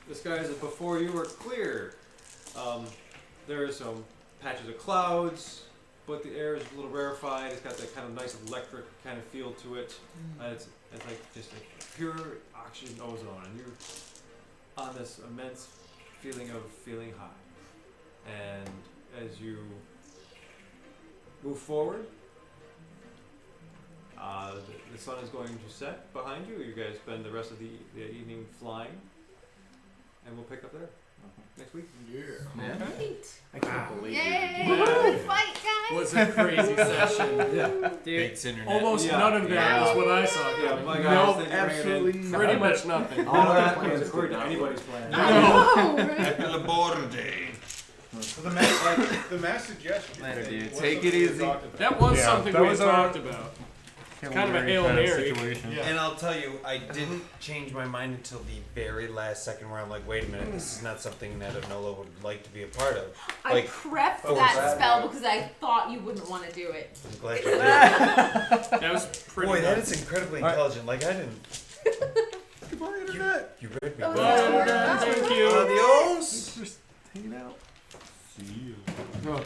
the skies before you are clear. There are some patches of clouds, but the air is a little rarefied. It's got that kind of nice electric kind of feel to it. It's like just a pure oxygen ozone, and you're on this immense feeling of feeling high. And as you move forward, the sun is going to set behind you. You guys spend the rest of the evening flying, and we'll pick up there next week. Great. I can't believe it. Yay! Good fight, guys. Was a crazy session. Yeah. Thanks, internet. Almost Yeah. none of that Yeah. is what I saw. Yeah, coming. my No, guys, thank you for bringing it in. Absolutely pretty not. much nothing. All of that was according to anybody's plan. I know, right? Laborde. So the mass suggestion. Later, thing, dude. what's Take something it we easy. talked about? That was Yeah, something that we was had our- talked about. Kind of a Hail Mary. situation. Yeah. And I'll tell you, I didn't change my mind until the very last second where I'm like, wait a minute, this is not something that Nola would like to be a part of. I Like, prepped oh, that that- spell because I thought you wouldn't want to do it. I'm glad you did. That was pretty Boy, that nuts. is incredibly All right. intelligent. Like, I didn't. Goodbye, internet. You read me. Oh, well. yeah. Thank you. Adios. Just hanging out. See you. Oh.